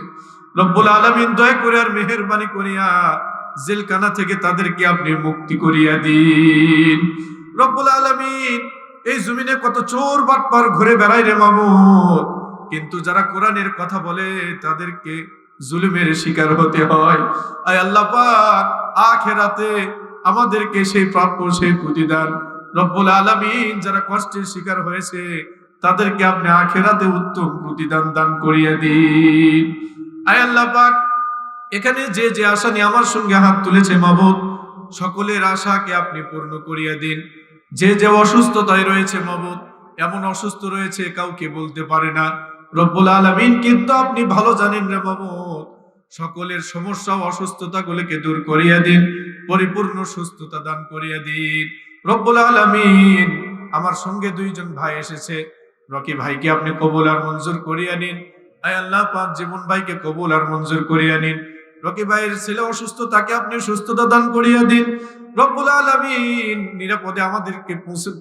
রব্বুল আলামিন, দয়া করে আর মেহেরবানি করিয়া জেলখানা থেকে তাদেরকে আপনি মুক্তি করিয়া দিন। রব্বুল আলামিন, এই জমিনে কত চোর বাটপার ঘুরে বেড়ায় রে মাবুদ, কিন্তু যারা কোরআনের কথা বলে তাদেরকে জুলুমের শিকার হতে হয়। আয় আল্লাহ পাক, আখিরাতে আমাদেরকে সেই প্রাপ্য সেই প্রতিদান, রব্বুল আলামিন, যারা কষ্টের শিকার হয়েছে তাদেরকে আপনি আখিরাতে উত্তম প্রতিদান দান করিয়ে দিন। আয় আল্লাহ পাক, এখানে যে যে আশা নিয়ে আমার সঙ্গে হাত তুলেছে মাবুদ, সকলের আশাকে আপনি পূর্ণ করিয়ে দিন। যে যে অসুস্থতায় রয়েছে মাবুদ, এমন অসুস্থ রয়েছে কাউকে বলতে পারে না রব্বুল আলামিন, কিন্তু আপনি ভালো জানেন রে মাবুদ। সকলের সমস্যা অসুস্থতা গুলোকে দূর করিয়ে দিন, পরিপূর্ণ সুস্থতা দান করিয়ে দিন রব্বুল আলামিন। আমার সঙ্গে দুইজন ভাই এসেছে, রকি ভাইকে আপনি কবুল আর মঞ্জুর করিয়ে নিন। আয় আল্লাহ পাক, জীবন ভাইকে কবুল আর মঞ্জুর করিয়ে নিন। রকি ভাইয়ের ছেলে অসুস্থ, তাকে আপনি সুস্থতা দান করিয়ে দিন রব্বুল আলামিন। নিরাপদে আমাদেরকে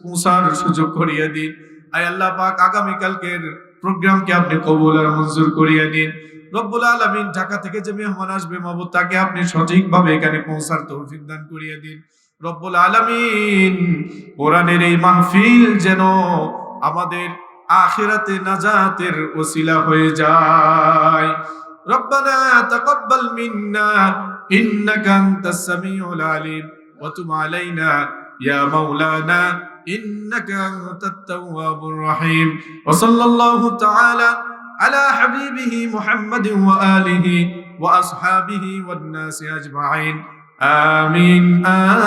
পৌঁছার সুযোগ করিয়ে দিন। আয় আল্লাহ পাক, আগামীকালকের প্রোগ্রামকে আপনি কবুল আর মঞ্জুর করিয়ে দিন রব্বুল আলামিন। ঢাকা থেকে যে মেহমান আসবে মাবুদ, তাকে আপনি সঠিকভাবে এখানে পৌঁছার তৌফিক দান করিয়ে দিন রব্বুল আলামিন। কোরআনের এই মাহফিল যেন আমাদের আখিরাতে নাজাতের ওসিলা হয়ে যায়। রব্বানা তাকাব্বাল মিন্না ইন্নাকা আনতাস সামিউল আলিম ওয়া তুব আলাইনা ইয়া মাওলানা ইন্নাকা আনতাত তাওয়াবুর রহিম। ওয়া সাল্লাল্লাহু তাআলা আলা হাবিবিহি মুহাম্মাদিন ওয়া আলিহি ওয়া আসহাবিহি ওয়ান নাসি আজমাইন। আমিন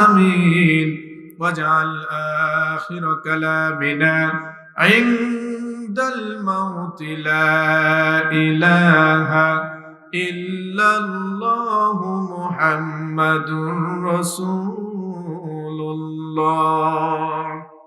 আমিন। ওয়াজআল আখির কালামিনা ইনদাল মাউতি লা ইলাহা ইল্লাল্লাহু মুহাম্মাদুর রাসূলুল্লাহ।